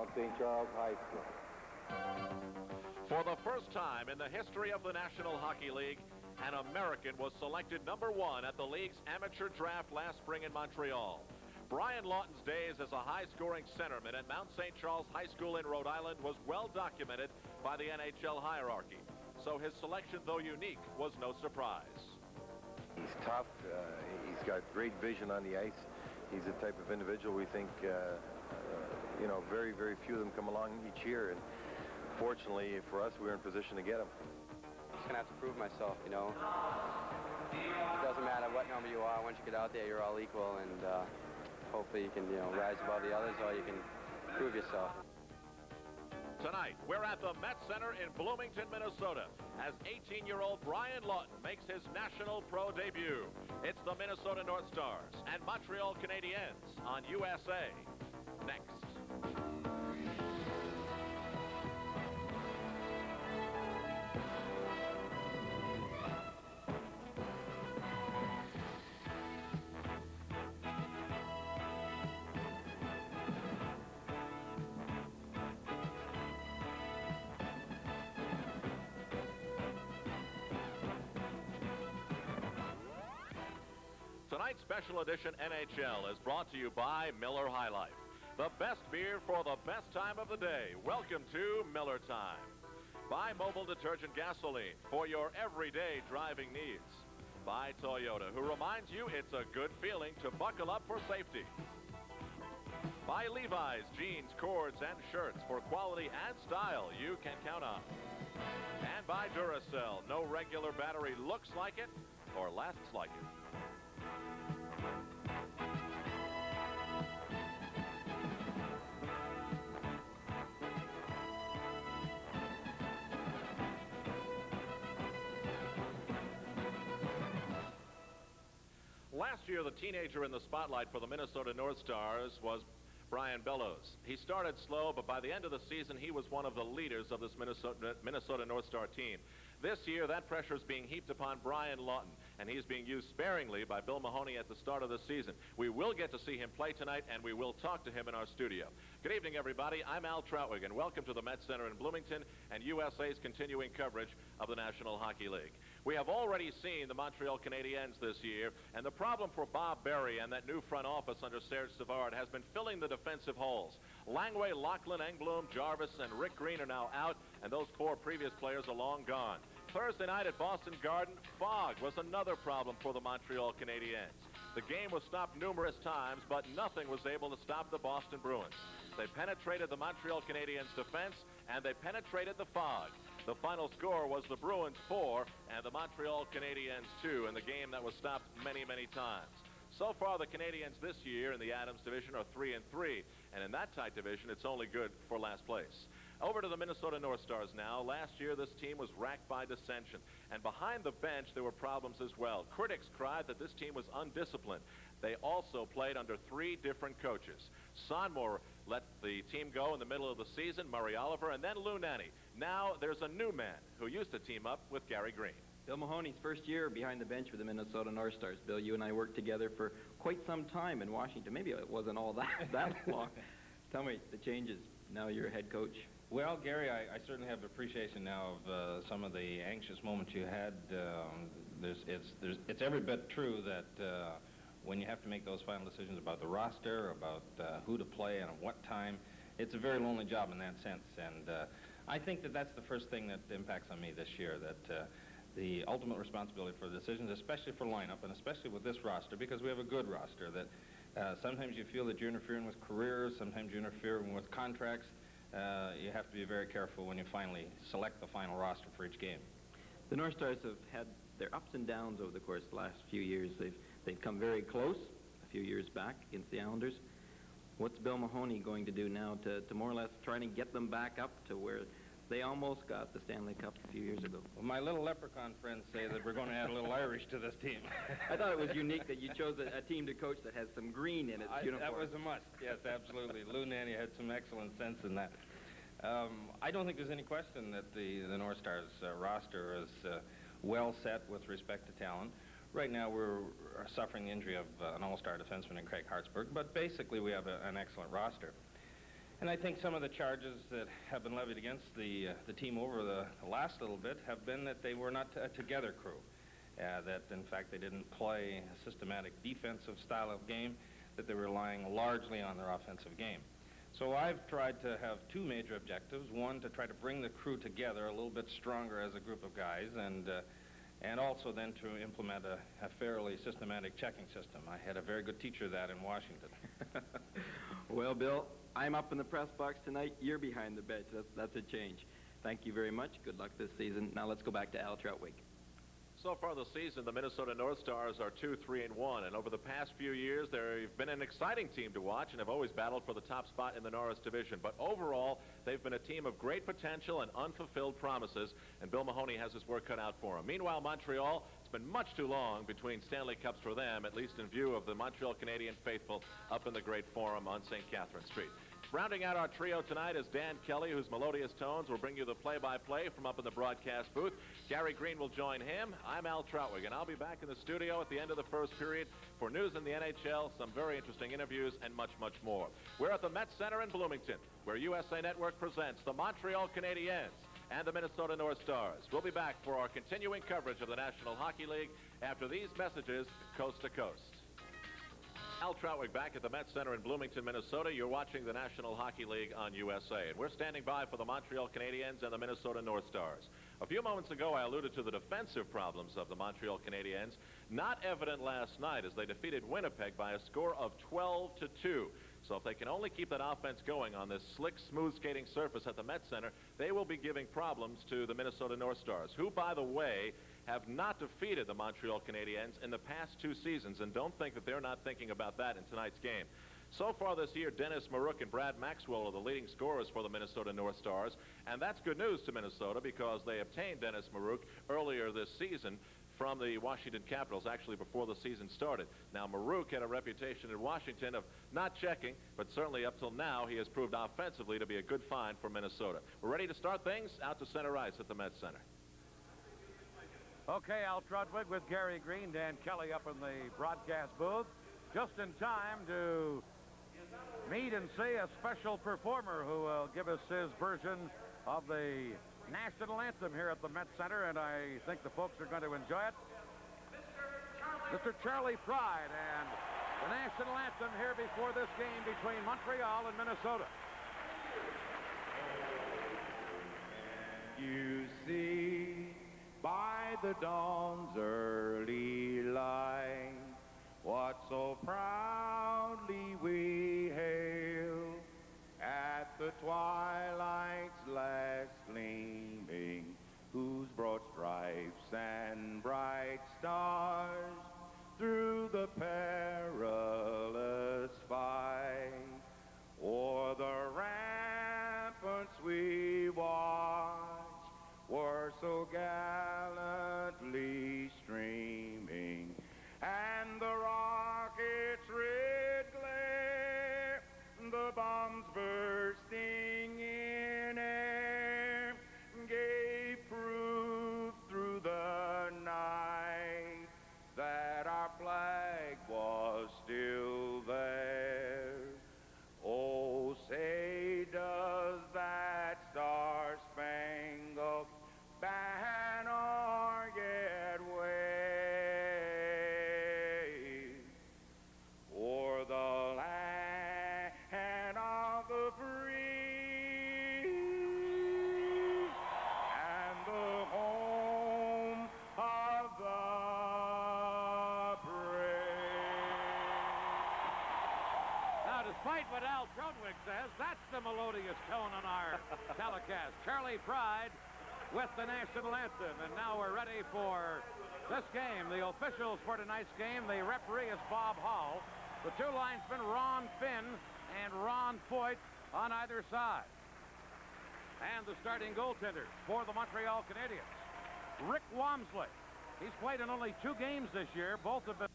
Mount St. Charles High School. For the first time in the history of the National Hockey League, an American was selected #1 at the league's amateur draft last spring in Montreal. Brian Lawton's days as a high-scoring centerman at Mount St. Charles High School in Rhode Island was well documented by the NHL hierarchy. So his selection, though unique, was no surprise. He's tough. He's got great vision on the ice. He's the type of individual we think, you know, very, very few of them come along each year. And fortunately for us, we were in position to get him. I'm just going to have to prove myself, you know. It doesn't matter what number you are. Once you get out there, you're all equal. And hopefully you can, you know, rise above the others, or you can prove yourself. Tonight, we're at the Met Center in Bloomington, Minnesota, as 18-year-old Brian Lawton makes his National Pro debut. It's the Minnesota North Stars and Montreal Canadiens on USA. Next. Tonight's special edition NHL is brought to you by Miller High Life. The best beer for the best time of the day. Welcome to Miller Time. Buy mobile detergent gasoline for your everyday driving needs. Buy Toyota, who reminds you it's a good feeling to buckle up for safety. Buy Levi's jeans, cords, and shirts for quality and style you can count on. And buy Duracell. No regular battery looks like it or lasts like it. Last year, the teenager in the spotlight for the Minnesota North Stars was Brian Bellows. He started slow, but by the end of the season, he was one of the leaders of this Minnesota North Star team. This year, that pressure is being heaped upon Brian Lawton, and he's being used sparingly by Bill Mahoney at the start of the season. We will get to see him play tonight, and we will talk to him in our studio. Good evening, everybody. I'm Al Trautwig, and welcome to the Met Center in Bloomington and USA's continuing coverage of the National Hockey League. We have already seen the Montreal Canadiens this year, and the problem for Bob Berry and that new front office under Serge Savard has been filling the defensive holes. Langway, Lachlan, Engblom, Jarvis, and Rick Green are now out, and those 4 previous players are long gone. Thursday night at Boston Garden, fog was another problem for the Montreal Canadiens. The game was stopped numerous times, but nothing was able to stop the Boston Bruins. They penetrated the Montreal Canadiens' defense, and they penetrated the fog. The final score was the Bruins 4 and the Montreal Canadiens 2 in the game that was stopped many, many times. So far, the Canadiens this year in the Adams division are 3-3, and in that tight division, it's only good for last place. Over to the Minnesota North Stars now. Last year, this team was racked by dissension, and behind the bench, there were problems as well. Critics cried that this team was undisciplined. They also played under 3 different coaches. Sonmore let the team go in the middle of the season, Murray Oliver, and then Lou Nanne. Now there's a new man who used to team up with Gary Green. Bill Mahoney's first year behind the bench for the Minnesota North Stars. Bill, you and I worked together for quite some time in Washington. Maybe it wasn't all that long. Tell me the changes. Now you're a head coach. Well, Gary, I certainly have appreciation now of some of the anxious moments you had. It's every bit true that when you have to make those final decisions about the roster, about who to play and at what time, it's a very lonely job in that sense. And I think that that's the first thing that impacts on me this year, that the ultimate responsibility for the decisions, especially for lineup, and especially with this roster, because we have a good roster, that sometimes you feel that you're interfering with careers, sometimes you're interfering with contracts. You have to be very careful when you finally select the final roster for each game. The North Stars have had their ups and downs over the course of the last few years. They've come very close a few years back against the Islanders. What's Bill Mahoney going to do now to more or less try to get them back up to where they almost got the Stanley Cup a few years ago? Well, my little leprechaun friends say that we're going to add a little Irish to this team. I thought it was unique that you chose a team to coach that has some green in its uniform. That was a must, yes, absolutely. Lou Nanne had some excellent sense in that. I don't think there's any question that the North Stars roster is well set with respect to talent. Right now we're suffering the injury of an all-star defenseman in Craig Hartsburg, but basically we have an excellent roster. And I think some of the charges that have been levied against the team over the last little bit have been that they were not a together crew. That, in fact, they didn't play a systematic defensive style of game, that they were relying largely on their offensive game. So I've tried to have two major objectives. One, to try to bring the crew together a little bit stronger as a group of guys, and also then to implement a fairly systematic checking system. I had a very good teacher of that in Washington. Well, Bill, I'm up in the press box tonight. You're behind the bench. That's a change. Thank you very much. Good luck this season. Now let's go back to Al Trautwig. So far this season, the Minnesota North Stars are 2-3-1, and over the past few years, they've been an exciting team to watch and have always battled for the top spot in the Norris division. But overall, they've been a team of great potential and unfulfilled promises, and Bill Mahoney has his work cut out for him. Meanwhile, Montreal, it's been much too long between Stanley Cups for them, at least in view of the Montreal Canadian faithful up in the Great Forum on St. Catherine Street. Rounding out our trio tonight is Dan Kelly, whose melodious tones will bring you the play-by-play from up in the broadcast booth. Gary Green will join him. I'm Al Trautwig, and I'll be back in the studio at the end of the first period for news in the NHL, some very interesting interviews, and much, much more. We're at the Met Center in Bloomington, where USA Network presents the Montreal Canadiens and the Minnesota North Stars. We'll be back for our continuing coverage of the National Hockey League after these messages coast to coast. Al Trautwig back at the Met Center in Bloomington, Minnesota. You're watching the National Hockey League on USA, and we're standing by for the Montreal Canadiens and the Minnesota North Stars. A few moments ago, I alluded to the defensive problems of the Montreal Canadiens, not evident last night as they defeated Winnipeg by a score of 12-2. So if they can only keep that offense going on this slick, smooth skating surface at the Met Center, they will be giving problems to the Minnesota North Stars, who, by the way, have not defeated the Montreal Canadiens in the past two seasons, and don't think that they're not thinking about that in tonight's game. So far this year, Dennis Maruk and Brad Maxwell are the leading scorers for the Minnesota North Stars, and that's good news to Minnesota because they obtained Dennis Maruk earlier this season from the Washington Capitals, actually before the season started. Now, Maruk had a reputation in Washington of not checking, but certainly up till now, he has proved offensively to be a good find for Minnesota. We're ready to start things out to center ice at the Met Center. Okay, Al Trautwig with Gary Green, Dan Kelly up in the broadcast booth, just in time to meet and see a special performer who will give us his version of the national anthem here at the Met Center, and I think the folks are going to enjoy it. Mr. Charlie Pride and the national anthem here before this game between Montreal and Minnesota. You see, by the dawn's early light, what so proudly we hail, at the twilight's last gleaming, whose broad stripes and bright stars through the perilous fight o'er the ramparts we watch were so gallantly streaming, and the rocket's red glare, the bombs bursting in air, gave proof through the night that our flag was still there. Oh, say does that star-spangled banner yet wave o'er the land of the free and the home of the brave? Now, despite what Al Trautwig says, that's the melodious tone on our telecast. Charlie Pride with the national anthem. And now we're ready for this game. The officials for tonight's game, the referee is Bob Hall. The two linesmen, Ron Finn and Ron Foyt on either side. And the starting goaltenders for the Montreal Canadiens, Rick Wamsley. He's played in only 2 games this year. Both have been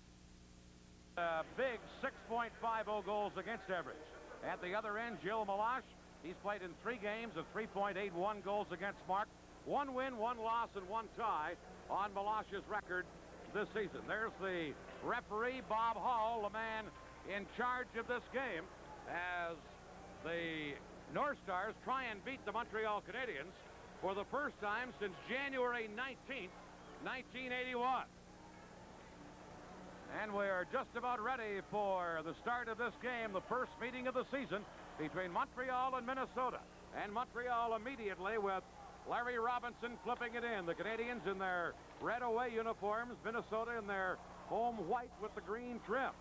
big 6.50 goals against average. At the other end, Gilles Meloche. He's played in 3 games of 3.81 goals against mark. 1 win, 1 loss, and 1 tie on Meloche's record this season. There's the referee, Bob Hall, the man in charge of this game, as the North Stars try and beat the Montreal Canadiens for the first time since January 19th, 1981. And we are just about ready for the start of this game, the first meeting of the season between Montreal and Minnesota. And Montreal immediately with Larry Robinson flipping it in. The Canadians in their red away uniforms, Minnesota in their home white with the green trim.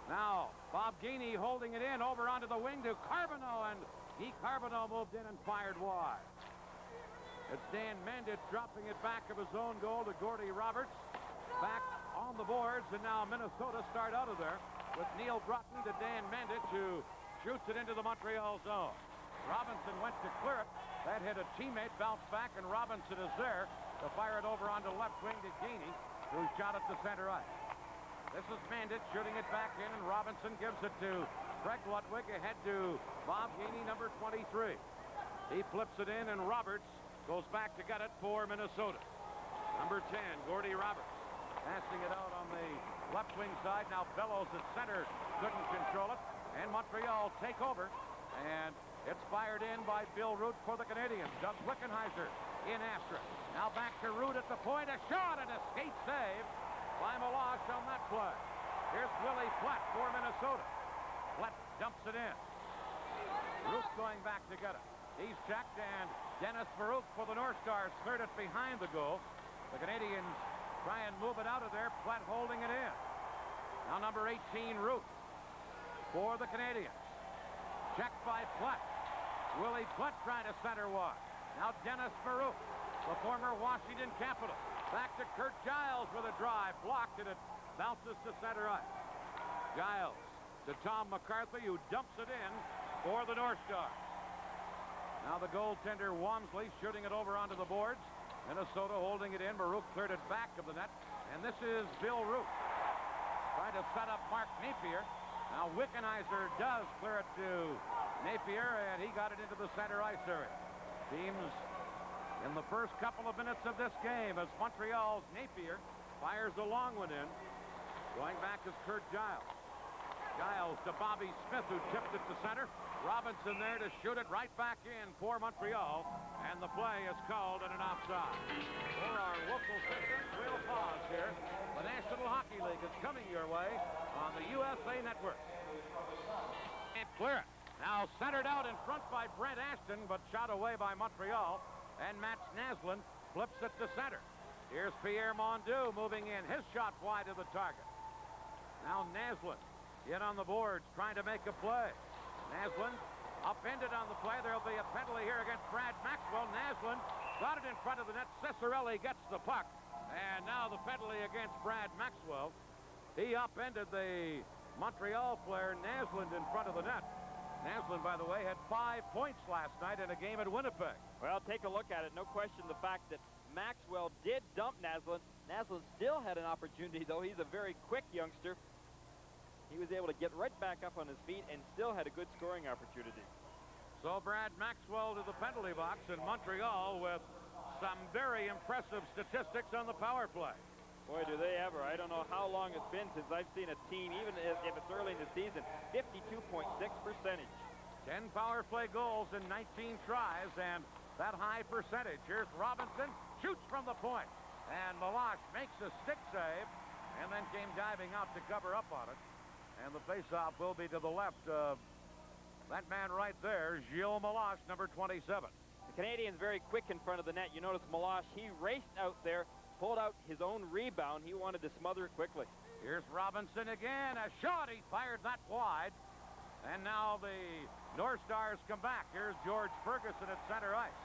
Now, Bob Gainey holding it in over onto the wing to Carbonneau, and Guy Carbonneau moved in and fired wide. It's Dan Mandich dropping it back of his own goal to Gordie Roberts. Back on the boards, and now Minnesota start out of there with Neil Broughton to Dan Mandich, who shoots it into the Montreal zone. Robinson went to clear it. That hit a teammate, bounced back, and Robinson is there to fire it over onto left wing to Gainey, who shot it to center ice. This is Mandich shooting it back in, and Robinson gives it to Craig Ludwig, ahead to Bob Gainey, number 23. He flips it in, and Roberts goes back to get it for Minnesota. Number 10, Gordie Roberts, passing it out on the left wing side. Now Bellows at center couldn't control it, and Montreal take over, and it's fired in by Bill Root for the Canadians. Doug Wickenheiser in Astra. Now back to Root at the point. A shot and a skate save by Meloche on that play. Here's Willie Flett for Minnesota. Flett dumps it in. Root going back to get it. He's checked, and Dennis Baruch for the North Stars cleared it behind the goal. The Canadians try and move it out of there. Flett holding it in. Now number 18, Root for the Canadians. Checked by Flett. Willie Flett trying to center wide. Now Dennis Baruch, the former Washington Capital. Back to Kurt Giles with a drive. Blocked, and it bounces to center ice. Giles to Tom McCarthy, who dumps it in for the North Stars. Now the goaltender Wamsley shooting it over onto the boards. Minnesota holding it in. Baruch cleared it back of the net. And this is Bill Root trying to set up Mark Napier. Now Wickenheiser does clear it to Napier, and he got it into the center ice area. Teams in the first couple of minutes of this game as Montreal's Napier fires a long one in. Going back is Kurt Giles. Giles to Bobby Smith, who tipped it to center. Robinson there to shoot it right back in for Montreal, and the play is called at an offside. For our local systems, we'll pause here. The National Hockey League is coming your way on the USA Network. And clear it. Now centered out in front by Brent Ashton, but shot away by Montreal, and Matt Naslund flips it to center. Here's Pierre Mondeau moving in. His shot wide of the target. Now Naslund in on the boards, trying to make a play. Naslund upended on the play. There'll be a penalty here against Brad Maxwell. Naslund got it in front of the net. Cicerelli gets the puck. And now the penalty against Brad Maxwell. He upended the Montreal player, Naslund, in front of the net. Naslund, by the way, had 5 points last night in a game at Winnipeg. Well, take a look at it. No question the fact that Maxwell did dump Naslund. Naslund still had an opportunity, though. He's a very quick youngster. He was able to get right back up on his feet and still had a good scoring opportunity. So Brad Maxwell to the penalty box in Montreal with some very impressive statistics on the power play. Boy, do they ever. I don't know how long it's been since I've seen a team, even if it's early in the season, 52.6%. 10 power play goals in 19 tries, and that high percentage. Here's Robinson, shoots from the point, and Meloche makes a stick save, and then came diving out to cover up on it. And the faceoff will be to the left of that man right there, Gilles Meloche, number 27. The Canadians very quick in front of the net. You notice Meloche, he raced out there, pulled out his own rebound. He wanted to smother it quickly. Here's Robinson again. A shot. He fired that wide. And now the North Stars come back. Here's George Ferguson at center ice.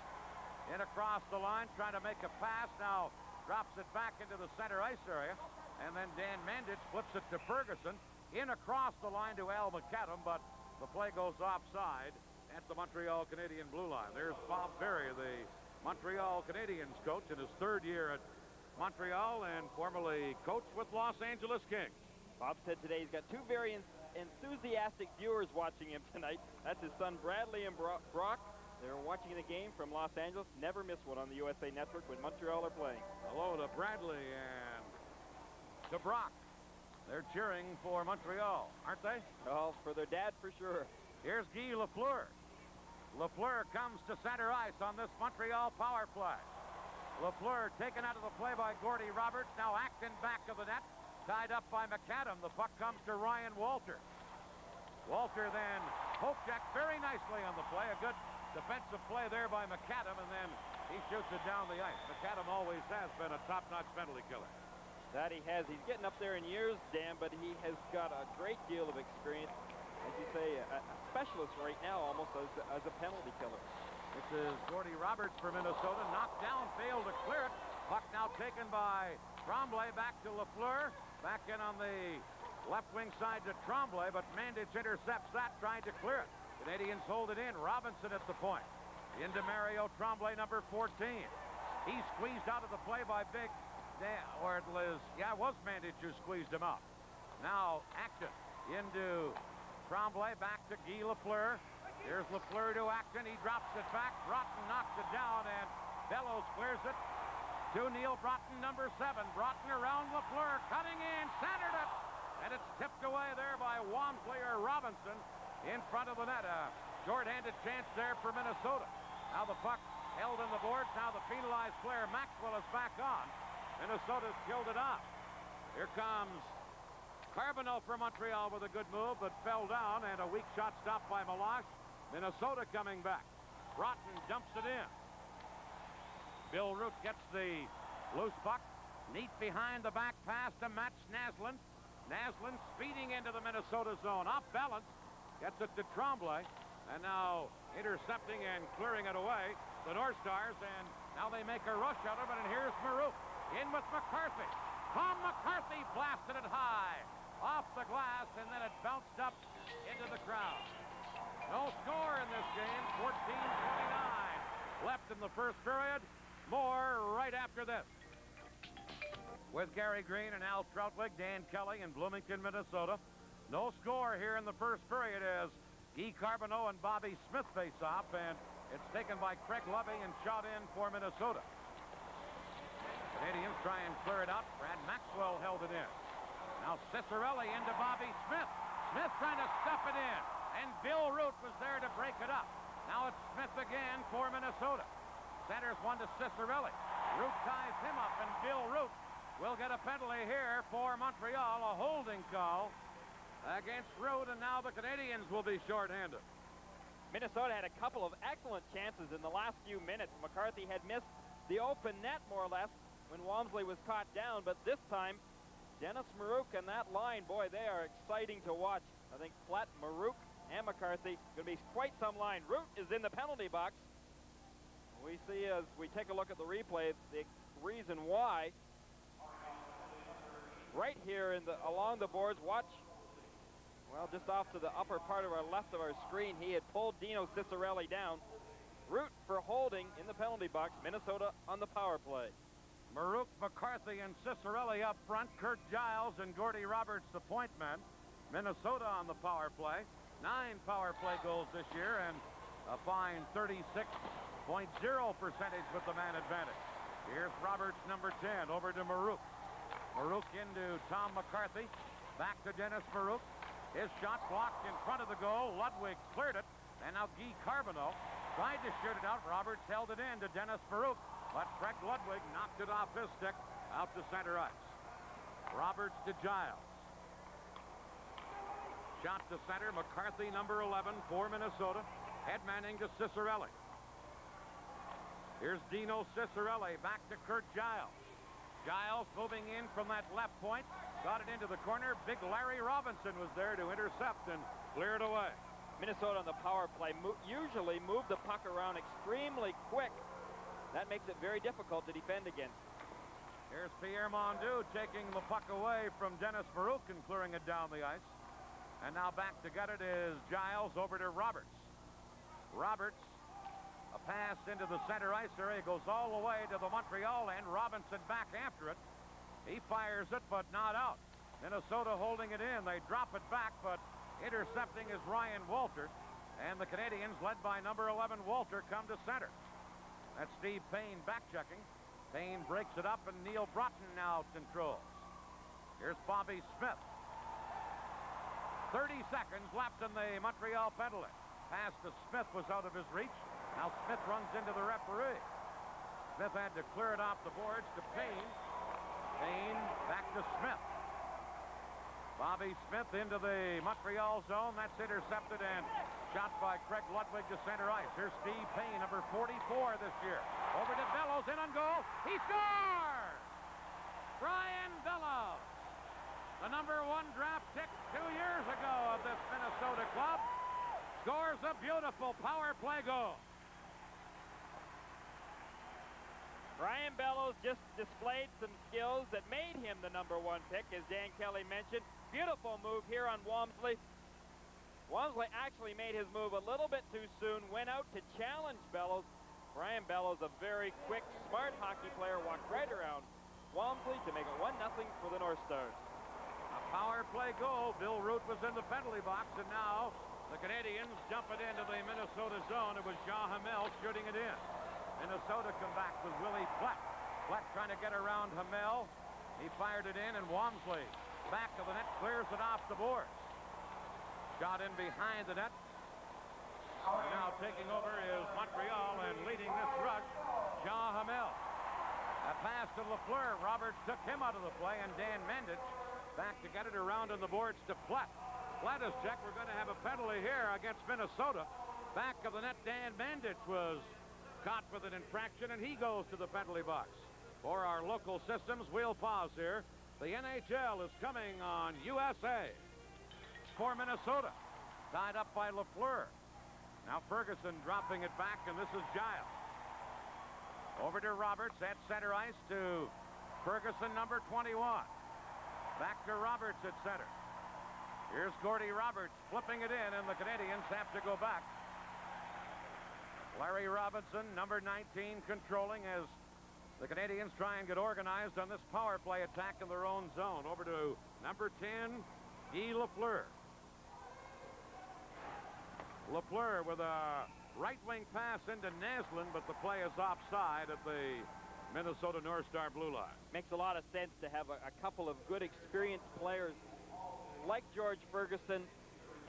In across the line, trying to make a pass. Now drops it back into the center ice area. And then Dan Mandich flips it to Ferguson. In across the line to Al McAdam, but the play goes offside at the Montreal Canadian blue line. There's Bob Berry, the Montreal Canadiens coach in his third year at Montreal and formerly coached with Los Angeles Kings. Bob said today he's got two very enthusiastic viewers watching him tonight. That's his son Bradley and Brock. They're watching the game from Los Angeles. Never miss one on the USA Network when Montreal are playing. Hello to Bradley and to Brock. They're cheering for Montreal, aren't they? Well, for their dad, for sure. Here's Guy Lafleur. Lafleur comes to center ice on this Montreal power play. Lafleur taken out of the play by Gordie Roberts. Now Acton back of the net, tied up by McAdam. The puck comes to Ryan Walter. Walter then poke-checked very nicely on the play. A good defensive play there by McAdam, and then he shoots it down the ice. McAdam always has been a top-notch penalty killer. That he has. He's getting up there in years, Dan, but he has got a great deal of experience. As you say, a specialist right now almost as a penalty killer. This is Gordie Roberts for Minnesota. Knocked down, failed to clear it. Puck now taken by Tremblay back to Lafleur. Back in on the left wing side to Tremblay, but Mandich intercepts that, trying to clear it. Canadians hold it in. Robinson at the point. Into Mario Tremblay, number 14. He's squeezed out of the play by Big, or it was Mandich who squeezed him out. Now Acton into Tremblay, back to Guy Lafleur. Here's Lafleur to Acton. He drops it back. Broughton knocks it down, and Bellows clears it to Neil Broughton, number 7. Broughton around Lafleur, cutting in, centered it, and it's tipped away there by Wamsley or Robinson in front of the net. A short-handed chance there for Minnesota. Now the puck held in the boards. Now the penalized player Maxwell is back on. Minnesota's killed it off. Here comes Carbonneau for Montreal with a good move, but fell down, and a weak shot stopped by Meloche. Minnesota coming back. Broughton dumps it in. Bill Root gets the loose puck. Neat behind the back pass to Mats Naslund. Naslund speeding into the Minnesota zone. Off balance. Gets it to Tremblay. And now intercepting and clearing it away. The North Stars, and now they make a rush out of it, and here's Marouk. In with McCarthy. Tom McCarthy blasted it high. Off the glass, and then it bounced up into the crowd. No score in this game. 14:29 left in the first period. More right after this. With Gary Green and Al Troutwig, Dan Kelly in Bloomington, Minnesota. No score here in the first period as Guy Carbonneau and Bobby Smith face off, and it's taken by Craig Lovey and shot in for Minnesota. Canadians try and clear it out. Brad Maxwell held it in. Now Cicerelli into Bobby Smith. Smith trying to stuff it in, and Bill Root was there to break it up. Now it's Smith again for Minnesota. Centers one to Cicerelli. Root ties him up, and Bill Root will get a penalty here for Montreal, a holding call against Root, and now the Canadians will be shorthanded. Minnesota had a couple of excellent chances in the last few minutes. McCarthy had missed the open net, more or less, when Wamsley was caught down, but this time, Dennis Marouk and that line, boy, they are exciting to watch. I think Flett, Marouk, and McCarthy going to be quite some line. Root is in the penalty box. We see as we take a look at the replay, the reason why. Right here along the boards, watch, well, just off to the upper part of our left of our screen, he had pulled Dino Cicerelli down. Root for holding in the penalty box. Minnesota on the power play. Marouk, McCarthy, and Cicerelli up front. Kurt Giles and Gordie Roberts, the point men. Minnesota on the power play. 9 power play goals this year, and a fine 36.0% with the man advantage. Here's Roberts, number 10, over to Marouk. Marouk into Tom McCarthy. Back to Dennis Marouk. His shot blocked in front of the goal. Ludwig cleared it. And now Guy Carbonneau tried to shoot it out. Roberts held it in to Dennis Marouk. But Craig Ludwig knocked it off his stick out to center ice. Roberts to Giles. Shot to center. McCarthy, number 11 for Minnesota. Headmanning to Cicerelli. Here's Dino Cicerelli. Back to Kurt Giles. Giles moving in from that left point. Got it into the corner. Big Larry Robinson was there to intercept and clear it away. Minnesota on the power play usually move the puck around extremely quick. That makes it very difficult to defend against. Here's Pierre Mondeau taking the puck away from Dennis Marouk and clearing it down the ice. And now back to get it is Giles over to Roberts. Roberts, a pass into the center ice area, goes all the way to the Montreal end. Robinson back after it. He fires it, but not out. Minnesota holding it in. They drop it back, but intercepting is Ryan Walter. And the Canadians, led by number 11 Walter, come to center. That's Steve Payne back-checking. Payne breaks it up, and Neil Broughton now controls. Here's Bobby Smith. 30 seconds left in the Montreal penalty. pass to Smith was out of his reach. Now Smith runs into the referee. Smith had to clear it off the boards to Payne. Payne back to Smith. Bobby Smith into the Montreal zone. That's intercepted and shot by Craig Ludwig to center ice. Here's Steve Payne, number 44 this year. Over to Bellows, in on goal. He scores! Brian Bellows, the number 1 draft pick 2 years ago of this Minnesota club, scores a beautiful power play goal. Brian Bellows just displayed some skills that made him the number 1 pick, as Dan Kelly mentioned. Beautiful move here on Walmsley. Walmsley actually made his move a little bit too soon, went out to challenge Bellows. Brian Bellows, a very quick, smart hockey player, walked right around Walmsley to make it 1-0 for the North Stars. A power play goal. Bill Root was in the penalty box, and now the Canadians dump it into the Minnesota zone. It was Jean Hamel shooting it in. Minnesota come back with Willie Flett. Flett trying to get around Hamel. He fired it in, and Walmsley, back of the net, clears it off the boards. Shot in behind the net. And now taking over is Montreal, and leading this rush, Jean Hamel. A pass to Lafleur. Roberts took him out of the play, and Dan Mendich back to get it around on the boards to Flett. Flett is checked. We're going to have a penalty here against Minnesota. Back of the net, Dan Mendich was caught with an infraction, and he goes to the penalty box. For our local systems, we'll pause here. The NHL is coming on USA. For Minnesota, tied up by Lafleur. Now Ferguson dropping it back, and this is Giles. Over to Roberts at center ice to Ferguson, number 21. Back to Roberts at center. Here's Gordie Roberts flipping it in, and the Canadians have to go back. Larry Robinson, number 19, controlling as the Canadians try and get organized on this power play attack in their own zone. Over to number 10, Guy Lafleur. Lafleur with a right wing pass into Naslund, but the play is offside at the Minnesota North Star blue line. Makes a lot of sense to have a couple of good experienced players like George Ferguson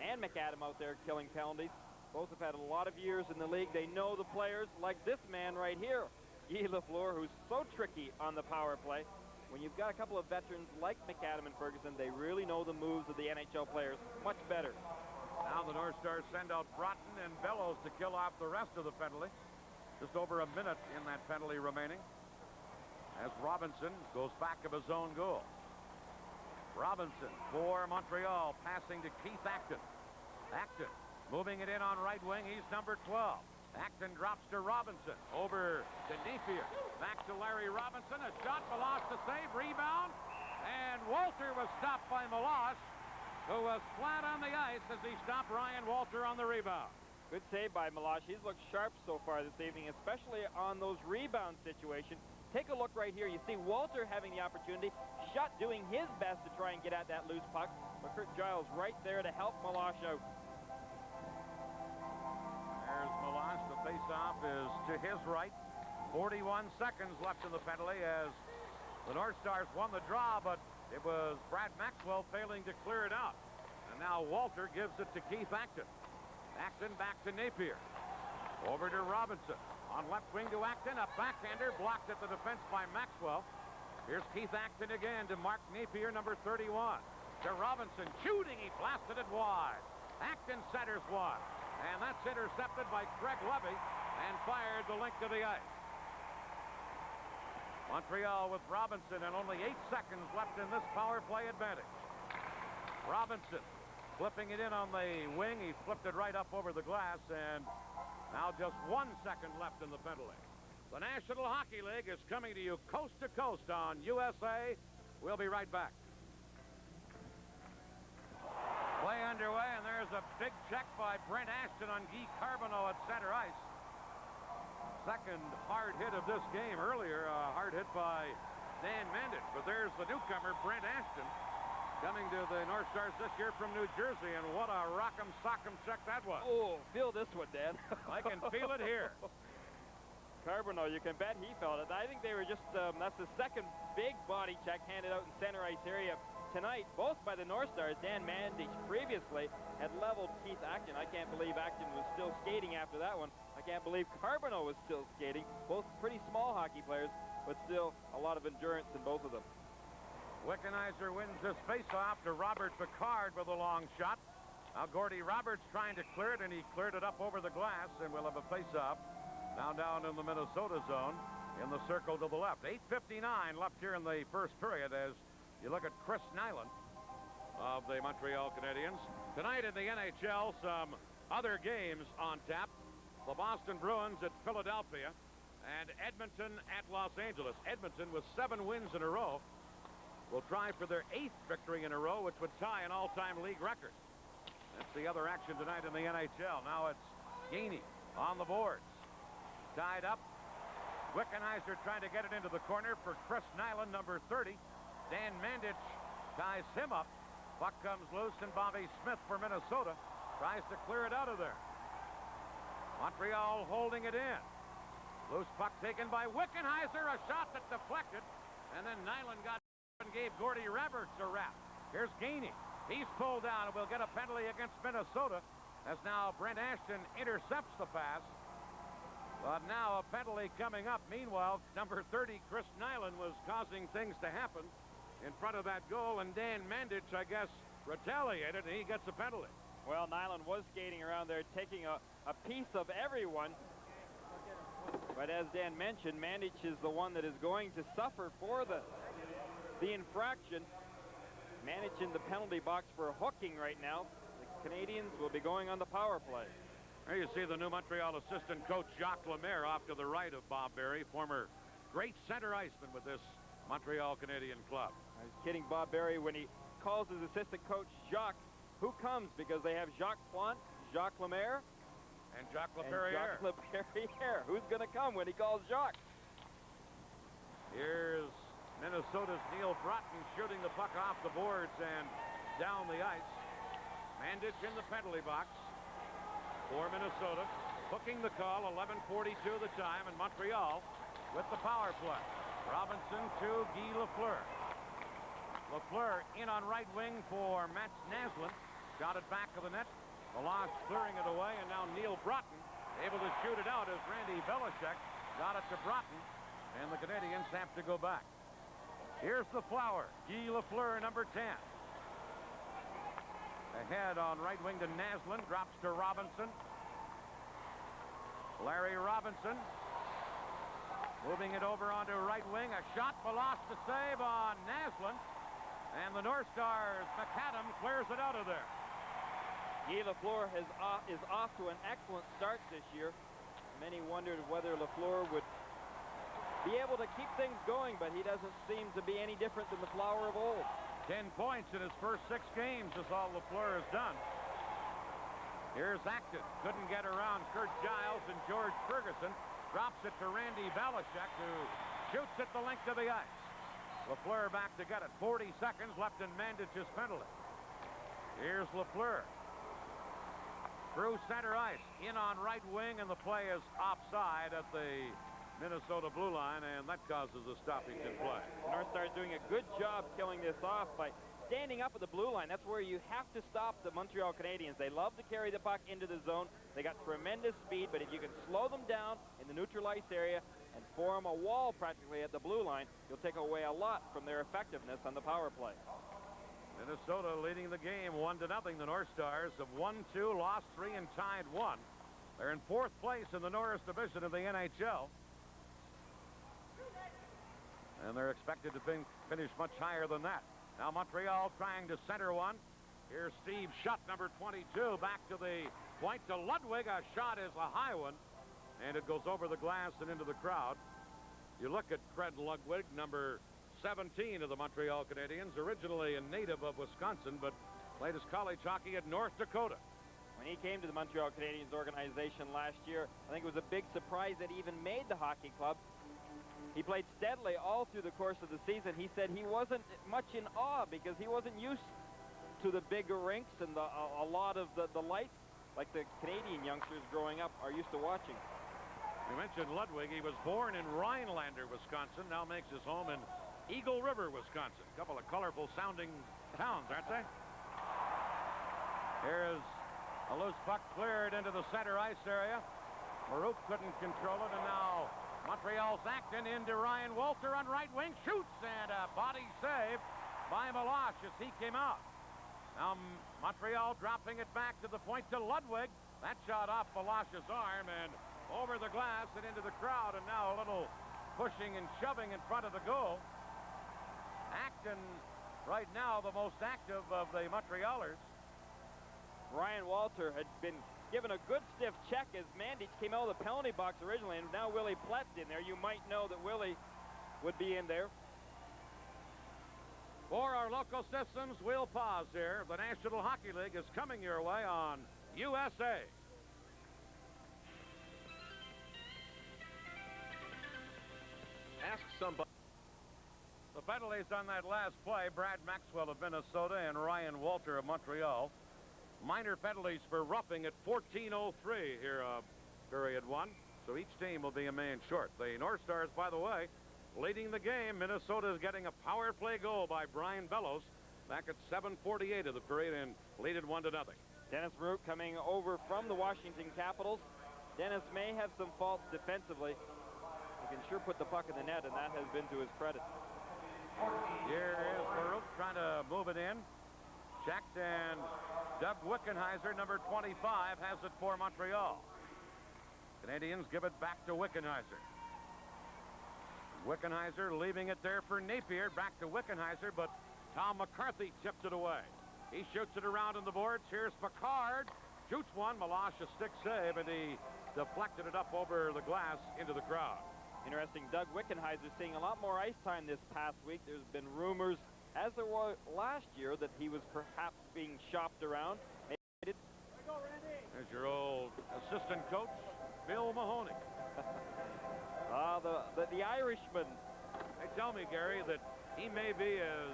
and McAdam out there killing penalties. Both have had a lot of years in the league. They know the players, like this man right here, Guy Lafleur, who's so tricky on the power play. When you've got a couple of veterans like McAdam and Ferguson, they really know the moves of the NHL players much better. Now the North Stars send out Broughton and Bellows to kill off the rest of the penalty. Just over a minute in that penalty remaining, as Robinson goes back of his own goal. Robinson for Montreal, passing to Keith Acton. Acton moving it in on right wing. He's number 12. Acton drops to Robinson. Over to Nefier. Back to Larry Robinson. A shot. Meloche to save. Rebound. And Walter was stopped by Meloche, who was flat on the ice as he stopped Ryan Walter on the rebound. Good save by Meloche. He's looked sharp so far this evening, especially on those rebound situations. Take a look right here. You see Walter having the opportunity. Schutt doing his best to try and get at that loose puck. But Kurt Giles right there to help Meloche out. There's Meloche. The face-off is to his right. 41 seconds left in the penalty as the North Stars won the draw, but it was Brad Maxwell failing to clear it out. And now Walter gives it to Keith Acton. Acton back to Napier. Over to Robinson. On left wing to Acton. A backhander blocked at the defense by Maxwell. Here's Keith Acton again to Mark Napier, number 31. To Robinson. Shooting. He blasted it wide. Acton centers one. And that's intercepted by Craig Levy and fired the length of the ice. Montreal with Robinson and only 8 seconds left in this power play advantage. Robinson flipping it in on the wing. He flipped it right up over the glass, and now just 1 second left in the penalty. The National Hockey League is coming to you coast to coast on USA. We'll be right back. Play underway, and there's a big check by Brent Ashton on Guy Carbonneau at center ice. Second hard hit of this game. Earlier, a hard hit by Dan Mendich. But there's the newcomer, Brent Ashton, coming to the North Stars this year from New Jersey. And what a rock'em sock'em check that was. Oh, feel this one, Dan. I can feel it here. Carbonneau, you can bet he felt it. I think they were just, that's the second big body check handed out in center ice area. tonight, both by the North Stars. Dan Mandich previously had leveled Keith Acton. I can't believe Acton was still skating after that one. I can't believe Carbonneau was still skating. Both pretty small hockey players, but still a lot of endurance in both of them. Wickenheiser wins this faceoff to Robert Picard with a long shot. Now Gordy Roberts trying to clear it, and he cleared it up over the glass, and we'll have a faceoff now down in the Minnesota zone in the circle to the left. 8:59 left here in the first period as you look at Chris Nyland of the Montreal Canadiens. Tonight in the NHL, some other games on tap. The Boston Bruins at Philadelphia and Edmonton at Los Angeles. Edmonton with 7 wins in a row will try for their 8th victory in a row, which would tie an all-time league record. That's the other action tonight in the NHL. Now it's Gainey on the boards. Tied up. Wickenheiser trying to get it into the corner for Chris Nyland, number 30. Dan Mandich ties him up. Puck comes loose, and Bobby Smith for Minnesota tries to clear it out of there. Montreal holding it in. Loose puck taken by Wickenheiser. A shot that deflected. And then Nyland got and gave Gordy Roberts a wrap. Here's Gainey. He's pulled down and will get a penalty against Minnesota as now Brent Ashton intercepts the pass. But now a penalty coming up. Meanwhile, number 30, Chris Nyland, was causing things to happen in front of that goal, and Dan Mandich, I guess, retaliated, and he gets a penalty. Well, Nyland was skating around there taking a piece of everyone. But as Dan mentioned, Mandich is the one that is going to suffer for the infraction. Mandich in the penalty box for hooking right now. The Canadians will be going on the power play. There you see the new Montreal assistant coach Jacques Lemaire off to the right of Bob Berry, former great center iceman with this Montreal Canadian club. I was kidding Bob Berry when he calls his assistant coach Jacques. Who comes? Because they have Jacques Plante, Jacques Lemaire, and Jacques Laperriere. Jacques Laperriere. Who's going to come when he calls Jacques? Here's Minnesota's Neil Broughton shooting the puck off the boards and down the ice. Mandich in the penalty box for Minnesota. Hooking the call, 11:42 the time, and Montreal with the power play. Robinson to Guy Lafleur. Lafleur in on right wing for Mats Naslund. Got it back of the net. Meloche clearing it away, and now Neil Broughton able to shoot it out as Randy Belichick got it to Broughton, and the Canadians have to go back. Here's the Flower. Guy Lafleur, number 10. Ahead on right wing to Naslund. Drops to Robinson. Larry Robinson moving it over onto right wing. A shot, Meloche to save on Naslund. And the North Stars, McAdam clears it out of there. Guy Lafleur is off to an excellent start this year. Many wondered whether Lafleur would be able to keep things going, but he doesn't seem to be any different than the Flower of old. 10 points in his first 6 games is all Lafleur has done. Here's Acton. Couldn't get around Kurt Giles, and George Ferguson drops it to Randy Belichick, who shoots at the length of the ice. Lafleur back to get it. 40 seconds left in Mandich's penalty. Here's Lafleur. Through center ice. In on right wing, and the play is offside at the Minnesota blue line, and that causes a stoppage in play. North Stars doing a good job killing this off by standing up at the blue line. That's where you have to stop the Montreal Canadiens. They love to carry the puck into the zone. They got tremendous speed, but if you can slow them down in the neutral ice area and form a wall practically at the blue line, you'll take away a lot from their effectiveness on the power play. Minnesota leading the game 1-0. The North Stars have won 2, lost 3, and tied 1. They're in 4th place in the Norris Division of the NHL. And they're expected to finish much higher than that. Now Montreal trying to center one. Here's Steve Shutt, number 22, back to the point to Ludwig. A shot is a high one, and it goes over the glass and into the crowd. You look at Fred Ludwig, number 17 of the Montreal Canadiens, originally a native of Wisconsin, but played his college hockey at North Dakota. When he came to the Montreal Canadiens organization last year, I think it was a big surprise that he even made the hockey club. He played steadily all through the course of the season. He said he wasn't much in awe because he wasn't used to the bigger rinks and a lot of the lights like the Canadian youngsters growing up are used to watching. You mentioned Ludwig. He was born in Rhinelander, Wisconsin, now makes his home in Eagle River, Wisconsin. A couple of colorful sounding pounds, aren't they? Here's a loose puck cleared into the center ice area. Marouk couldn't control it, and now Montreal's acting into Ryan Walter on right wing. Shoots, and a body save by Meloche as he came out. Now Montreal dropping it back to the point to Ludwig. That shot off Meloche's arm and over the glass and into the crowd, and now a little pushing and shoving in front of the goal. Acton right now the most active of the Montrealers. Ryan Walter had been given a good stiff check as Mandich came out of the penalty box originally, and now Willie Plett's in there. You might know that Willie would be in there. For our local systems, we'll pause here. The National Hockey League is coming your way on USA. Ask somebody. The penalties on that last play, Brad Maxwell of Minnesota and Ryan Walter of Montreal. Minor penalties for roughing at 14:03 here, period one. So each team will be a man short. The North Stars, by the way, leading the game. Minnesota is getting a power play goal by Brian Bellows back at 7:48 of the period and lead it 1-0. Dennis Marouk coming over from the Washington Capitals. Dennis may have some faults defensively. He can sure put the puck in the net, and that has been to his credit. Here is Marouk trying to move it in. Checked, and Doug Wickenheiser, number 25, has it for Montreal. Canadians give it back to Wickenheiser. Wickenheiser leaving it there for Napier. Back to Wickenheiser, but Tom McCarthy tipped it away. He shoots it around on the boards. Here's Picard. Shoots one. Meloche a stick save, and he deflected it up over the glass into the crowd. Interesting, Doug Wickenheiser seeing a lot more ice time this past week. There's been rumors, as there was last year, that he was perhaps being shopped around. There's your old assistant coach, Bill Mahoney. The Irishman. They tell me, Gary, that he may be as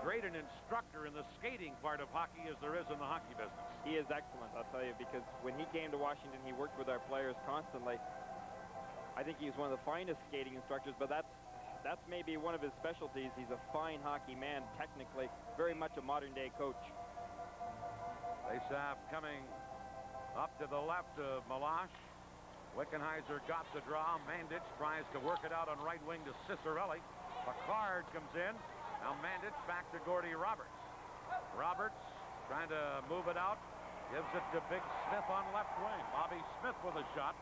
great an instructor in the skating part of hockey as there is in the hockey business. He is excellent, I'll tell you, because when he came to Washington, he worked with our players constantly. I think he's one of the finest skating instructors, but that's maybe one of his specialties. He's a fine hockey man, technically, very much a modern-day coach. Faceoff coming up to the left of Meloche. Wickenheiser got the draw. Mandich tries to work it out on right wing to Cicerelli. Picard comes in. Now Mandich back to Gordy Roberts. Roberts trying to move it out. Gives it to Big Smith on left wing. Bobby Smith with a shot.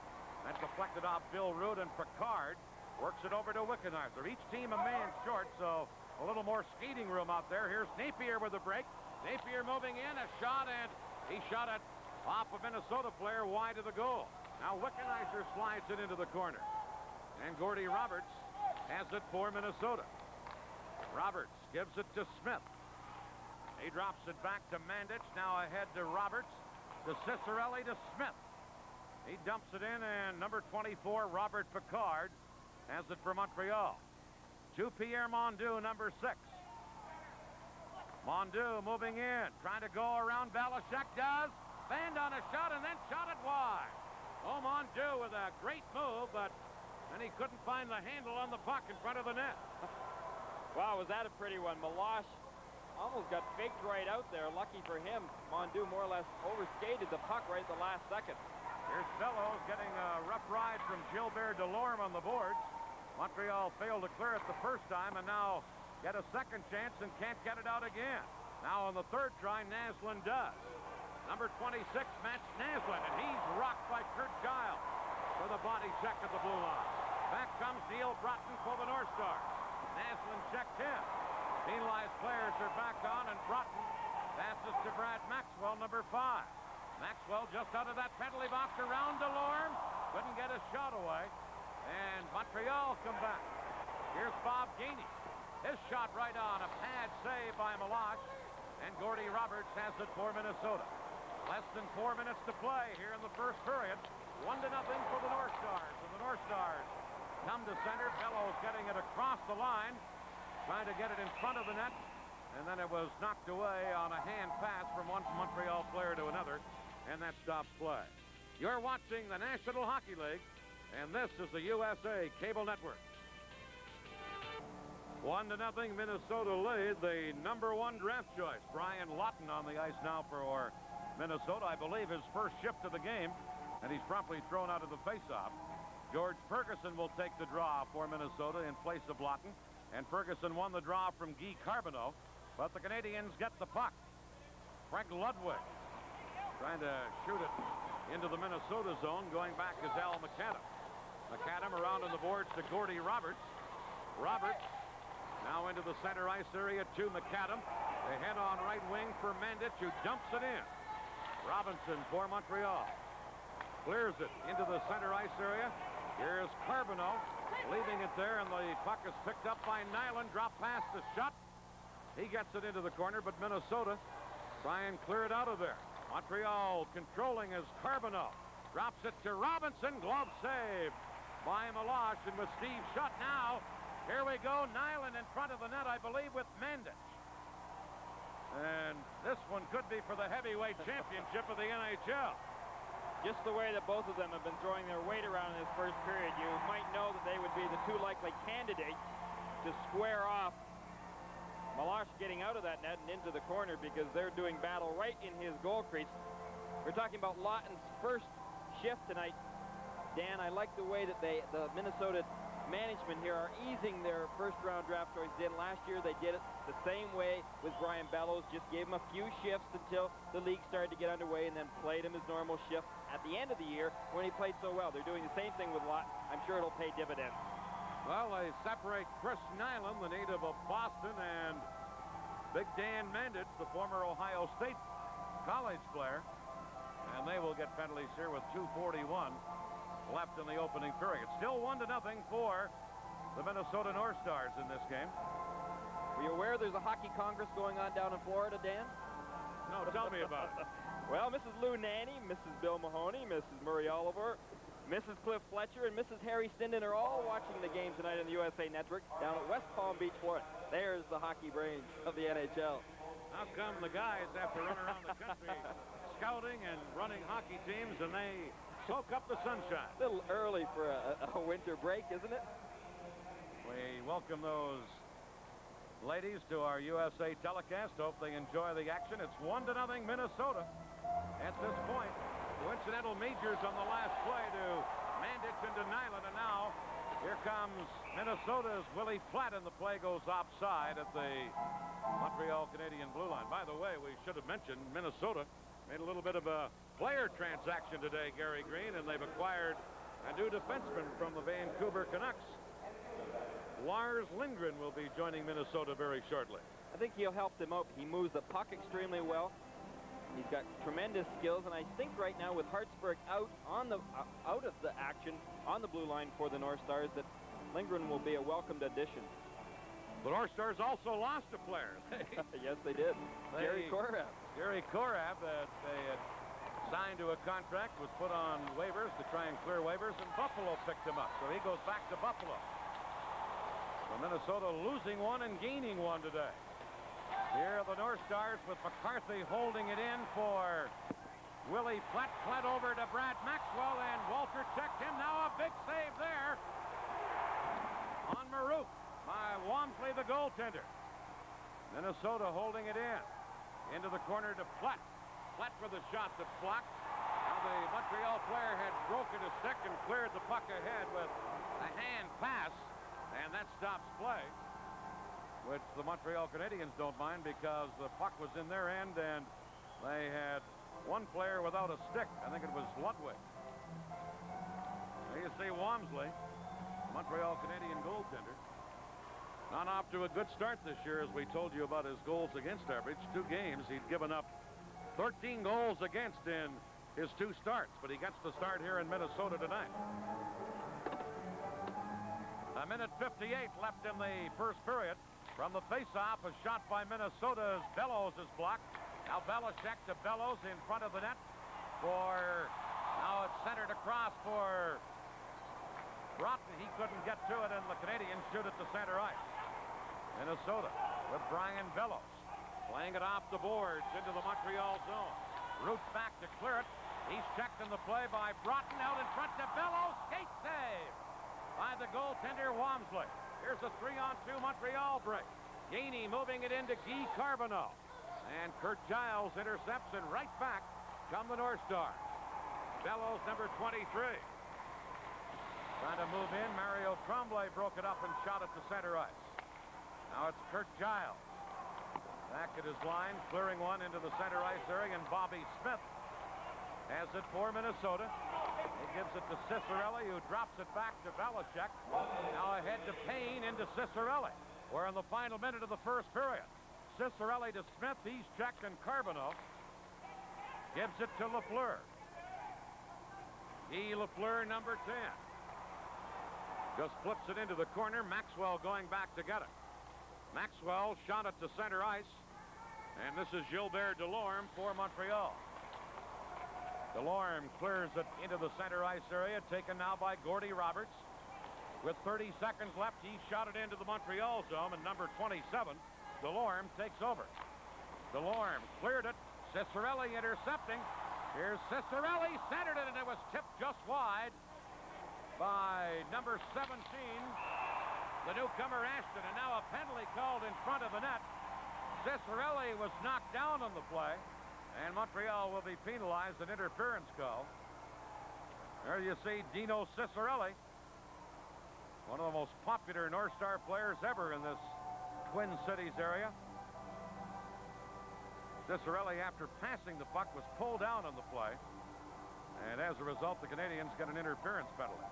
That deflected off Bill Root, and Picard works it over to Wickenheiser. Each team a man short, so a little more skating room out there. Here's Napier with a break. Napier moving in, a shot, and he shot it off a Minnesota player wide of the goal. Now Wickenheiser slides it into the corner. And Gordy Roberts has it for Minnesota. Roberts gives it to Smith. He drops it back to Mandich. Now ahead to Roberts. To Cicerelli to Smith. He dumps it in, and number 24, Robert Picard, has it for Montreal. To Pierre Mondeau, number 6. Mondeau moving in, trying to go around. Balashek does. Fanned on a shot and then shot it wide. Oh, Mondeau with a great move, but then he couldn't find the handle on the puck in front of the net. Wow, was that a pretty one. Meloche almost got faked right out there. Lucky for him, Mondeau more or less overskated the puck right at the last second. Here's Bellows getting a rough ride from Gilbert Delorme on the boards. Montreal failed to clear it the first time, and now get a second chance and can't get it out again. Now on the third try, Naslund does. Number 26, Matt Naslund, and he's rocked by Kurt Giles for the body check at the blue line. Back comes Neil Broughton for the North Stars. Naslund checked him. Penalized players are back on, and Broughton passes to Brad Maxwell, number 5. Maxwell just out of that penalty box around Delorme. Couldn't get a shot away. And Montreal come back. Here's Bob Gainey. His shot right on. A pad save by Meloche. And Gordy Roberts has it for Minnesota. Less than 4 minutes to play here in the first period. 1-0 for the North Stars. And the North Stars come to center. Bellows getting it across the line. Trying to get it in front of the net. And then it was knocked away on a hand pass from one Montreal player to another. And that stops play. You're watching the National Hockey League, and this is the USA Cable Network. 1-0, Minnesota lead. The number 1 draft choice, Brian Lawton, on the ice now for Minnesota. I believe his first shift of the game, and he's promptly thrown out of the faceoff. George Ferguson will take the draw for Minnesota in place of Lawton, and Ferguson won the draw from Guy Carbonneau, but the Canadians get the puck. Frank Ludwig trying to shoot it into the Minnesota zone. Going back is Al McAdam. McAdam around on the boards to Gordy Roberts. Roberts now into the center ice area to McAdam. They head on right wing for Mandich, who dumps it in. Robinson for Montreal. Clears it into the center ice area. Here's Carbonneau leaving it there, and the puck is picked up by Nyland. Drop pass to Schutt. He gets it into the corner, but Minnesota try and clear it out of there. Montreal controlling as Carbonneau drops it to Robinson. Glove save by Meloche, and with Steve Schutt now. Here we go. Nyland in front of the net, I believe, with Mandich. And this one could be for the heavyweight championship of the NHL. Just the way that both of them have been throwing their weight around in this first period, you might know that they would be the 2 likely candidates to square off Meloche getting out of that net and into the corner, because they're doing battle right in his goal crease. We're talking about Lawton's first shift tonight. Dan, I like the way that the Minnesota management here are easing their first-round draft choice in. Last year they did it the same way with Brian Bellows, just gave him a few shifts until the league started to get underway, and then played him his normal shift at the end of the year when he played so well. They're doing the same thing with Lawton. I'm sure it'll pay dividends. Well, they separate Chris Nyland, the native of Boston, and Big Dan Mandich, the former Ohio State college player. And they will get penalties here with 2:41 left in the opening period. Still 1-0 for the Minnesota North Stars in this game. Were you aware there's a hockey congress going on down in Florida, Dan? No, tell me about it. Well, Mrs. Lou Nanny, Mrs. Bill Mahoney, Mrs. Murray Oliver, Mrs. Cliff Fletcher, and Mrs. Harry Stinden are all watching the game tonight on the USA Network down at West Palm Beach, Florida. There's the hockey brains of the NHL. How come the guys have to run around the country scouting and running hockey teams, and they soak up the sunshine? A little early for a winter break, isn't it? We welcome those ladies to our USA telecast. Hope they enjoy the action. It's 1-0 Minnesota at this point. Coincidental majors on the last play to Mandich and to Nyland, and now here comes Minnesota's Willie Platt, and the play goes offside at the Montreal Canadian blue line. By the way, we should have mentioned Minnesota made a little bit of a player transaction today, Gary Green, and they've acquired a new defenseman from the Vancouver Canucks. Lars Lindgren will be joining Minnesota very shortly. I think he'll help them out. He moves the puck extremely well. He's got tremendous skills, and I think right now with Hartsburg out of the action on the blue line for the North Stars, that Lindgren will be a welcomed addition. The North Stars also lost a player. Yes, they did. Gary Korav. Gary Korav, that they had signed to a contract, was put on waivers to try and clear waivers, and Buffalo picked him up, so he goes back to Buffalo. So Minnesota losing one and gaining one today. Here are the North Stars with McCarthy holding it in for Willie Platt. Platt over to Brad Maxwell, and Walter checked him. Now a big save there on Marouk by Wamsley, the goaltender. Minnesota holding it in. Into the corner to Platt. Platt for the shot that's blocked. Now the Montreal player had broken a stick and cleared the puck ahead with a hand pass, and that stops play, which the Montreal Canadiens don't mind because the puck was in their end and they had one player without a stick. I think it was Ludwig. There you see Wamsley, Montreal Canadian goaltender. Not off to a good start this year, as we told you about his goals against average. 2 games, he'd given up 13 goals against in his 2 starts, but he gets the start here in Minnesota tonight. 1:58 left in the first period. From the face-off, a shot by Minnesota's Bellows is blocked. Now Belichick to Bellows in front of the net for, now it's centered across for Broughton. He couldn't get to it, and the Canadians shoot it to center ice. Minnesota with Brian Bellows playing it off the boards into the Montreal zone. Roots back to clear it. He's checked in the play by Broughton, out in front to Bellows. Skate save by the goaltender Wamsley. Here's a 3-on-2 Montreal break. Gainey moving it into Guy Carbonneau. And Kurt Giles intercepts, and right back come the North Stars. Bellows, number 23. Trying to move in. Mario Tremblay broke it up and shot it to center ice. Now it's Kurt Giles. Back at his line, clearing one into the center ice area, and Bobby Smith has it for Minnesota. He gives it to Cicerelli, who drops it back to Belichick. Now ahead to Payne into Cicerelli. We're in the final minute of the first period. Cicerelli to Smith. He's checked, and Carbonneau gives it to Lafleur. Guy Lafleur, number 10. Just flips it into the corner. Maxwell going back to get it. Maxwell shot it to center ice. And this is Gilbert Delorme for Montreal. Delorme clears it into the center ice area, taken now by Gordie Roberts. With 30 seconds left, he shot it into the Montreal zone, and number 27, Delorme, takes over. Delorme cleared it. Cicerelli intercepting. Here's Cicerelli, centered it, and it was tipped just wide by number 17, the newcomer Ashton, and now a penalty called in front of the net. Cicerelli was knocked down on the play, and Montreal will be penalized, an interference call. There you see Dino Cicerelli, one of the most popular North Star players ever in this Twin Cities area. Cicerelli, after passing the puck, was pulled down on the play, and as a result, the Canadians get an interference penalty.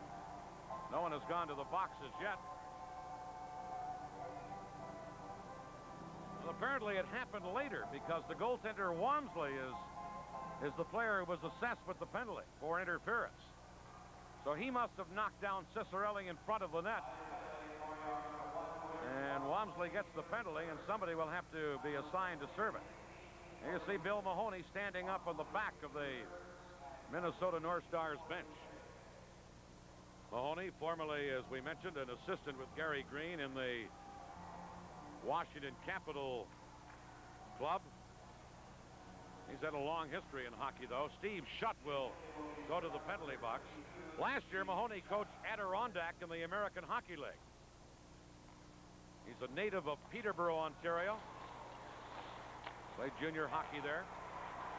No one has gone to the boxes yet. Well, apparently it happened later, because the goaltender Walmsley is the player who was assessed with the penalty for interference. So he must have knocked down Cicerelli in front of the net. And Walmsley gets the penalty, and somebody will have to be assigned to serve it. Here you see Bill Mahoney standing up on the back of the Minnesota North Stars bench. Mahoney, formerly, as we mentioned, an assistant with Gary Green in the Washington Capitol Club. He's had a long history in hockey, though. Steve Schutt will go to the penalty box. Last year, Mahoney coached Adirondack in the American Hockey League. He's a native of Peterborough, Ontario. Played junior hockey there.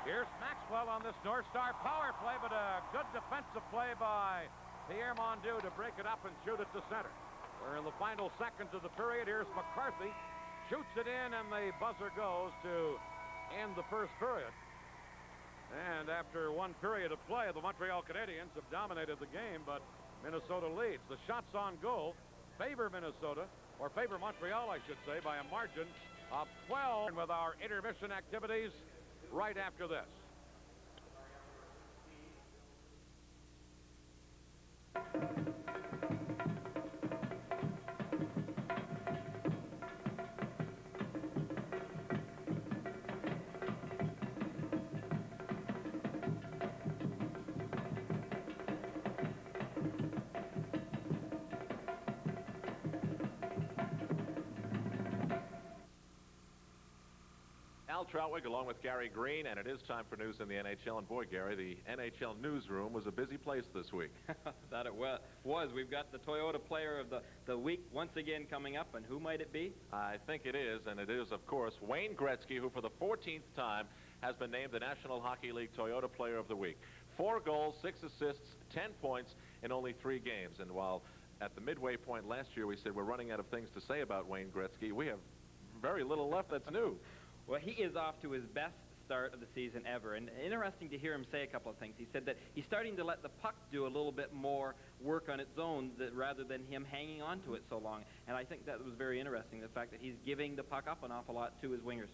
Here's Maxwell on this North Star power play, but a good defensive play by Pierre Mondeau to break it up and shoot it to center. We're in the final seconds of the period. Here's McCarthy. Shoots it in, and the buzzer goes to end the first period. And after one period of play, the Montreal Canadiens have dominated the game, but Minnesota leads. The shots on goal favor Minnesota, or favor Montreal, I should say, by a margin of 12. And with our intermission activities right after this. Al Trautwig along with Gary Green, and it is time for news in the NHL. And boy, Gary, the NHL newsroom was a busy place this week. That it was. We've got the Toyota Player of the Week once again coming up, and who might it be? I think it is, and it is, of course, Wayne Gretzky, who for the 14th time has been named the National Hockey League Toyota Player of the Week. 4 goals, 6 assists, 10 points in only 3 games. And while at the midway point last year we said we're running out of things to say about Wayne Gretzky, we have very little left that's new. Well, he is off to his best start of the season ever, and interesting to hear him say a couple of things. He said that he's starting to let the puck do a little bit more work on its own rather than him hanging on to it so long, and I think that was very interesting, the fact that he's giving the puck up an awful lot to his wingers.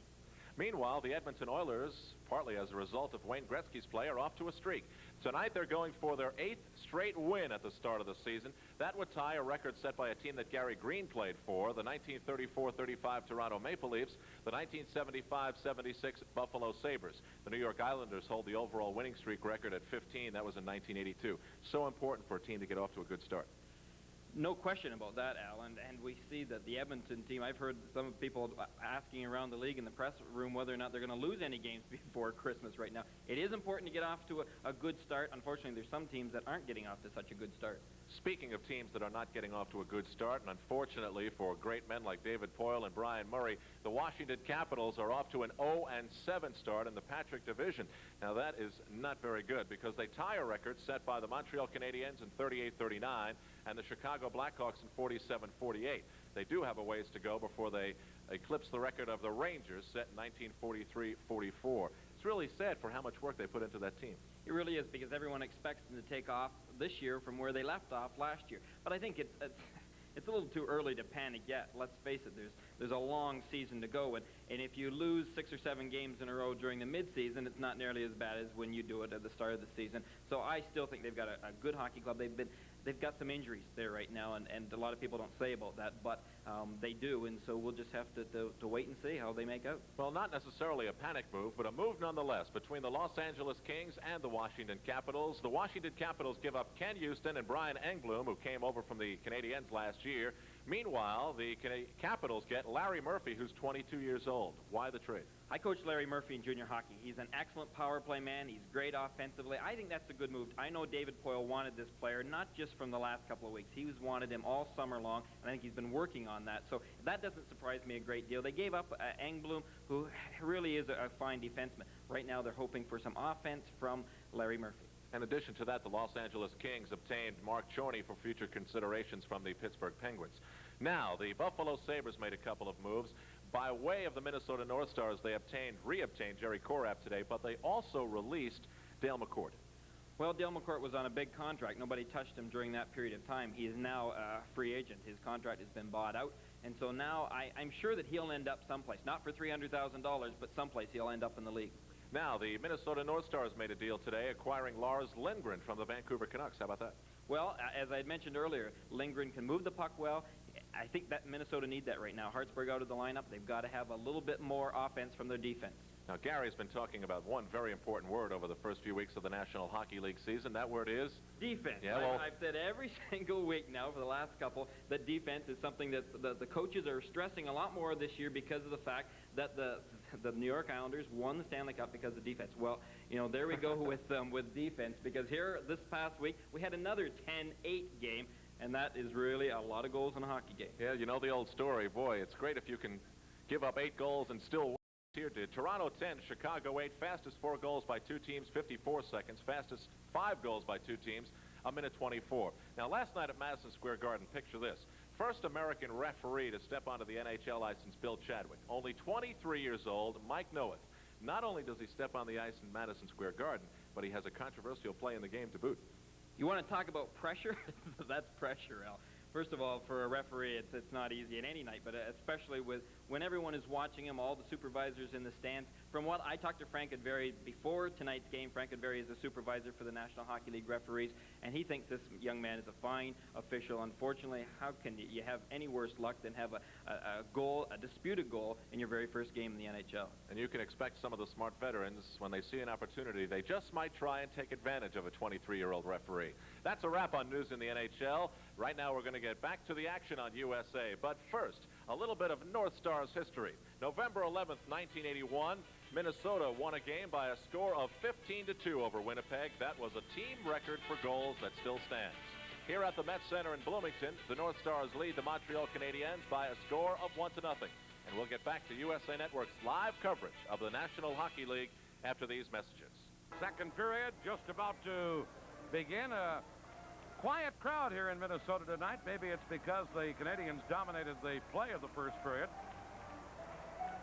Meanwhile, the Edmonton Oilers, partly as a result of Wayne Gretzky's play, are off to a streak. Tonight they're going for their 8th straight win at the start of the season. That would tie a record set by a team that Gary Green played for, the 1934-35 Toronto Maple Leafs, the 1975-76 Buffalo Sabres. The New York Islanders hold the overall winning streak record at 15. That was in 1982. So important for a team to get off to a good start. No question about that, Al, and we see that the Edmonton team, I've heard some people asking around the league in the press room whether or not they're going to lose any games before Christmas right now. It is important to get off to a good start. Unfortunately, there's some teams that aren't getting off to such a good start. Speaking of teams that are not getting off to a good start, and unfortunately for great men like David Poyle and Brian Murray, the Washington Capitals are off to an 0-7 start in the Patrick Division. Now that is not very good because they tie a record set by the Montreal Canadiens in 38-39 and the Chicago Blackhawks in 47-48. They do have a ways to go before they eclipse the record of the Rangers set in 1943-44. It's really sad for how much work they put into that team. It really is, because everyone expects them to take off this year from where they left off last year. But I think it's a little too early to panic yet. Let's face it, there's a long season to go, and if you lose 6 or 7 games in a row during the midseason, it's not nearly as bad as when you do it at the start of the season. So I still think they've got a good hockey club. They've got some injuries there right now, and a lot of people don't say about that, but they do, and so we'll just have to wait and see how they make out. Well, not necessarily a panic move, but a move nonetheless between the Los Angeles Kings and the Washington Capitals. The Washington Capitals give up Ken Houston and Brian Engblom, who came over from the Canadiens last year. Meanwhile, the Capitals get Larry Murphy, who's 22 years old. Why the trade? I coached Larry Murphy in junior hockey. He's an excellent power play man. He's great offensively. I think that's a good move. I know David Poyle wanted this player, not just from the last couple of weeks. He's wanted him all summer long, and I think he's been working on that. So that doesn't surprise me a great deal. They gave up Engblom, who really is a fine defenseman. Right now they're hoping for some offense from Larry Murphy. In addition to that, the Los Angeles Kings obtained Mark Chorney for future considerations from the Pittsburgh Penguins. Now, the Buffalo Sabres made a couple of moves. By way of the Minnesota North Stars, they re-obtained Jerry Korab today, but they also released Dale McCourt. Well, Dale McCourt was on a big contract. Nobody touched him during that period of time. He is now a free agent. His contract has been bought out, and so now I'm sure that he'll end up someplace. Not for $300,000, but someplace he'll end up in the league. Now, the Minnesota North Stars made a deal today acquiring Lars Lindgren from the Vancouver Canucks. How about that? Well, as I had mentioned earlier, Lindgren can move the puck well. I think that Minnesota need that right now. Hartsburg out of the lineup. They've got to have a little bit more offense from their defense. Now, Gary's been talking about one very important word over the first few weeks of the National Hockey League season. That word is? Defense. Yeah, well, I've said every single week now for the last couple that defense is something that the coaches are stressing a lot more this year because of the fact that the New York Islanders won the Stanley Cup because of defense. Well, there we go with defense, because here this past week we had another 10-8 game, and that is really a lot of goals in a hockey game. Yeah, you know the old story. Boy, it's great if you can give up 8 goals and still win. Here did Toronto 10, Chicago 8, fastest 4 goals by 2 teams, 54 seconds, fastest 5 goals by 2 teams, 1:24. Now, last night at Madison Square Garden, picture this. First American referee to step onto the NHL ice since Bill Chadwick. Only 23 years old, Mike Noeth. Not only does he step on the ice in Madison Square Garden, but he has a controversial play in the game to boot. You want to talk about pressure? That's pressure, Al. First of all, for a referee, it's not easy at any night, but especially when everyone is watching him, all the supervisors in the stands. From what I talked to Frank Adveri before tonight's game, Frank Adveri is a supervisor for the National Hockey League referees, and he thinks this young man is a fine official. Unfortunately, how can you have any worse luck than have a disputed goal in your very first game in the NHL? And you can expect some of the smart veterans, when they see an opportunity, they just might try and take advantage of a 23-year-old referee. That's a wrap on news in the NHL. Right now, we're going to get back to the action on USA. But first, a little bit of North Stars history. November 11th, 1981, Minnesota won a game by a score of 15-2 over Winnipeg. That was a team record for goals that still stands. Here at the Met Center in Bloomington, the North Stars lead the Montreal Canadiens by a score of 1-0. And we'll get back to USA Network's live coverage of the National Hockey League after these messages. Second period just about to begin. A quiet crowd here in Minnesota tonight. Maybe it's because the Canadiens dominated the play of the first period.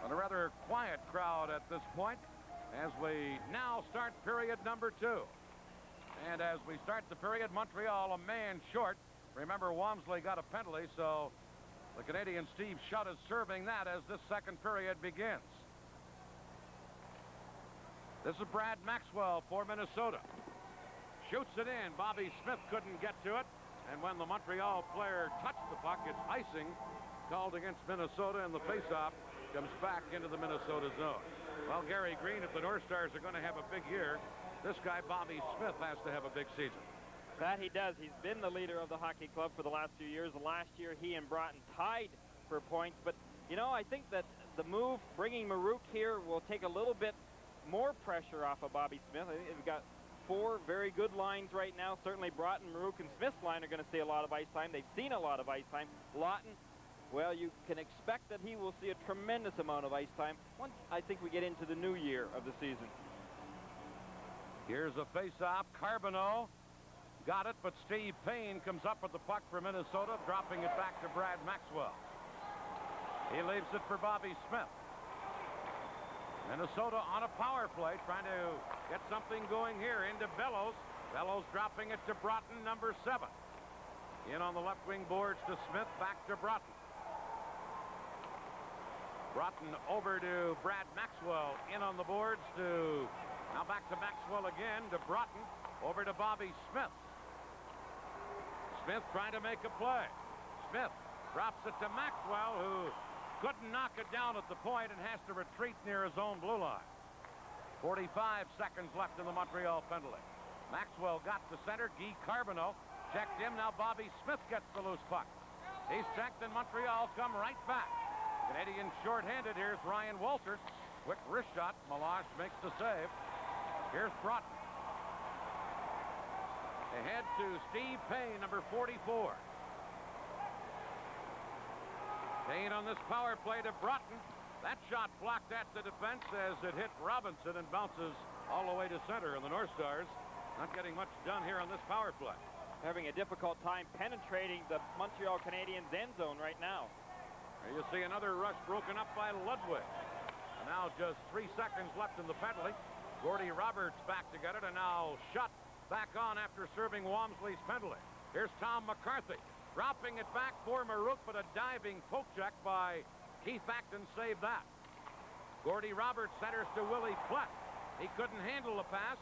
But a rather quiet crowd at this point as we now start period number 2. And as we start the period, Montreal a man short. Remember, Walmsley got a penalty, so the Canadian Steve Shutt is serving that as this second period begins. This is Brad Maxwell for Minnesota. Shoots it in. Bobby Smith couldn't get to it. And when the Montreal player touched the puck, it's icing called against Minnesota, and the faceoff comes back into the Minnesota zone. Well, Gary Green, if the North Stars are going to have a big year, this guy, Bobby Smith, has to have a big season. That he does. He's been the leader of the hockey club for the last few years. Last year, he and Broughton tied for points. But, I think that the move, bringing Marouk here, will take a little bit more pressure off of Bobby Smith. I think we've got 4 very good lines right now. Certainly Broughton, Marouk, and Smith's line are going to see a lot of ice time. They've seen a lot of ice time. Lawton, well, you can expect that he will see a tremendous amount of ice time once I think we get into the new year of the season. Here's a face-off. Carbonneau got it, but Steve Payne comes up with the puck for Minnesota, dropping it back to Brad Maxwell. He leaves it for Bobby Smith. Minnesota on a power play, trying to get something going here into Bellows. Bellows dropping it to Broughton, number 7. In on the left wing boards to Smith, back to Broughton. Broughton over to Brad Maxwell, in on the boards to, now back to Maxwell again, to Broughton, over to Bobby Smith. Smith trying to make a play. Smith drops it to Maxwell, who couldn't knock it down at the point and has to retreat near his own blue line. 45 seconds left in the Montreal penalty. Maxwell got to center. Guy Carbonneau checked him. Now Bobby Smith gets the loose puck. He's checked, and Montreal come right back. Canadians shorthanded. Here's Ryan Walter. Quick wrist shot. Meloche makes the save. Here's Broughton. Ahead to Steve Payne, number 44. Payne on this power play to Broughton. That shot blocked at the defense as it hit Robinson and bounces all the way to center. And the North Stars not getting much done here on this power play. Having a difficult time penetrating the Montreal Canadiens end zone right now. Here you see another rush broken up by Ludwig. And now just 3 seconds left in the penalty. Gordy Roberts back to get it, and now shot back on after serving Walmsley's penalty. Here's Tom McCarthy. Dropping it back for Marouk, but a diving poke check by Keith Acton saved that. Gordy Roberts centers to Willie Plett. He couldn't handle the pass.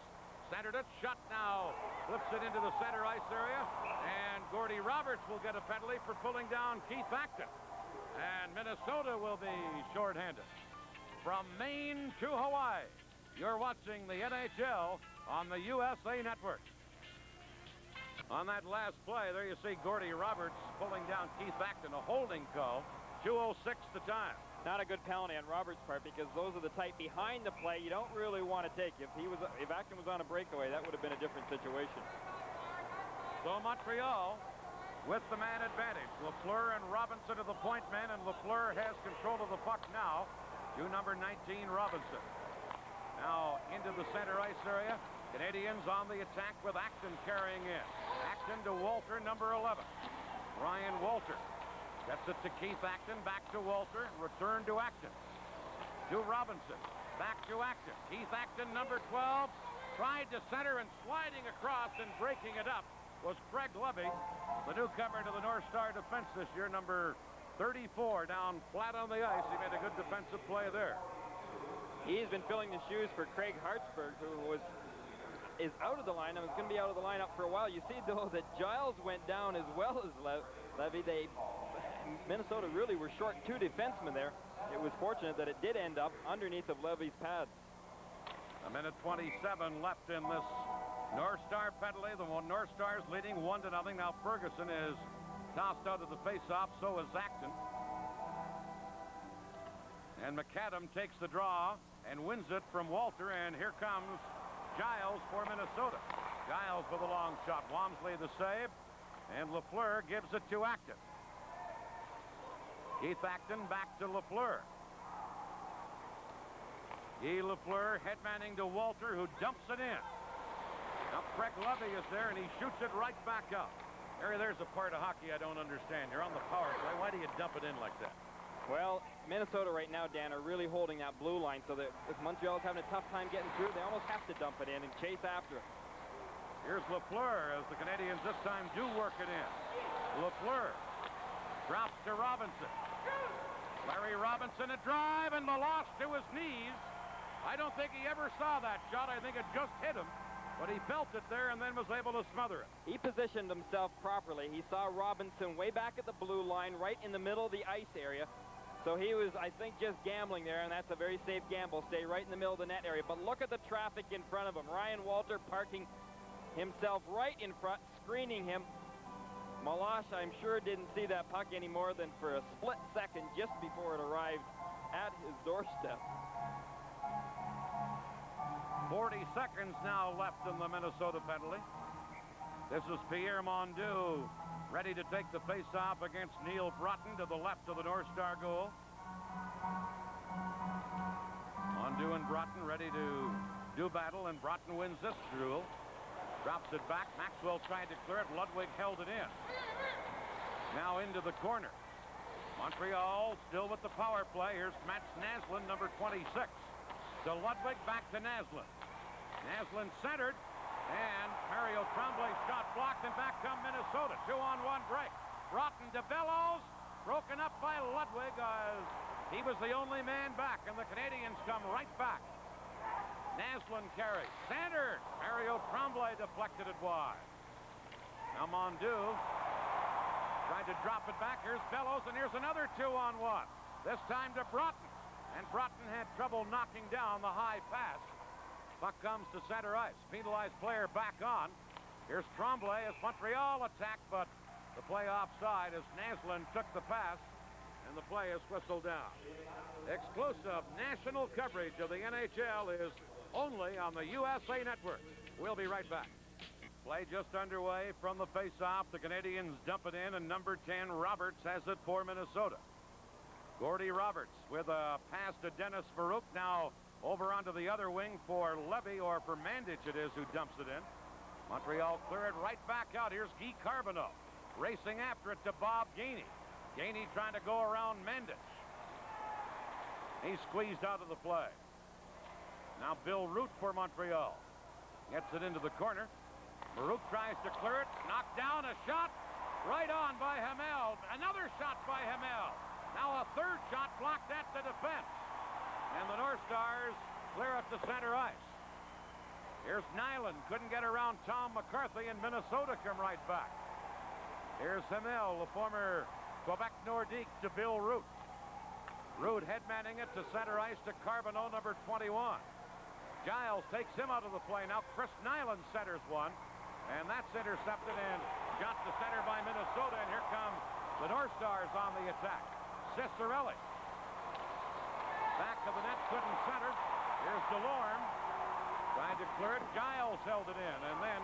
Centered it, shot now. Flips it into the center ice area. And Gordy Roberts will get a penalty for pulling down Keith Acton. And Minnesota will be shorthanded. From Maine to Hawaii, you're watching the NHL on the USA Network. On that last play, there you see Gordy Roberts pulling down Keith Acton, a holding call. 2:06 the time. Not a good penalty on Roberts' part, because those are the type behind the play you don't really want to take. If Acton was on a breakaway, that would have been a different situation. So Montreal with the man advantage. Lafleur and Robinson are the point men, and Lafleur has control of the puck now to number 19, Robinson. Now into the center ice area. Canadians on the attack with Acton carrying in. Acton to Walter, number 11. Ryan Walter gets it to Keith Acton, back to Walter, return to Acton. To Robinson, back to Acton. Keith Acton, number 12, tried to center, and sliding across and breaking it up was Craig Levy, the newcomer to the North Star defense this year, number 34, down flat on the ice. He made a good defensive play there. He's been filling the shoes for Craig Hartsburg, who is out of the lineup. Is going to be out of the lineup for a while. You see, though, that Giles went down as well as Levy. Minnesota really were short 2 defensemen there. It was fortunate that it did end up underneath of Levy's pads. A minute 27 left in this North Star penalty. The North Stars leading 1-0. Now Ferguson is tossed out of the face-off. So is Acton. And McAdam takes the draw and wins it from Walter. And here comes Giles for Minnesota. Giles with a long shot. Walmsley the save. And Lafleur gives it to Acton. Keith Acton back to Lafleur. Guy Lafleur headmanning to Walter, who dumps it in. Now Craig Levy is there, and he shoots it right back up. Harry, there's a part of hockey I don't understand. You're on the power play. Why do you dump it in like that? Well, Minnesota right now, Dan, are really holding that blue line, so that if Montreal's having a tough time getting through, they almost have to dump it in and chase after it. Here's Lafleur as the Canadians this time do work it in. Lafleur drops to Robinson. Larry Robinson a drive, and Meloche to his knees. I don't think he ever saw that shot. I think it just hit him, but he felt it there and then was able to smother it. He positioned himself properly. He saw Robinson way back at the blue line, right in the middle of the ice area. So he was, I think, just gambling there, and that's a very safe gamble. Stay right in the middle of the net area. But look at the traffic in front of him. Ryan Walter parking himself right in front, screening him. Meloche, I'm sure, didn't see that puck any more than for a split second just before it arrived at his doorstep. 40 seconds now left in the Minnesota penalty. This is Pierre Mondeau, ready to take the face-off against Neil Broughton to the left of the North Star goal. Mondeau and Broughton ready to do battle, and Broughton wins this duel. Drops it back. Maxwell tried to clear it. Ludwig held it in. Now into the corner. Montreal still with the power play. Here's Mats Naslund, number 26. To Ludwig, back to Naslund. Naslund centered, and Mario Tremblay shot blocked, and back come Minnesota. 2-on-1 break. Broughton to Bellows, broken up by Ludwig as he was the only man back, and the Canadians come right back. Naslund carries, centered. Mario Tremblay deflected it wide. Now Mondeau tried to drop it back. Here's Bellows, and here's another 2-on-1. This time to Broughton, and Broughton had trouble knocking down the high pass. Puck comes to center ice. Penalized player back on. Here's Tremblay as Montreal attacked, but the play offside as Naslund took the pass, and the play is whistled down. Exclusive national coverage of the NHL is only on the USA Network. We'll be right back. Play just underway from the face-off. The Canadians dump it in, and number 10, Roberts, has it for Minnesota. Gordy Roberts with a pass to Dennis Farouk. Now over onto the other wing for Levy, or for Mandich it is, who dumps it in. Montreal clear it right back out. Here's Guy Carbonneau racing after it to Bob Gainey. Gainey trying to go around Mandich. He's squeezed out of the play. Now Bill Root for Montreal. Gets it into the corner. Farouk tries to clear it. Knocked down, a shot. Right on by Hamel. Another shot by Hamel. Now a third shot blocked at the defense. And the North Stars clear up the center ice. Here's Nyland. Couldn't get around Tom McCarthy, and Minnesota come right back. Here's Hamel, the former Quebec Nordique, to Bill Root. Root headmanning it to center ice to Carbonneau, number 21. Giles takes him out of the play. Now Chris Nyland centers one, and that's intercepted and shot to center by Minnesota. And here come the North Stars on the attack. Cicerelli. Back of the net, couldn't center. Here's DeLorme. Tried to clear it. Giles held it in, and then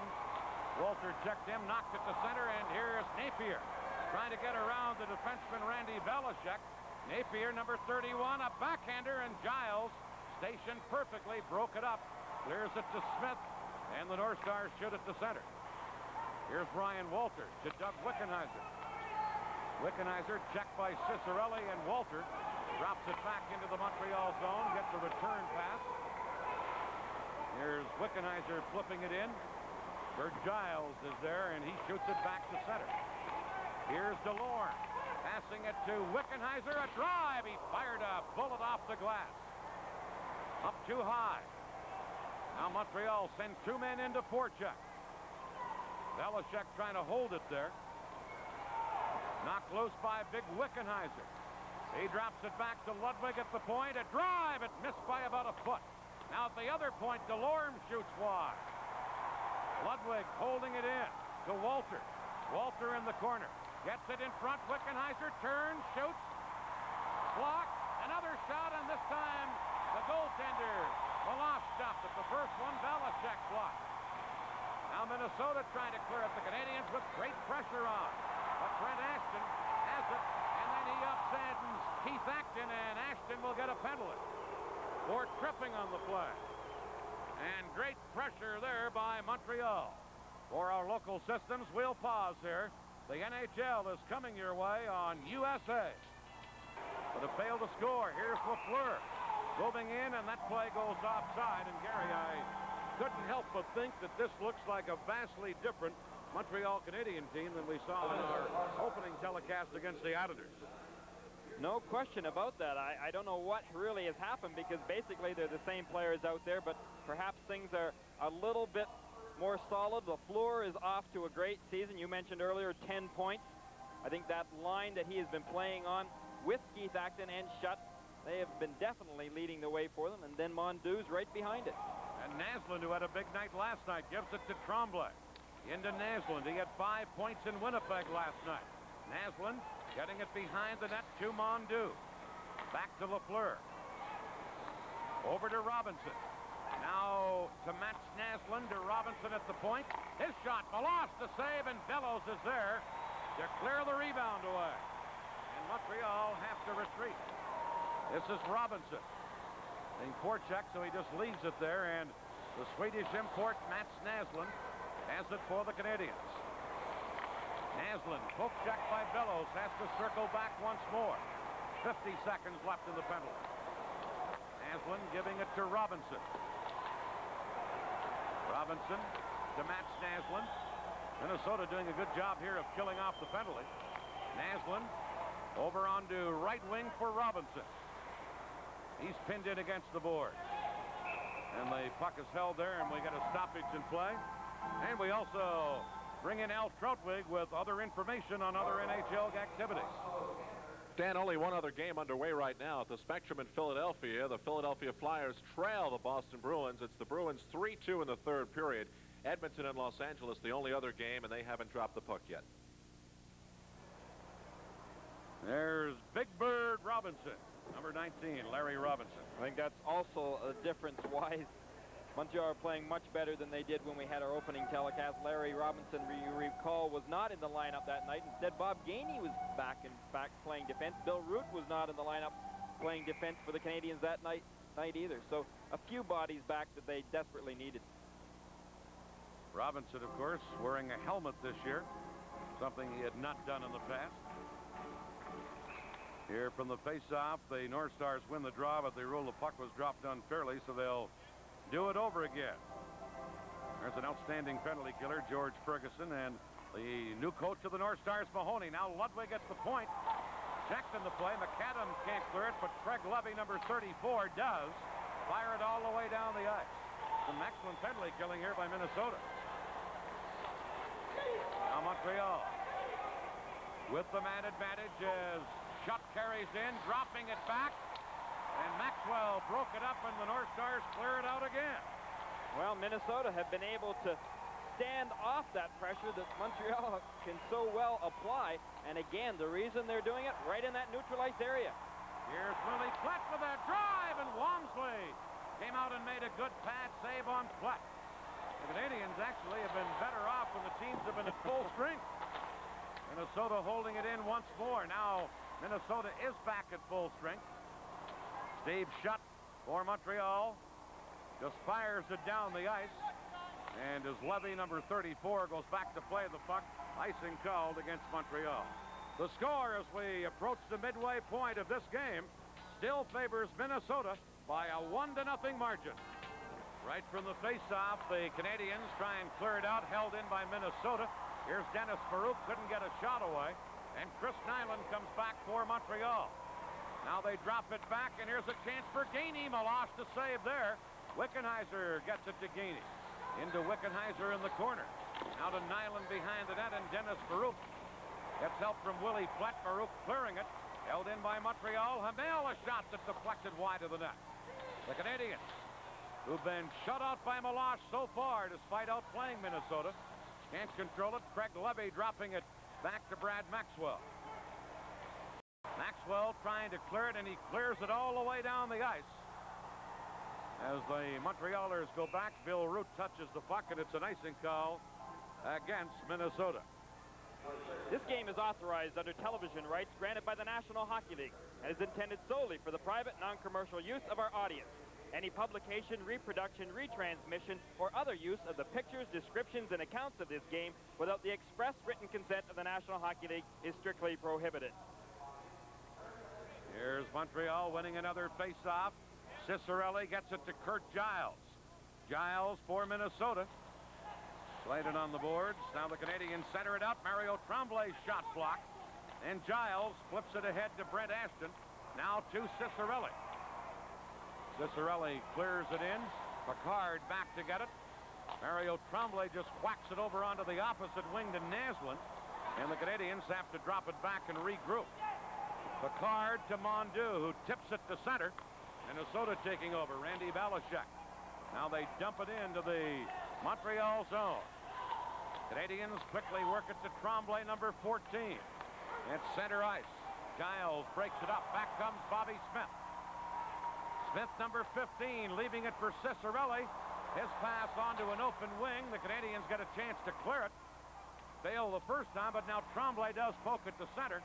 Walter checked him, knocked it to center, and here's Napier trying to get around the defenseman Randy Belichick. Napier, number 31, a backhander, and Giles stationed perfectly, broke it up, clears it to Smith, and the North Stars shoot it to center. Here's Ryan Walter to Doug Wickenheiser. Wickenheiser checked by Cicerelli, and Walter drops it back into the Montreal zone, gets a return pass. Here's Wickenheiser flipping it in. Bert Giles is there, and he shoots it back to center. Here's DeLorme passing it to Wickenheiser. A drive. He fired a bullet off the glass. Up too high. Now Montreal sends two men into forecheck. Belichick trying to hold it there. Knocked loose by big Wickenheiser. He drops it back to Ludwig at the point. A drive. It missed by about a foot. Now at the other point, DeLorme shoots wide. Ludwig holding it in to Walter. Walter in the corner. Gets it in front. Wickenheiser turns, shoots, blocked. Another shot, and this time the goaltender, Meloche, stopped it. The first one, Belichick blocked. Now Minnesota trying to clear it. The Canadians with great pressure on. But Brent Ashton has it, and then he upsends Keith Acton, and Ashton will get a penalty for tripping on the play. And great pressure there by Montreal. For our local systems, we'll pause here. The NHL is coming your way on USA. But it failed to score. Here's Lafleur moving in, and that play goes offside. And Gary, I couldn't help but think that this looks like a vastly different Montreal Canadian team than we saw in our opening telecast against the Islanders. No question about that. I don't know what really has happened, because basically they're the same players out there, but perhaps things are a little bit more solid. Lafleur is off to a great season. You mentioned earlier 10 points. I think that line that he has been playing on with Keith Acton and Schutt, they have been definitely leading the way for them, and then Mondeau's right behind it. And Naslund, who had a big night last night, gives it to Tremblay. Into Naslund. He had 5 points in Winnipeg last night. Naslund getting it behind the net to Mondeau. Back to Lafleur. Over to Robinson. Now to Matt Snaslin, to Robinson at the point. His shot, Meloche to save, and Bellows is there to clear the rebound away. And Montreal have to retreat. This is Robinson. Being forecheck, so he just leaves it there, and the Swedish import, Matt Snaslin, has it for the Canadians. Naslin, poke check by Bellows, has to circle back once more. 50 seconds left in the penalty. Naslin giving it to Robinson. Robinson to Matt Snaslin. Minnesota doing a good job here of killing off the penalty. Naslin over onto right wing for Robinson. He's pinned in against the board. And the puck is held there, and we get a stoppage in play. And we also bring in Al Troutwig with other information on other NHL activities. Dan, only one other game underway right now at the Spectrum in Philadelphia. The Philadelphia Flyers trail the Boston Bruins. It's the Bruins 3-2 in the third period. Edmonton and Los Angeles, the only other game, and they haven't dropped the puck yet. There's Big Bird Robinson, number 19, Larry Robinson. I think that's also a difference why Montreal are playing much better than they did when we had our opening telecast. Larry Robinson, you recall, was not in the lineup that night. Instead, Bob Gainey was back, in fact, playing defense. Bill Root was not in the lineup playing defense for the Canadians that night either. So a few bodies back that they desperately needed. Robinson, of course, wearing a helmet this year, something he had not done in the past. Here from the face-off, the North Stars win the draw, but they rule the puck was dropped unfairly, so they'll do it over again. There's an outstanding penalty killer, George Ferguson, and the new coach of the North Stars, Mahoney. Now Ludwig at the point. Checked in the play. McAdams can't clear it, but Craig Levy, number 34, does. Fire it all the way down the ice. Some excellent penalty killing here by Minnesota. Now Montreal with the man advantage as Schutt carries in, dropping it back. And Maxwell broke it up, and the North Stars clear it out again. Well, Minnesota have been able to stand off that pressure that Montreal can so well apply. And again, the reason they're doing it right in that neutralized area. Here's Willie Plett with that drive, and Walmsley came out and made a good pad save on Plett. The Canadians actually have been better off when the teams have been at full strength. Minnesota holding it in once more. Now Minnesota is back at full strength. Steve Schutt for Montreal just fires it down the ice. And as Levy, number 34, goes back to play the puck, icing called against Montreal. The score as we approach the midway point of this game still favors Minnesota by a 1-0 margin. Right from the face-off, the Canadians try and clear it out, held in by Minnesota. Here's Dennis Farouk, couldn't get a shot away. And Chris Nyland comes back for Montreal. Now they drop it back, and here's a chance for Gainey. Meloche to save there. Wickenheiser gets it to Gainey. Into Wickenheiser in the corner. Now to Nyland behind the net, and Dennis Farouk gets help from Willie Plett. Farouk clearing it. Held in by Montreal. Hamel, a shot that deflected wide of the net. The Canadians, who've been shut out by Meloche so far despite outplaying Minnesota, can't control it. Craig Levy dropping it back to Brad Maxwell. Maxwell trying to clear it, and he clears it all the way down the ice. As the Montrealers go back, Bill Root touches the puck, and it's an icing call against Minnesota. This game is authorized under television rights granted by the National Hockey League and is intended solely for the private, non-commercial use of our audience. Any publication, reproduction, retransmission, or other use of the pictures, descriptions, and accounts of this game without the express written consent of the National Hockey League is strictly prohibited. Here's Montreal winning another face-off. Cicerelli gets it to Kurt Giles. Giles for Minnesota. Sladen on the boards. Now the Canadians center it up. Mario Tremblay shot blocked. And Giles flips it ahead to Brent Ashton. Now to Cicerelli. Cicerelli clears it in. Picard back to get it. Mario Tremblay just whacks it over onto the opposite wing to Naslin. And the Canadians have to drop it back and regroup. Picard to Mondeau, who tips it to center. Minnesota taking over. Randy Balashek. Now they dump it into the Montreal zone. Canadians quickly work it to Tremblay, number 14. At center ice. Giles breaks it up. Back comes Bobby Smith. Smith, number 15, leaving it for Cicerelli. His pass onto an open wing. The Canadians get a chance to clear it. Failed the first time, but now Tremblay does poke it to center.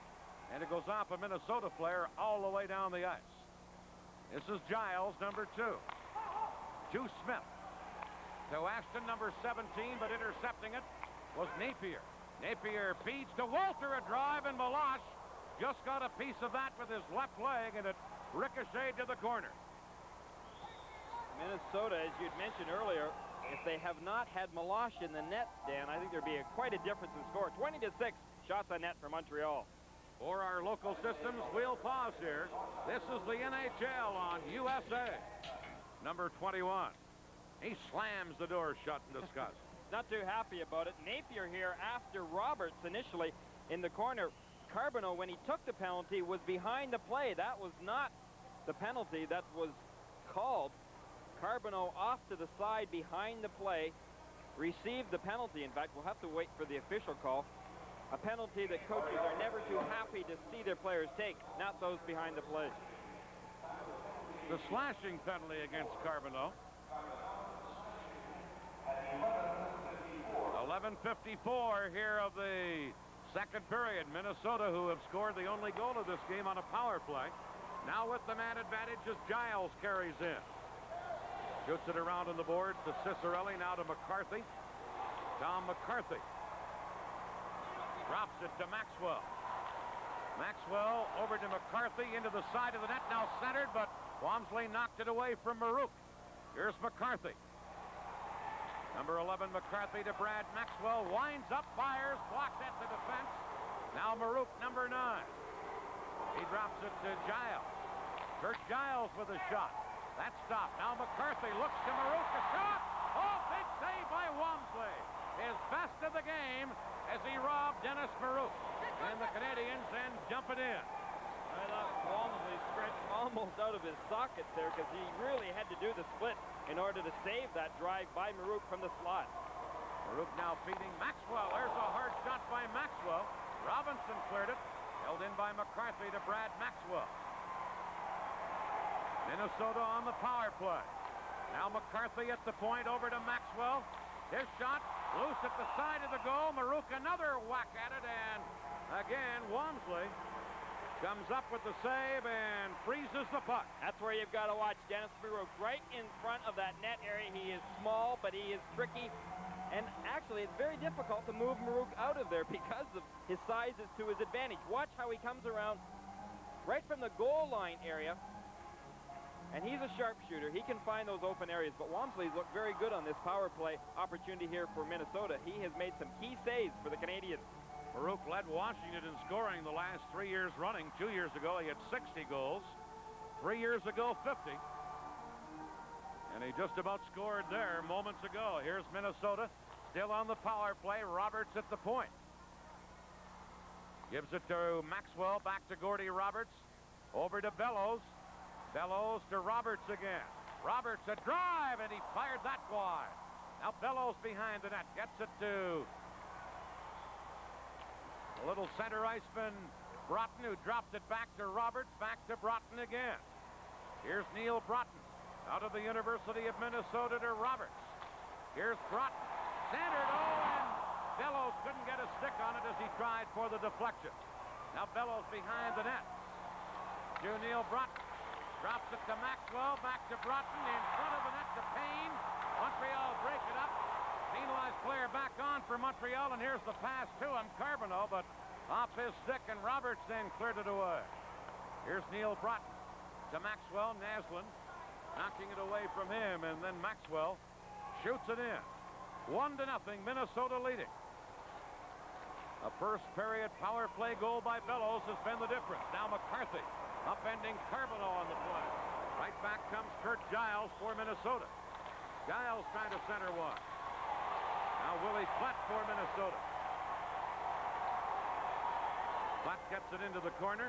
And it goes off a Minnesota player all the way down the ice. This is Giles, number 2. To Smith. To Ashton, number 17, but intercepting it was Napier. Napier feeds to Walter, a drive, and Meloche just got a piece of that with his left leg, and it ricocheted to the corner. Minnesota, as you'd mentioned earlier, if they have not had Meloche in the net, Dan, I think there'd be quite a difference in score. 20-6, shots on net for Montreal. For our local systems, we'll pause here. This is the NHL on USA. Number 21. He slams the door shut in disgust. Not too happy about it. Napier here after Roberts initially in the corner. Carbonneau, when he took the penalty, was behind the play. That was not the penalty that was called. Carbonneau off to the side behind the play, received the penalty. In fact, we'll have to wait for the official call. A penalty that coaches are never too happy to see their players take, not those behind the play. The slashing penalty against Carbonneau. 11:54 here of the second period. Minnesota, who have scored the only goal of this game on a power play. Now with the man advantage as Giles carries in. Shoots it around on the board to Cicerelli, now to McCarthy. Tom McCarthy. Drops it to Maxwell. Maxwell over to McCarthy into the side of the net, now centered, but Walmsley knocked it away from Marouk. Here's McCarthy. Number 11, McCarthy to Brad Maxwell. Winds up, fires, blocked at the defense. Now Marouk, number 9. He drops it to Giles. Kurt Giles with a shot. That stopped. Now McCarthy looks to Marouk. A shot! Oh, big save by Walmsley. His best of the game as he robbed Dennis Marouk. And the Canadians then jump it in. I thought Walmsley stretched almost out of his socket there because he really had to do the split in order to save that drive by Marouk from the slot. Marouk now feeding Maxwell. There's a hard shot by Maxwell. Robinson cleared it. Held in by McCarthy to Brad Maxwell. Minnesota on the power play. Now McCarthy at the point over to Maxwell. His shot loose at the side of the goal. Marouk another whack at it, and again Walmsley comes up with the save and freezes the puck. That's where you've got to watch Dennis Marouk right in front of that net area. He is small, but he is tricky. And actually, it's very difficult to move Marouk out of there because of his size is to his advantage. Watch how he comes around right from the goal line area. And he's a sharpshooter. He can find those open areas. But Walmsley's looked very good on this power play opportunity here for Minnesota. He has made some key saves for the Canadians. Marouk led Washington in scoring the last 3 years running. 2 years ago, he had 60 goals. 3 years ago, 50. And he just about scored there moments ago. Here's Minnesota, still on the power play. Roberts at the point. Gives it to Maxwell, back to Gordie Roberts. Over to Bellows. Bellows to Roberts again. Roberts a drive, and he fired that wide. Now Bellows behind the net. Gets it to a little center iceman, Broughton, who dropped it back to Roberts, back to Broughton again. Here's Neil Broughton out of the University of Minnesota to Roberts. Here's Broughton. Centered, and Bellows couldn't get a stick on it as he tried for the deflection. Now Bellows behind the net. To Neil Broughton. Drops it to Maxwell, back to Broughton, in front of the net to Payne. Montreal break it up. Penalized player back on for Montreal, and here's the pass to him, Carbonneau, but off his stick, and Roberts then cleared it away. Here's Neil Broughton to Maxwell. Naslund knocking it away from him, and then Maxwell shoots it in. 1-0, Minnesota leading. A first period power play goal by Bellows has been the difference. Now McCarthy upending Carbonneau on the play. Right back comes Kurt Giles for Minnesota. Giles trying to center one. Now Willie Klett for Minnesota. Klett gets it into the corner.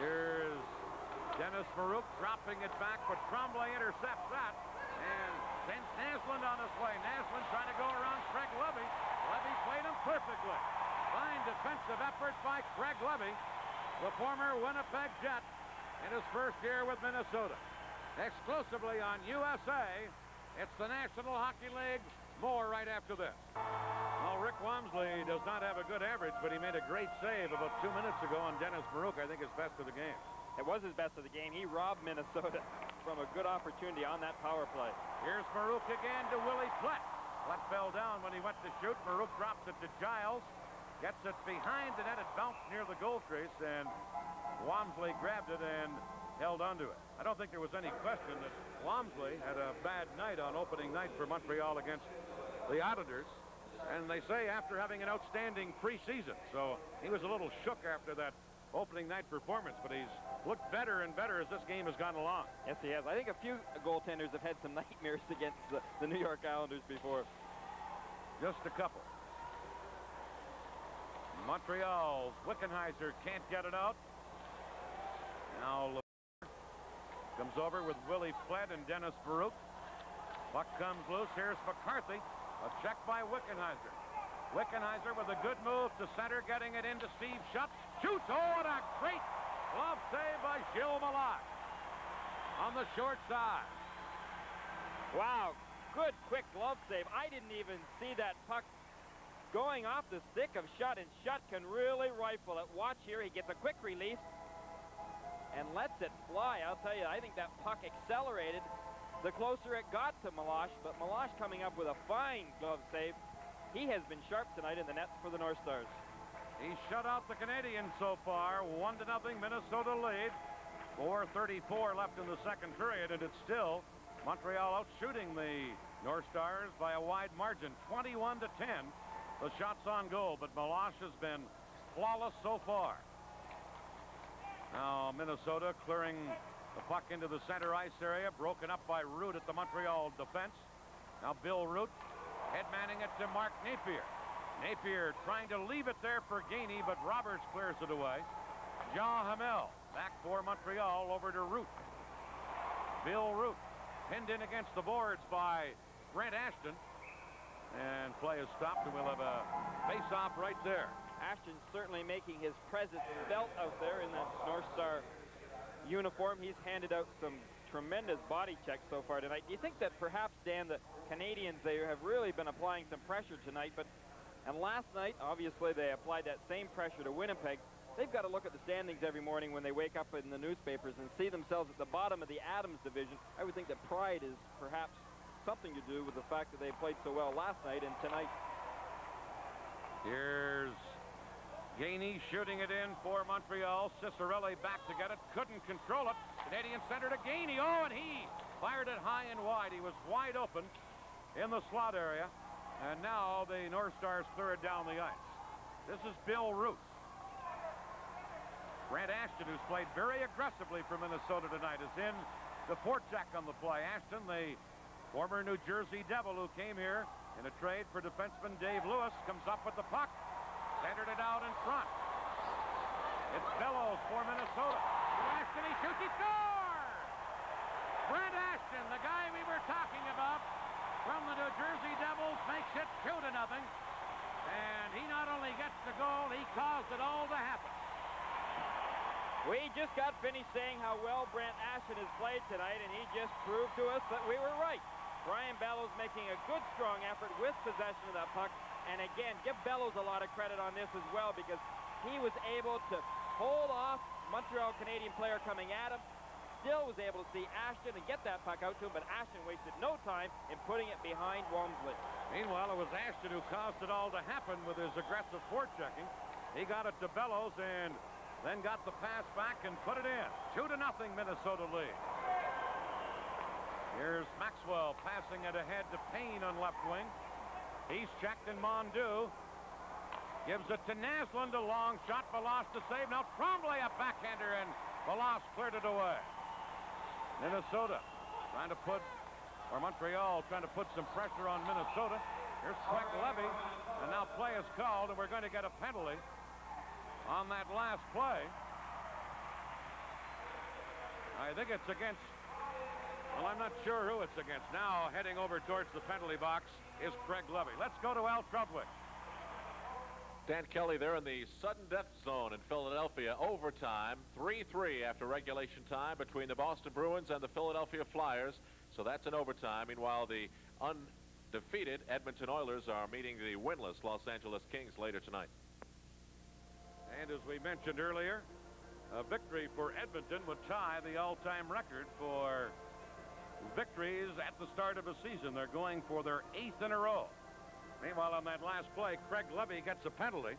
Here's Dennis Marouk dropping it back, but Tremblay intercepts that and sends Naslund on his way. Naslund trying to go around Craig Levy. Levy played him perfectly. Fine defensive effort by Craig Levy, the former Winnipeg Jet. in his first year with Minnesota. Exclusively on USA, it's the National Hockey League. More right after this. Well, Rick Wamsley does not have a good average, but he made a great save about 2 minutes ago on Dennis Maruk, I think his best of the game. It was his best of the game. He robbed Minnesota from a good opportunity on that power play. Here's Maruk again to Willie Plett. Plett fell down when he went to shoot. Maruk drops it to Giles. Gets it behind the net. It bounced near the goal crease, and Wamsley grabbed it and held onto it. I don't think there was any question that Wamsley had a bad night on opening night for Montreal against the Islanders. And they say after having an outstanding preseason. So he was a little shook after that opening night performance, but he's looked better and better as this game has gone along. Yes, he has. I think a few goaltenders have had some nightmares against the New York Islanders before. Just a couple. Montreal's Wickenheiser can't get it out. Now comes over with Willie Plett and Dennis Maruk. Puck comes loose. Here's McCarthy. A check by Wickenheiser. Wickenheiser with a good move to center, getting it into Steve Shutt. Shoots. Oh, and a great glove save by Gilles Meloche on the short side. Wow, good quick glove save. I didn't even see that puck going off the stick of Shutt, and Shutt can really rifle it. Watch here. He gets a quick release and lets it fly. I'll tell you, I think that puck accelerated the closer it got to Meloche, but Meloche coming up with a fine glove save. He has been sharp tonight in the nets for the North Stars. He shut out the Canadiens so far. 1-0 Minnesota lead. 4:34 left in the second period, and it's still Montreal out shooting the North Stars by a wide margin, 21-10. The shots on goal, but Meloche has been flawless so far. Now Minnesota clearing the puck into the center ice area, broken up by Root at the Montreal defense. Now Bill Root headmanning it to Mark Napier. Napier trying to leave it there for Gainey, but Roberts clears it away. Jean Hamel back for Montreal over to Root. Bill Root pinned in against the boards by Brent Ashton. And play is stopped, and we'll have a face-off right there. Ashton certainly making his presence felt out there in that North Star uniform. He's handed out some tremendous body checks so far tonight. Do you think that perhaps, Dan, the Canadiens, they have really been applying some pressure tonight, and last night, obviously, they applied that same pressure to Winnipeg. They've got to look at the standings every morning when they wake up in the newspapers and see themselves at the bottom of the Adams division. I would think that pride is perhaps something to do with the fact that they played so well last night and tonight. Here's Gainey shooting it in for Montreal. Cicerelli back to get it. Couldn't control it. Canadian center to Gainey. Oh, and he fired it high and wide. He was wide open in the slot area. And now the North Stars clear it down the ice. This is Bill Root. Brent Ashton, who's played very aggressively for Minnesota tonight, is in the forecheck on the play. Ashton, the former New Jersey Devil who came here in a trade for defenseman Dave Lewis, comes up with the puck. Centered it out in front. It's Bellows for Minnesota. Ashton, he shoots, he scores! Brent Ashton, the guy we were talking about from the New Jersey Devils, makes it 2-0. And he not only gets the goal, he caused it all to happen. We just got finished saying how well Brent Ashton has played tonight, and he just proved to us that we were right. Brian Bellows making a good, strong effort with possession of that puck. And again, give Bellows a lot of credit on this as well, because he was able to hold off Montreal Canadian player coming at him. Still was able to see Ashton and get that puck out to him, but Ashton wasted no time in putting it behind Wamsley. Meanwhile, it was Ashton who caused it all to happen with his aggressive forechecking. He got it to Bellows and then got the pass back and put it in. 2-0 Minnesota lead. Here's Maxwell passing it ahead to Payne on left wing. He's checked, and Mondeau gives it to Naslund, a long shot. Meloche to save. Now Tremblay a backhander, and Meloche cleared it away. Minnesota trying to put, or Montreal trying to put some pressure on Minnesota. Here's Craig Levy, and now play is called, and we're going to get a penalty on that last play. I think it's against, well, I'm not sure who it's against. Now heading over towards the penalty box is Craig Levy. Let's go to Al Trudwick. Dan Kelly there in the sudden death zone in Philadelphia. Overtime, 3-3 after regulation time between the Boston Bruins and the Philadelphia Flyers. So that's an overtime. Meanwhile, the undefeated Edmonton Oilers are meeting the winless Los Angeles Kings later tonight. And as we mentioned earlier, a victory for Edmonton would tie the all-time record for victories at the start of a season. They're going for their 8th in a row. Meanwhile, on that last play, Craig Levy gets a penalty.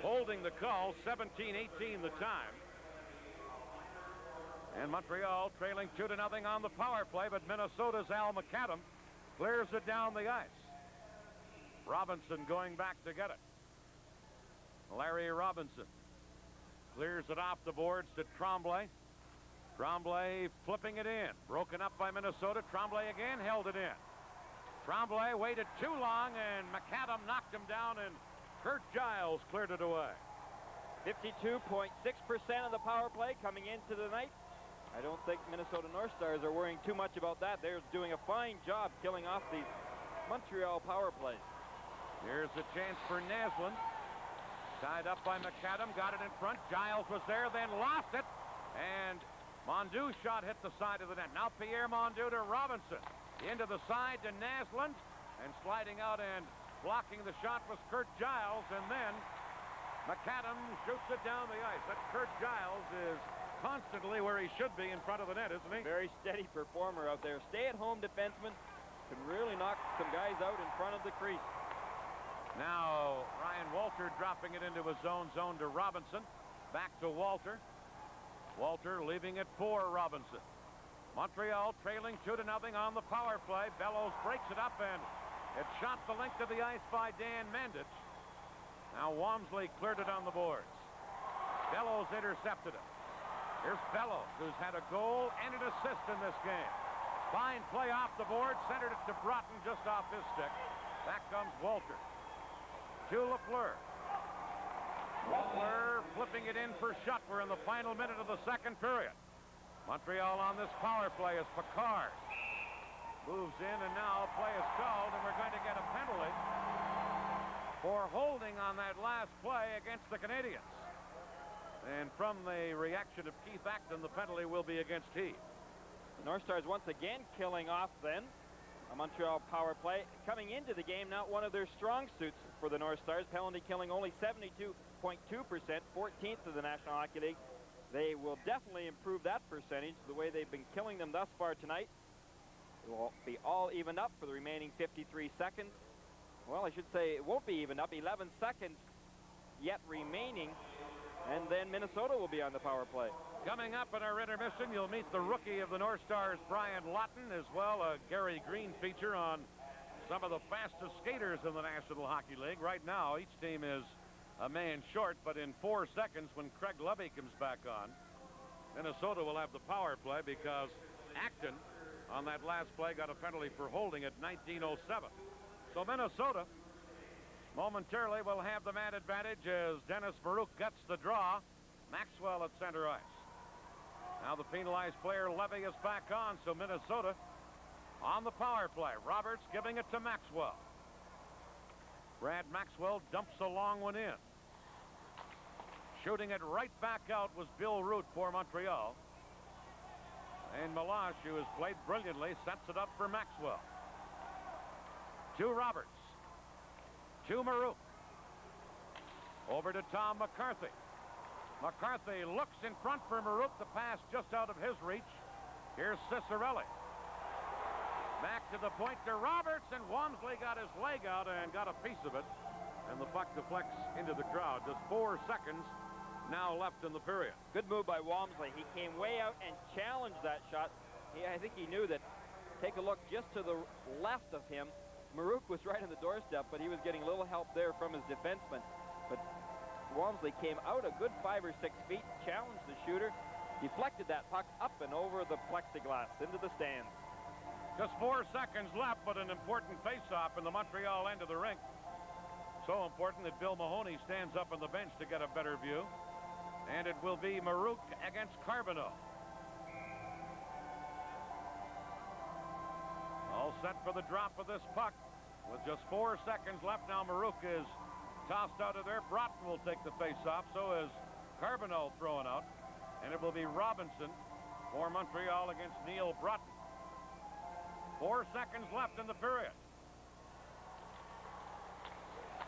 Holding the call, 17-18 the time. And Montreal trailing 2-0 on the power play, but Minnesota's Al McAdam clears it down the ice. Robinson going back to get it. Larry Robinson clears it off the boards to Tremblay. Tremblay flipping it in. Broken up by Minnesota. Tremblay again held it in. Tremblay waited too long, and McAdam knocked him down, and Kurt Giles cleared it away. 52.6% of the power play coming into the night. I don't think Minnesota North Stars are worrying too much about that. They're doing a fine job killing off these Montreal power plays. Here's a chance for Naslund. Tied up by McAdam, got it in front. Giles was there, then lost it. And Mondeau shot hit the side of the net. Now Pierre Mondeau to Robinson. Into the side to Naslund. And sliding out and blocking the shot was Kurt Giles. And then McAdam shoots it down the ice. That Kurt Giles is constantly where he should be in front of the net, isn't he? Very steady performer out there. Stay-at-home defenseman can really knock some guys out in front of the crease. Now Ryan Walter dropping it into his zone to Robinson. Back to Walter. Walter leaving it for Robinson. Montreal trailing 2-0 on the power play. Bellows breaks it up, and it shot the length of the ice by Dan Mandich. Now Walmsley cleared it on the boards. Bellows intercepted it. Here's Bellows, who's had a goal and an assist in this game. Fine play off the board, centered it to Broughton just off his stick. Back comes Walter. To Lafleur. Lafleur flipping it in for Schutt. We're in the final minute of the second period. Montreal on this power play is Picard. Moves in, and now play is called, and we're going to get a penalty for holding on that last play against the Canadiens. And from the reaction of Keith Acton, the penalty will be against Heath. The North Stars once again killing off then a Montreal power play. Coming into the game, not one of their strong suits for the North Stars. Penalty killing only 72.2%, 14th of the National Hockey League. They will definitely improve that percentage the way they've been killing them thus far tonight. It will be all evened up for the remaining 53 seconds. Well, I should say it won't be evened up. 11 seconds yet remaining, and then Minnesota will be on the power play. Coming up in our intermission, you'll meet the rookie of the North Stars, Brian Lawton, as well a Gary Green feature on some of the fastest skaters in the National Hockey League. Right now, each team is a man short, but in 4 seconds when Craig Levy comes back on, Minnesota will have the power play because Acton on that last play got a penalty for holding at 19:07. So Minnesota momentarily will have the man advantage as Dennis Marouk gets the draw. Maxwell at center ice. Now the penalized player Levy is back on, so Minnesota on the power play. Roberts giving it to Maxwell. Brad Maxwell dumps a long one in. Shooting it right back out was Bill Root for Montreal. And Meloche, who has played brilliantly, sets it up for Maxwell. To Roberts. To Marouk. Over to Tom McCarthy. McCarthy looks in front for Marouk. The pass just out of his reach. Here's Cicerelli. Back to the point to Roberts, and Walmsley got his leg out and got a piece of it. And the puck deflects into the crowd. Just 4 seconds now left in the period. Good move by Walmsley. He came way out and challenged that shot. I think he knew that. Take a look just to the left of him. Marouk was right on the doorstep, but he was getting a little help there from his defenseman. But Walmsley came out a good 5 or 6 feet, challenged the shooter, deflected that puck up and over the plexiglass into the stands. Just 4 seconds left, but an important face-off in the Montreal end of the rink. So important that Bill Mahoney stands up on the bench to get a better view. And it will be Marouk against Carbonneau. All set for the drop of this puck. With just 4 seconds left now, Marouk is tossed out of there. Broughton will take the face-off. So is Carbonneau thrown out. And it will be Robinson for Montreal against Neil Broughton. 4 seconds left in the period.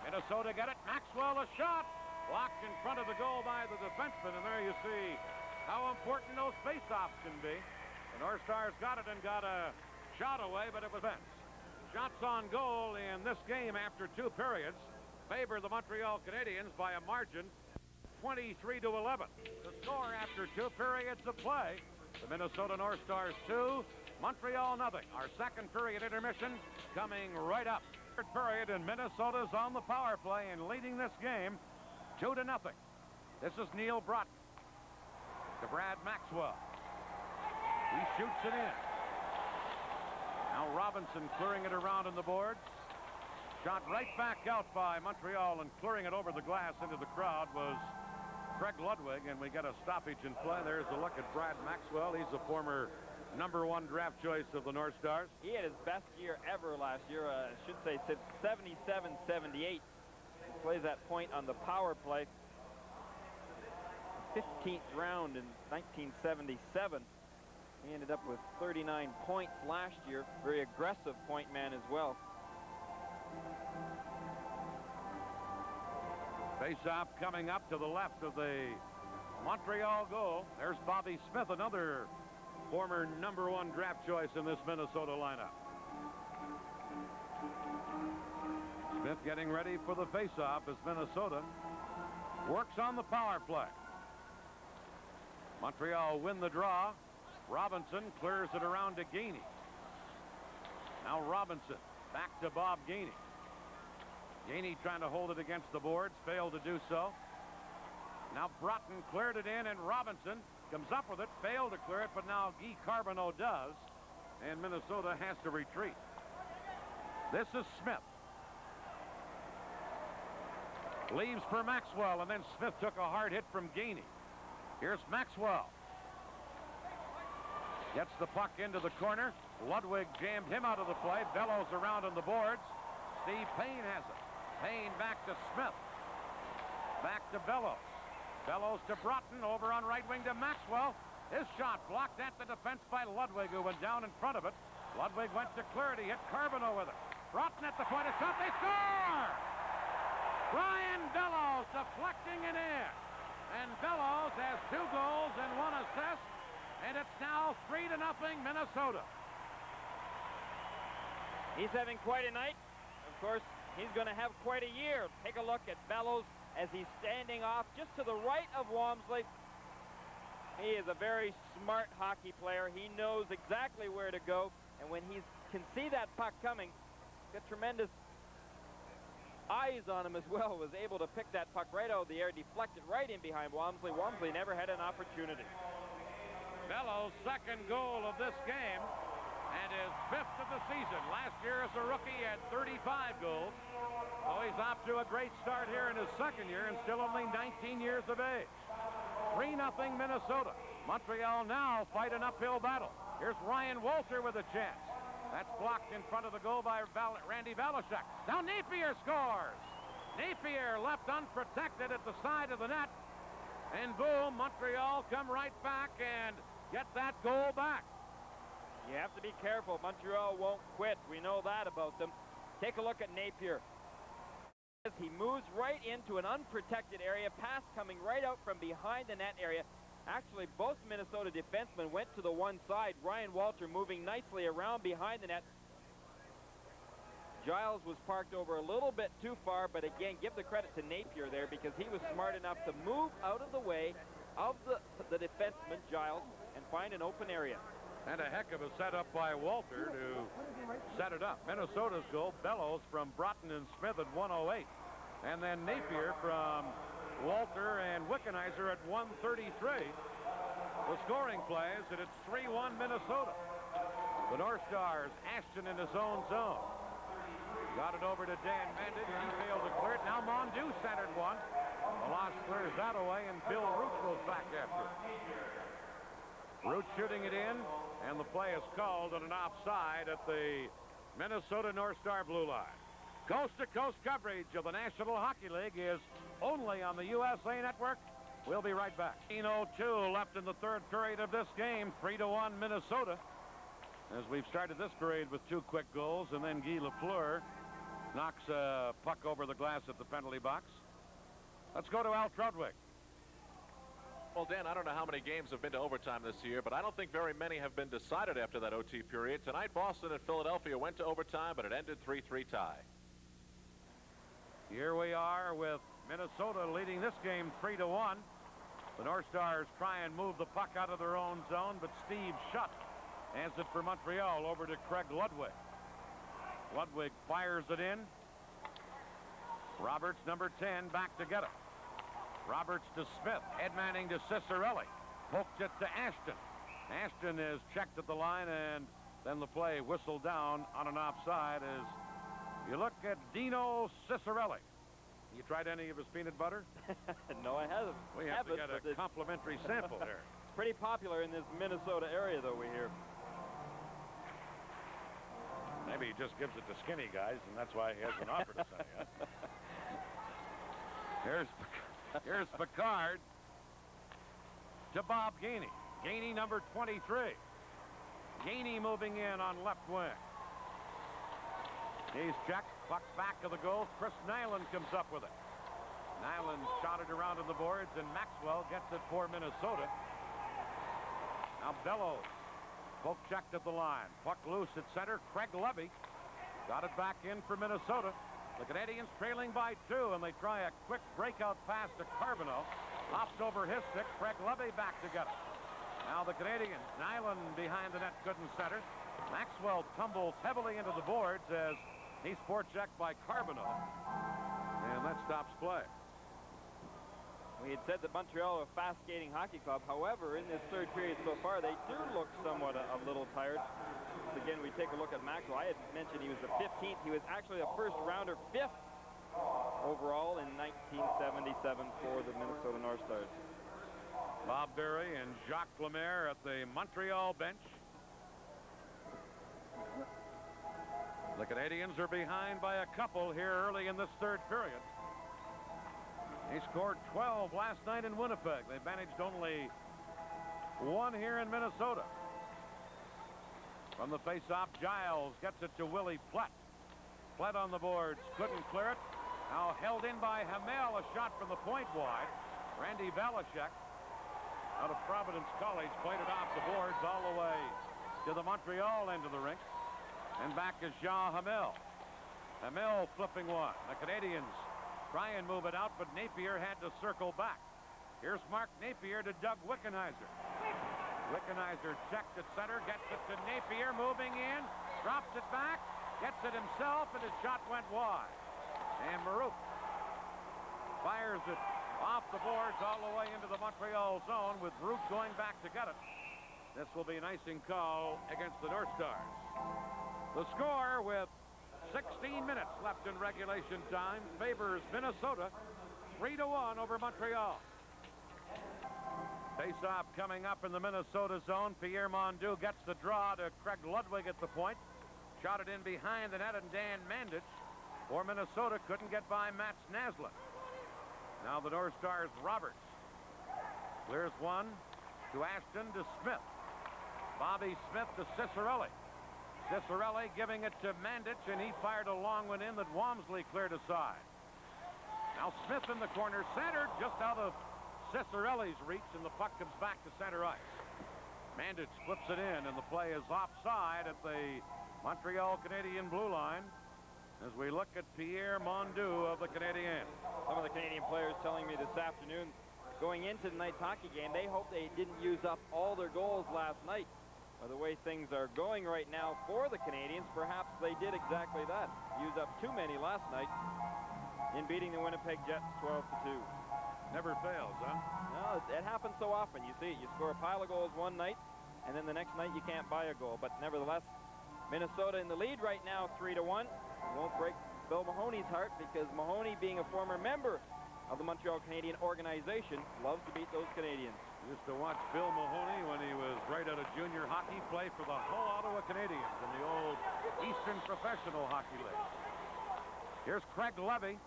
Minnesota get it. Maxwell a shot. Blocked in front of the goal by the defenseman. And there you see how important those face-offs can be. The North Stars got it and got a shot away, but it was Vince. Shots on goal in this game after 2 periods favor the Montreal Canadiens by a margin 23-11. The score after 2 periods of play, the Minnesota North Stars 2, Montreal nothing. Our second period intermission coming right up. Third period, and Minnesota's on the power play and leading this game 2-0. This is Neil Broughton to Brad Maxwell. He shoots it in. Now Robinson clearing it around on the boards. Shot right back out by Montreal, and clearing it over the glass into the crowd was Craig Ludwig, and we get a stoppage in play. There's a look at Brad Maxwell. He's a former #1 draft choice of the North Stars. He had his best year ever last year, I should say since 77-78. He plays that point on the power play. 15th round in 1977. He ended up with 39 points last year. Very aggressive point man as well. Face-off coming up to the left of the Montreal goal. There's Bobby Smith, another former #1 draft choice in this Minnesota lineup. Smith getting ready for the face-off as Minnesota works on the power play. Montreal win the draw. Robinson clears it around to Gainey. Now Robinson back to Bob Gainey. Gainey trying to hold it against the boards, failed to do so. Now Broughton cleared it in, and Robinson comes up with it, failed to clear it, but now Guy Carbonneau does, and Minnesota has to retreat. This is Smith. Leaves for Maxwell, and then Smith took a hard hit from Gainey. Here's Maxwell. Gets the puck into the corner. Ludwig jammed him out of the play. Bellows around on the boards. Steve Payne has it. Payne back to Smith. Back to Bellows. Bellows to Broughton. Over on right wing to Maxwell. His shot blocked at the defense by Ludwig, who went down in front of it. Ludwig went to clear it. He hit Carbonneau with it. Broughton at the point of shot. They score! Brian Bellows deflecting it in. And Bellows has 2 goals and 1 assist. And it's now 3-0 Minnesota. He's having quite a night. Of course, he's going to have quite a year. Take a look at Bellows as he's standing off just to the right of Walmsley. He is a very smart hockey player. He knows exactly where to go. And when he can see that puck coming, got tremendous eyes on him as well. Was able to pick that puck right out of the air, deflect it right in behind Walmsley. Walmsley never had an opportunity. Bellows' second goal of this game and his 5th of the season. Last year as a rookie he had 35 goals. So he's off to a great start here in his second year and still only 19 years of age. 3-0 Minnesota. Montreal now fight an uphill battle. Here's Ryan Walter with a chance. That's blocked in front of the goal by Randy Valashek. Now Napier scores. Napier left unprotected at the side of the net. And boom, Montreal come right back and get that goal back. You have to be careful. Montreal won't quit. We know that about them. Take a look at Napier. He moves right into an unprotected area. Pass coming right out from behind the net area. Actually, both Minnesota defensemen went to the one side. Ryan Walter moving nicely around behind the net. Giles was parked over a little bit too far, but again, give the credit to Napier there because he was smart enough to move out of the way of the defenseman, Giles, and find an open area. And a heck of a setup by Walter to set it up. Minnesota's goal, Bellows from Broughton and Smith at 1:08. And then Napier from Walter and Wickenheiser at 1:33. The scoring plays, and it's 3-1 Minnesota. The North Stars, Ashton in his own zone. Got it over to Dan Mendon. He failed to clear it. Now Mondew centered one. Meloche clears that away, and Bill Root goes back after it. Root shooting it in, and the play is called on an offside at the Minnesota North Star blue line. Coast-to-coast coverage of the National Hockey League is only on the USA Network. We'll be right back. 18:02 left in the third period of this game. 3-1 Minnesota. As we've started this period with 2 quick goals, and then Guy Lafleur knocks a puck over the glass at the penalty box. Let's go to Al Trudwick. Well, Dan, I don't know how many games have been to overtime this year, but I don't think very many have been decided after that OT period. Tonight, Boston and Philadelphia went to overtime, but it ended 3-3 tie. Here we are with Minnesota leading this game 3-1. The North Stars try and move the puck out of their own zone, but Steve Shutt hands it for Montreal over to Craig Ludwig. Ludwig fires it in. Roberts, number 10, back to get it. Roberts to Smith. Ed Manning to Cicerelli. Poked it to Ashton. Ashton is checked at the line, and then the play whistled down on an offside as you look at Dino Cicerelli. You tried any of his peanut butter? No, I haven't. We have to get a complimentary sample here. It's pretty popular in this Minnesota area, though, we hear. Maybe he just gives it to skinny guys, and that's why he hasn't offered us any yet. Here's Picard to Bob Gainey. Gainey, number 23. Gainey moving in on left wing. He's checked. Puck back of the goal. Chris Nyland comes up with it. Nyland shot it around on the boards, and Maxwell gets it for Minnesota. Now Bellows. Poke checked at the line. Puck loose at center. Craig Levy got it back in for Minnesota. The Canadians trailing by 2, and they try a quick breakout pass to Carbonneau. Hops over his stick. Craig Levy back to get it. Now the Canadians. Nyland behind the net, couldn't center. Maxwell tumbles heavily into the boards as he's forechecked by Carbonneau. And that stops play. We had said that Montreal are a fast-skating hockey club. However, in this third period so far, they do look somewhat a little tired. Again, we take a look at Maxwell. I had mentioned he was the 15th. He was actually a first-rounder, 5th overall in 1977 for the Minnesota North Stars. Bob Berry and Jacques Lemaire at the Montreal bench. The Canadians are behind by a couple here early in this third period. He scored 12 last night in Winnipeg. They managed only 1 here in Minnesota. From the faceoff, Giles gets it to Willie Plett. Plett on the boards, couldn't clear it. Now held in by Hamel, a shot from the point wide. Randy Valachek out of Providence College played it off the boards all the way to the Montreal end of the rink. And back is Jean Hamel. Hamel flipping one. The Canadians try and move it out, but Napier had to circle back. Here's Mark Napier to Doug Wickenheiser. Wickenheiser checked at center, gets it to Napier, moving in, drops it back, gets it himself, and his shot went wide. And Marouk fires it off the boards all the way into the Montreal zone with Root going back to get it. This will be an icing call against the North Stars. The score with 16 minutes left in regulation time favors Minnesota 3-1 over Montreal. Face-off coming up in the Minnesota zone. Pierre Mondeau gets the draw to Craig Ludwig at the point. Shot it in behind the net, and Dan Mandich for Minnesota couldn't get by Mats Naslund. Now the North Stars, Roberts clears one to Ashton to Smith. Bobby Smith to Cicerelli. Cicerelli giving it to Mandich, and he fired a long one in that Walmsley cleared aside. Now Smith in the corner, centered just out of Cicerelli's reach, and the puck comes back to center ice. Mandich flips it in, and the play is offside at the Montreal Canadian blue line as we look at Pierre Mondeau of the Canadiens. Some of the Canadian players telling me this afternoon, going into tonight's hockey game, they hope they didn't use up all their goals last night. By the way things are going right now for the Canadians, perhaps they did exactly that. Use up too many last night in beating the Winnipeg Jets 12-2. Never fails, huh? No, it happens so often. You see it. You score a pile of goals one night, and then the next night you can't buy a goal. But nevertheless, Minnesota in the lead right now, 3-1. It won't break Bill Mahoney's heart, because Mahoney, being a former member of the Montreal Canadian organization, loves to beat those Canadians. Used to watch Bill Mahoney when he was right out of junior hockey, play for the Hull Ottawa Canadians in the old Eastern Professional Hockey League. Here's Craig Levy.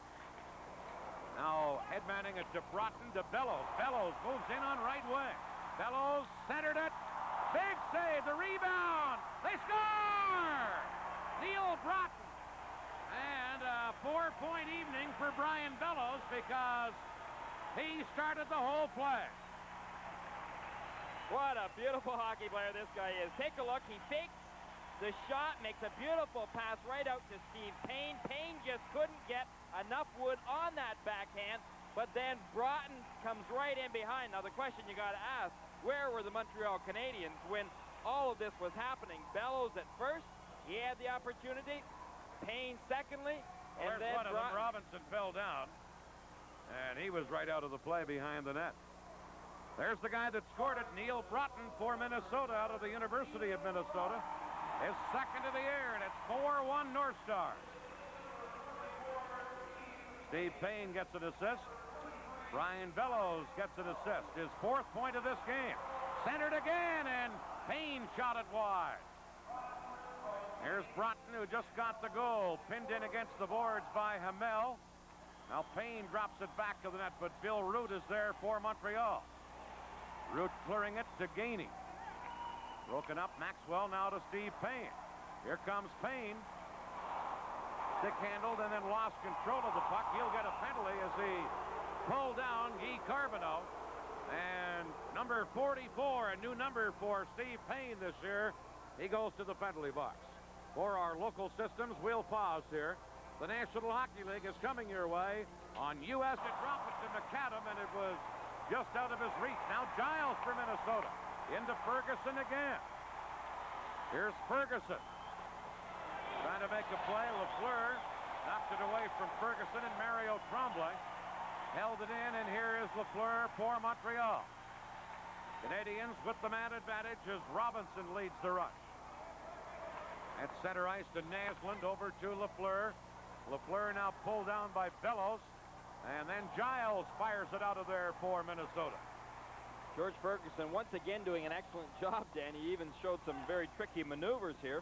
Now headmanning it to Broughton to Bellows. Bellows moves in on right wing. Bellows centered it. Big save, the rebound. They score! Neil Broughton. And a 4-point evening for Brian Bellows because he started the whole play. What a beautiful hockey player this guy is. Take a look. He fakes the shot, makes a beautiful pass right out to Steve Payne. Payne just couldn't get enough wood on that backhand, but then Broughton comes right in behind. Now the question you got to ask, where were the Montreal Canadiens when all of this was happening? Bellows at first, he had the opportunity. Payne secondly, and then one of them, Robinson, fell down, and he was right out of the play behind the net. There's the guy that scored it, Neil Broughton for Minnesota out of the University of Minnesota. His second of the year, and it's 4-1 North Stars. Steve Payne gets an assist. Brian Bellows gets an assist. His 4th point of this game. Centered again, and Payne shot it wide. Here's Broughton, who just got the goal. Pinned in against the boards by Hamel. Now Payne drops it back to the net, but Bill Root is there for Montreal. Root clearing it to Gainey. Broken up, Maxwell now to Steve Payne. Here comes Payne. Stick handled and then lost control of the puck. He'll get a penalty as he pulled down Guy Carbonneau. And number 44, a new number for Steve Payne this year, he goes to the penalty box. For our local systems, we'll pause here. The National Hockey League is coming your way on US. To drop it to McAdam, and it was just out of his reach. Now Giles for Minnesota. Into Ferguson again. Here's Ferguson. Trying to make a play. Lafleur knocked it away from Ferguson, and Mario Tremblay held it in, and here is Lafleur for Montreal. Canadians with the man advantage as Robinson leads the rush. At center ice to Naslund, over to Lafleur. Lafleur now pulled down by Bellows, and then Giles fires it out of there for Minnesota. George Ferguson once again doing an excellent job, Dan. He even showed some very tricky maneuvers here.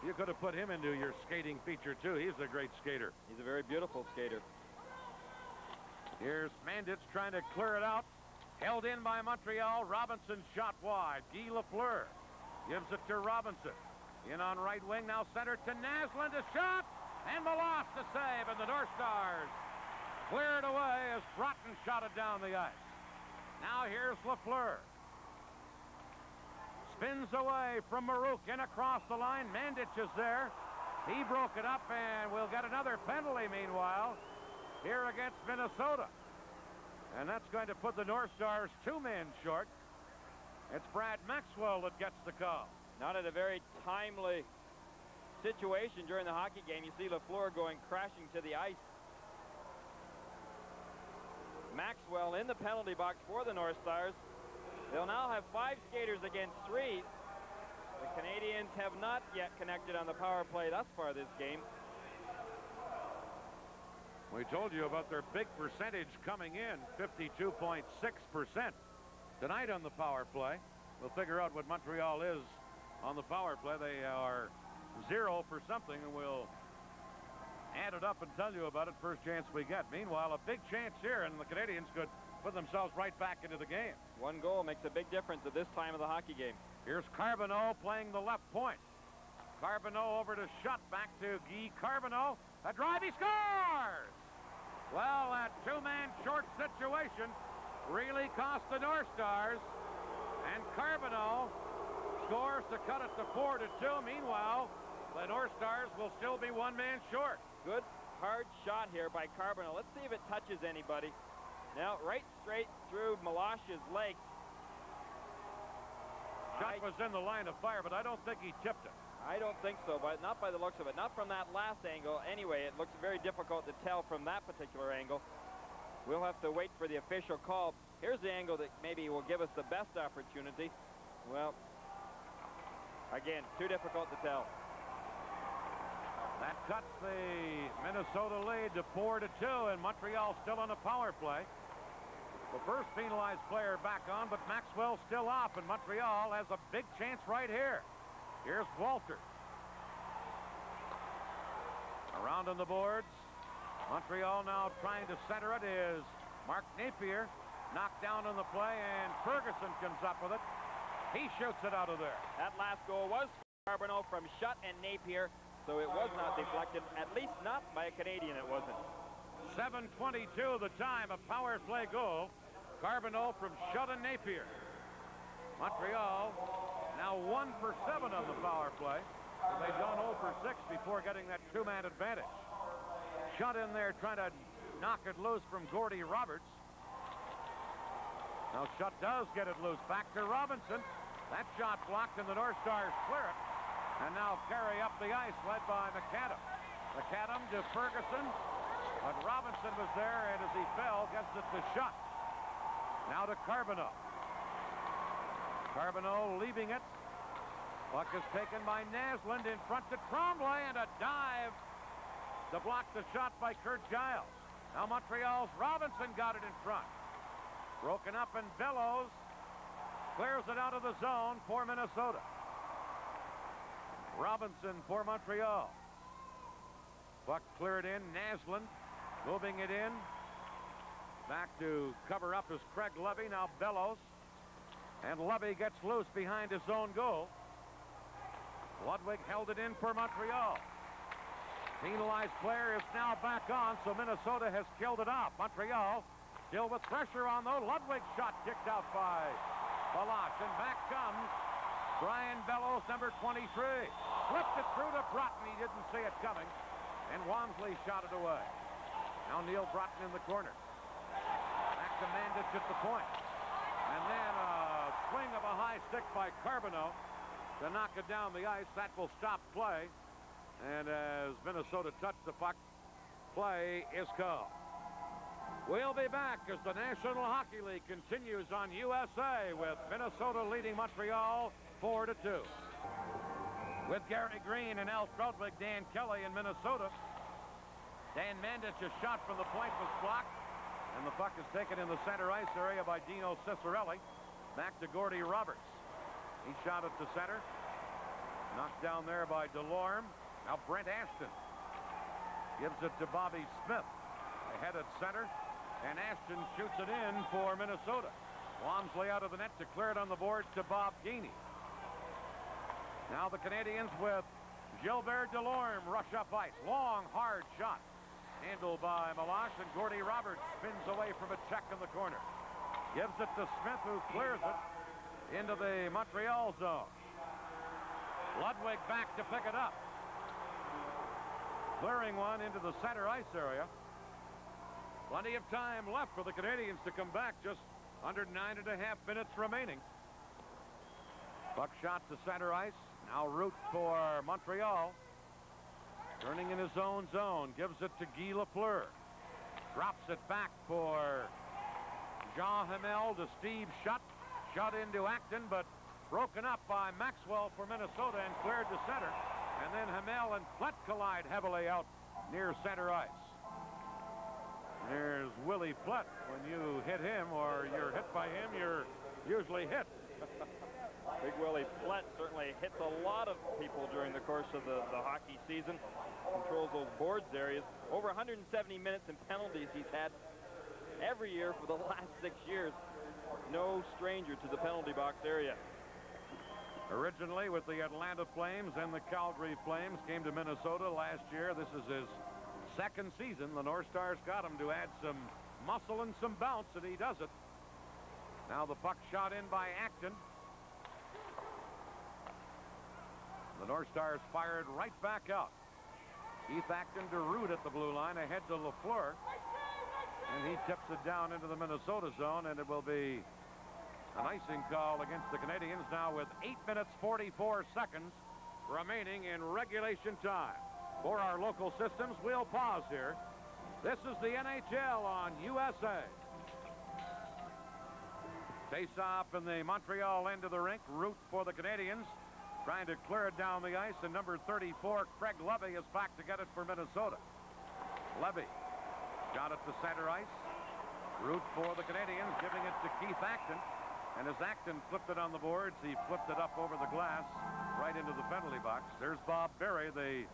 You could have put him into your skating feature, too. He's a great skater. He's a very beautiful skater. Here's Manditz trying to clear it out. Held in by Montreal. Robinson shot wide. Guy Lafleur gives it to Robinson. In on right wing, now center to Naslund. A shot, and Meloche to save, and the North Stars cleared away as Broughton shot it down the ice. Now here's Lafleur. Spins away from Marouk and across the line. Manditch is there. He broke it up, and we'll get another penalty meanwhile here against Minnesota. And that's going to put the North Stars 2 men short. It's Brad Maxwell that gets the call. Not at a very timely situation during the hockey game. You see Lafleur going crashing to the ice. Maxwell in the penalty box for the North Stars. They'll now have 5 skaters against 3. The Canadians have not yet connected on the power play thus far this game. We told you about their big percentage coming in, 52.6% tonight on the power play. We'll figure out what Montreal is on the power play. They are 0 for something, and we'll add it up and tell you about it first chance we get. Meanwhile, a big chance here, and the Canadians could put themselves right back into the game. 1 goal makes a big difference at this time of the hockey game. Here's Carbonneau playing the left point. Carbonneau over to shot, back to Guy Carbonneau. A drive, he scores! Well, that 2-man short situation really cost the North Stars, and Carbonneau scores to cut it to 4-2. Meanwhile, the North Stars will still be 1 man short. Good hard shot here by Carbonneau. Let's see if it touches anybody. Now, right straight through Meloche's leg. Shot was in the line of fire, but I don't think he tipped it. I don't think so, but not by the looks of it. Not from that last angle. Anyway, it looks very difficult to tell from that particular angle. We'll have to wait for the official call. Here's the angle that maybe will give us the best opportunity. Well, again, too difficult to tell. That cuts the Minnesota lead to 4-2, and Montreal still on a power play. The first penalized player back on, but Maxwell still off, and Montreal has a big chance right here. Here's Walter. Around on the boards. Montreal now trying to center it is Mark Napier. Knocked down on the play, and Ferguson comes up with it. He shoots it out of there. That last goal was Carbonneau from Schutt and Napier, so it was not deflected, at least not by a Canadian, it wasn't. 7:22 the time, a power play goal. Carbonneau from Schutt and Napier. Montreal now 1 for 7 on the power play. They've gone 0 for 6 before getting that two-man advantage. Schutt in there trying to knock it loose from Gordie Roberts. Now Schutt does get it loose. Back to Robinson. That shot blocked, and the North Stars clear it. And now carry up the ice, led by McAdam. McAdam to Ferguson. But Robinson was there, and as he fell, gets it to Schutt. Now to Carbonneau. Carbonneau leaving it. Puck is taken by Naslund in front to Tremblay, and a dive to block the shot by Kurt Giles. Now Montreal's Robinson got it in front. Broken up, and Bellows clears it out of the zone for Minnesota. Robinson for Montreal. Puck cleared in. Naslund moving it in. Back to cover up is Craig Levy. Now Bellows. And Levy gets loose behind his own goal. Ludwig held it in for Montreal. Penalized player is now back on, so Minnesota has killed it off. Montreal still with pressure on, though. Ludwig's shot kicked out by Balash, and back comes Brian Bellows, number 23. Flipped it through to Broughton. He didn't see it coming, and Walmsley shot it away. Now Neil Broughton in the corner. Back to Mandich at the point. And then a swing of a high stick by Carbonneau to knock it down the ice. That will stop play. And as Minnesota touched the puck, play is called. We'll be back as the National Hockey League continues on USA with Minnesota leading Montreal 4-2. With Gary Green and Al Troutwig, Dan Kelly in Minnesota. Dan Mandich's shot from the point was blocked, and the puck is taken in the center ice area by Dino Ciccarelli. Back to Gordie Roberts. He shot it to center. Knocked down there by DeLorme. Now Brent Ashton gives it to Bobby Smith. Ahead at center, and Ashton shoots it in for Minnesota. Walmsley out of the net to clear it on the boards to Bob Gainey. Now the Canadians with Gilbert Delorme rush up ice. Long, hard shot. Handled by Malash, and Gordie Roberts spins away from a check in the corner. Gives it to Smith, who clears it into the Montreal zone. Ludwig back to pick it up. Clearing one into the center ice area. Plenty of time left for the Canadians to come back. Just under 9.5 minutes remaining. Puck shot to center ice. Now Root for Montreal. Turning in his own zone. Gives it to Guy Lafleur. Drops it back for Jean Hamel to Steve Schutt. Schutt into Acton, but broken up by Maxwell for Minnesota and cleared to center. And then Hamel and Flett collide heavily out near center ice. There's Willie Flett. When you hit him or you're hit by him, you're usually hit. Big Willie Flett certainly hits a lot of people during the course of the hockey season. Controls those boards areas. Over 170 minutes in penalties he's had every year for the last 6 years. No stranger to the penalty box area. Originally with the Atlanta Flames and the Calgary Flames, came to Minnesota last year. This is his second season. The North Stars got him to add some muscle and some bounce, and he does it. Now the puck shot in by Acton. The North Stars fired right back out. Keith Acton to Root at the blue line, ahead to Lafleur. And he tips it down into the Minnesota zone, and it will be an icing call against the Canadians now with 8 minutes 44 seconds remaining in regulation time. For our local systems, we'll pause here. This is the NHL on USA. Face-off in the Montreal end of the rink. Root for the Canadians, trying to clear it down the ice, and number 34, Craig Levy, is back to get it for Minnesota. Levy got it to center ice. Root for the Canadians, giving it to Keith Acton. And as Acton flipped it on the boards, he flipped it up over the glass right into the penalty box. There's Bob Berry, the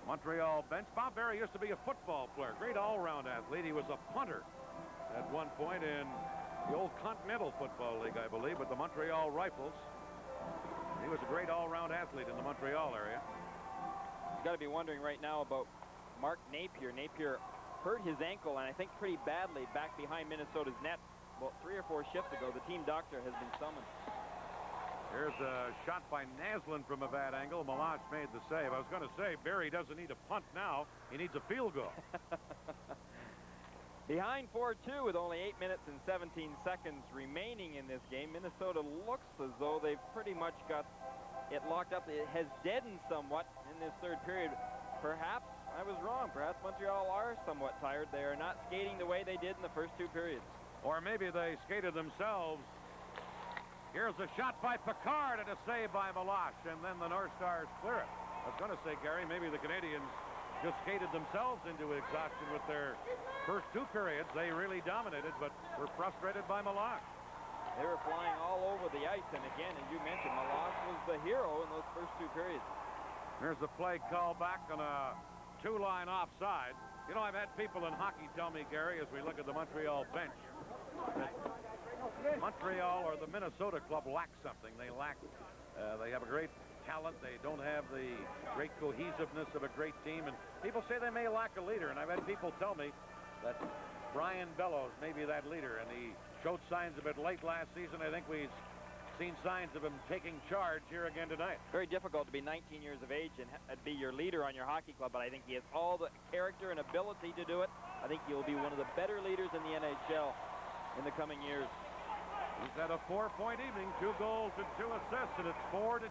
Montreal bench. Bob Barry used to be a football player, great all-round athlete. He was a punter at one point in the old Continental Football League, I believe, with the Montreal Rifles. He was a great all-round athlete in the Montreal area. You've got to be wondering right now about Mark Napier. Napier hurt his ankle, and I think pretty badly, back behind Minnesota's net. About 3 or 4 shifts ago, the team doctor has been summoned. Here's a shot by Naslund from a bad angle. Meloche made the save. I was going to say, Barry doesn't need a punt now. He needs a field goal. Behind 4-2 with only 8 minutes and 17 seconds remaining in this game, Minnesota looks as though they've pretty much got it locked up. It has deadened somewhat in this third period. Perhaps I was wrong. Perhaps Montreal are somewhat tired. They are not skating the way they did in the first 2 periods. Or maybe they skated themselves. Here's a shot by Picard and a save by Meloche, and then the North Stars clear it. I was going to say, Gary, maybe the Canadians just skated themselves into exhaustion with their first 2 periods. They really dominated, but were frustrated by Meloche. They were flying all over the ice, and again, as you mentioned, Meloche was the hero in those first 2 periods. Here's the play call back on a 2-line offside. You know, I've had people in hockey tell me, Gary, as we look at the Montreal bench, that Montreal or the Minnesota club lack something. They have a great talent. They don't have the great cohesiveness of a great team. And people say they may lack a leader. And I've had people tell me that Brian Bellows may be that leader. And he showed signs of it late last season. I think we've seen signs of him taking charge here again tonight. Very difficult to be 19 years of age and be your leader on your hockey club, but I think he has all the character and ability to do it. I think he'll be one of the better leaders in the NHL in the coming years. He's had a 4-point evening, 2 goals and 2 assists, and it's 4-2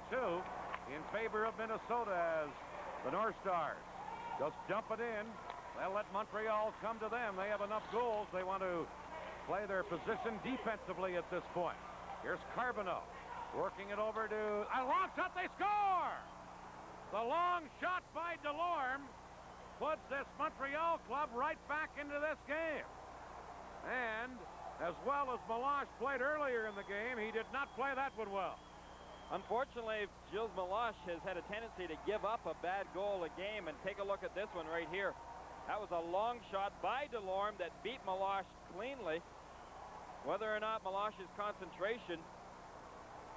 in favor of Minnesota as the North Stars just dump it in. They'll let Montreal come to them. They have enough goals. They want to play their position defensively at this point. Here's Carbonneau working it over to a long shot. They score! The long shot by Delorme puts this Montreal club right back into this game. And as well as Meloche played earlier in the game, he did not play that one well. Unfortunately, Gilles Meloche has had a tendency to give up a bad goal a game, and take a look at this one right here. That was a long shot by Delorme that beat Meloche cleanly. Whether or not Meloche's concentration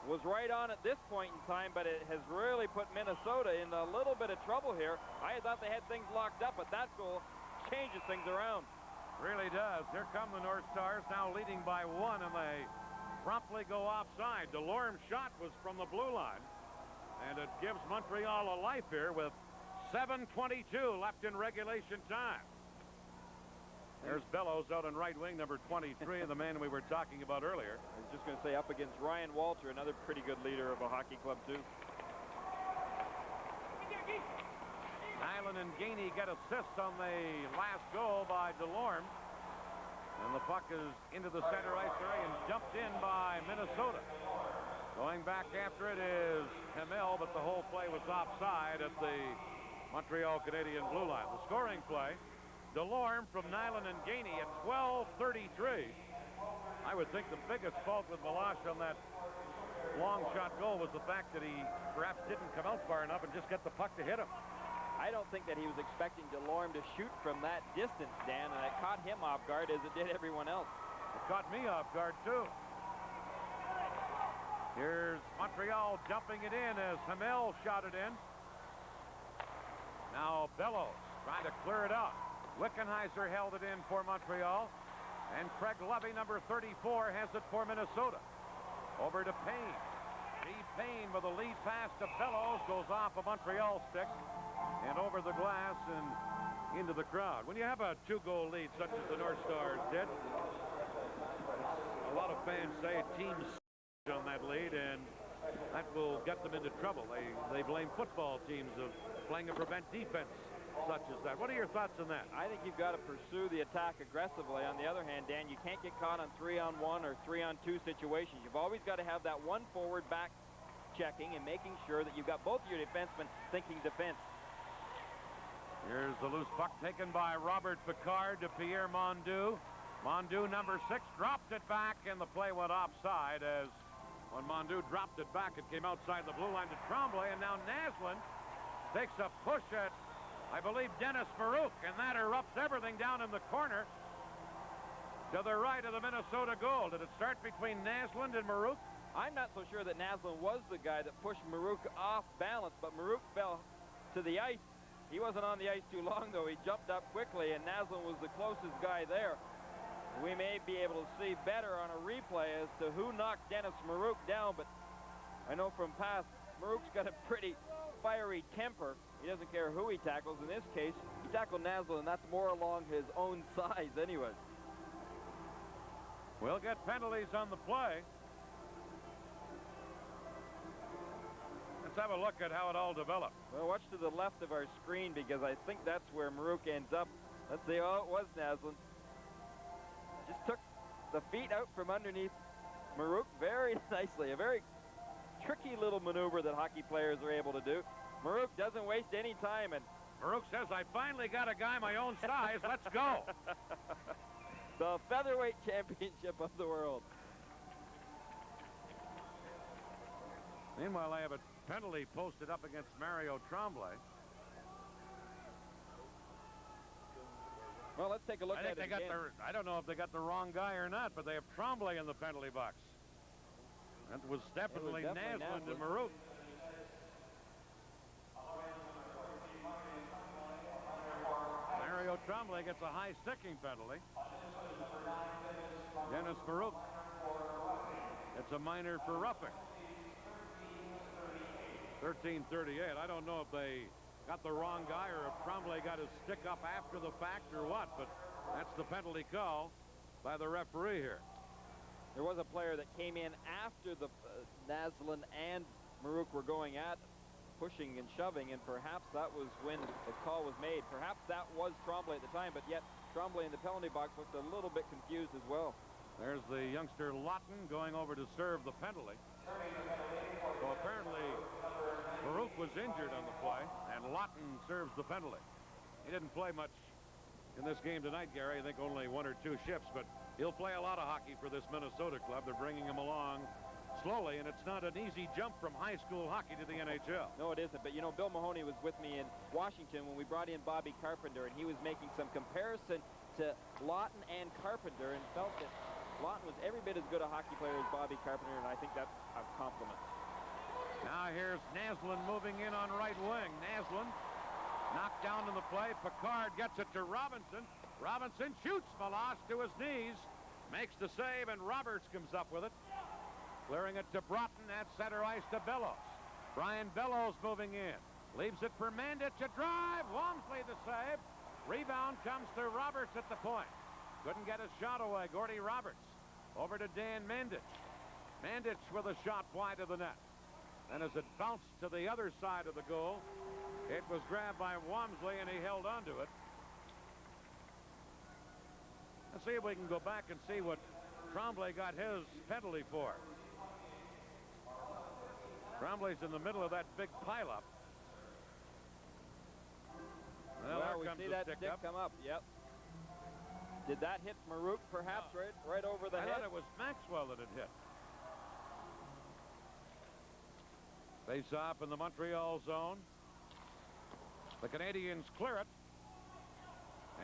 was right on at this point in time, but it has really put Minnesota in a little bit of trouble here. I thought they had things locked up, but that goal changes things around. Really does. Here come the North Stars, now leading by 1, and they promptly go offside. Delorme's shot was from the blue line, and it gives Montreal a life here with 7:22 left in regulation time. There's Bellows out on right wing, number 23, the man we were talking about earlier. I was just going to say, up against Ryan Walter, another pretty good leader of a hockey club, too. Nyland and Gainey get assists on the last goal by Delorme. And the puck is into the center ice area and dumped in by Minnesota. Going back after it is Hamel, but the whole play was offside at the Montreal Canadian blue line. The scoring play, Delorme from Nyland and Gainey at 12:33. I would think the biggest fault with Meloche on that long shot goal was the fact that he perhaps didn't come out far enough and just get the puck to hit him. I don't think that he was expecting Delorme to shoot from that distance, Dan, and it caught him off guard as it did everyone else. It caught me off guard, too. Here's Montreal dumping it in as Hamel shot it in. Now Bellows trying to clear it out. Wickenheiser held it in for Montreal. And Craig Lovey, number 34, has it for Minnesota. Over to Payne. Steve Payne with a lead pass to Bellows. Goes off a Montreal stick and over the glass and into the crowd. When you have a 2-goal lead such as the North Stars did, a lot of fans say teams on that lead, and that will get them into trouble. They blame football teams of playing a prevent defense such as that. What are your thoughts on that? I think you've got to pursue the attack aggressively. On the other hand, Dan, you can't get caught on 3-on-1 or 3-on-2 situations. You've always got to have that one forward back checking and making sure that you've got both your defensemen thinking defense. Here's the loose puck taken by Robert Picard to Pierre Mondu. Mondu, number 6, dropped it back, and the play went offside as when Mondu dropped it back, it came outside the blue line to Tremblay, and now Naslund takes a push at I believe, Dennis Marouk, and that erupts everything down in the corner to the right of the Minnesota goal. Did it start between Naslund and Marouk? I'm not so sure that Naslund was the guy that pushed Marouk off balance, but Marouk fell to the ice. He wasn't on the ice too long, though. He jumped up quickly, and Naslund was the closest guy there. We may be able to see better on a replay as to who knocked Dennis Marouk down, but I know from past, Marouk's got a pretty fiery temper. He doesn't care who he tackles. In this case, he tackled Naslund, and that's more along his own size anyway. We'll get penalties on the play. Let's have a look at how it all developed. Well, watch to the left of our screen because I think that's where Marouk ends up. Let's see. Oh, it was Naslund. Just took the feet out from underneath Marouk very nicely. A very tricky little maneuver that hockey players are able to do. Marouk doesn't waste any time, and Marouk says, I finally got a guy my own size. Let's go. The featherweight championship of the world. Meanwhile, I have a penalty posted up against Mario Tremblay. Well, let's take a look at it again. I don't know if they got the wrong guy or not, but they have Tremblay in the penalty box. That was definitely Naslund and Marouk. Mario Tremblay gets a high sticking penalty. Dennis Marouk gets a minor for roughing. 13:38. I don't know if they got the wrong guy or if Tremblay got his stick up after the fact or what, but that's the penalty call by the referee here. There was a player that came in after the Naslund and Marouk were going at, pushing and shoving, and perhaps that was when the call was made. Perhaps that was Tremblay at the time, but yet Tremblay in the penalty box looked a little bit confused as well. There's the youngster Lawton going over to serve the penalty. So apparently Marouk was injured on the play, and Lawton serves the penalty. He didn't play much in this game tonight, Gary. I think only 1 or 2 shifts, but he'll play a lot of hockey for this Minnesota club. They're bringing him along slowly, and it's not an easy jump from high school hockey to the NHL. No, it isn't. But, you know, Bill Mahoney was with me in Washington when we brought in Bobby Carpenter, and he was making some comparison to Lawton and Carpenter and felt that Lawton was every bit as good a hockey player as Bobby Carpenter, and I think that's a compliment. Now here's Naslund moving in on right wing. Naslund knocked down in the play. Picard gets it to Robinson. Robinson shoots Meloche to his knees, makes the save, and Roberts comes up with it. Clearing it to Broughton at center ice to Bellows. Brian Bellows moving in. Leaves it for Mandich. A drive. Walmsley the save. Rebound comes to Roberts at the point. Couldn't get his shot away. Gordy Roberts. Over to Dan Mandich. Mandich with a shot wide of the net. And as it bounced to the other side of the goal, it was grabbed by Walmsley, and he held onto it. Let's see if we can go back and see what Tremblay got his penalty for. Tremblay's in the middle of that big pileup. Well, we see that stick come up. Yep. Did that hit Marouk, perhaps, right over the head? I thought it was Maxwell that it hit. Face off in the Montreal zone. The Canadians clear it.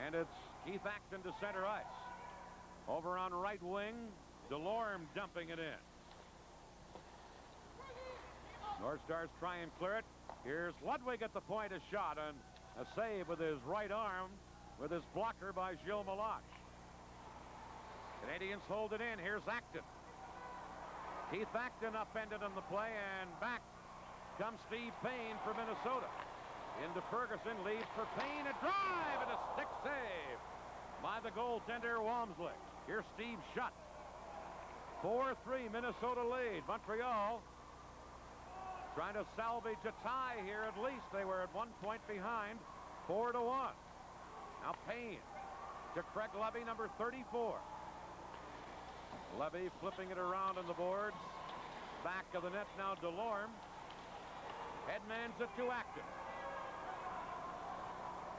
And it's Keith Acton to center ice. Over on right wing, Delorme dumping it in. North Stars try and clear it. Here's Ludwig at the point, a shot, and a save with his right arm with his blocker by Gilles Meloche. Canadians hold it in. Here's Acton. Keith Acton upended on the play, and back comes Steve Payne for Minnesota. Into Ferguson, leads for Payne, a drive and a stick save by the goaltender Walmsley. Here's Steve Shutt. 4-3 Minnesota lead. Montreal trying to salvage a tie here at least. They were at 1 point behind, 4-1. Now Payne to Craig Levy, number 34. Levy flipping it around on the boards. Back of the net now Delorme. Headmans it to Acton.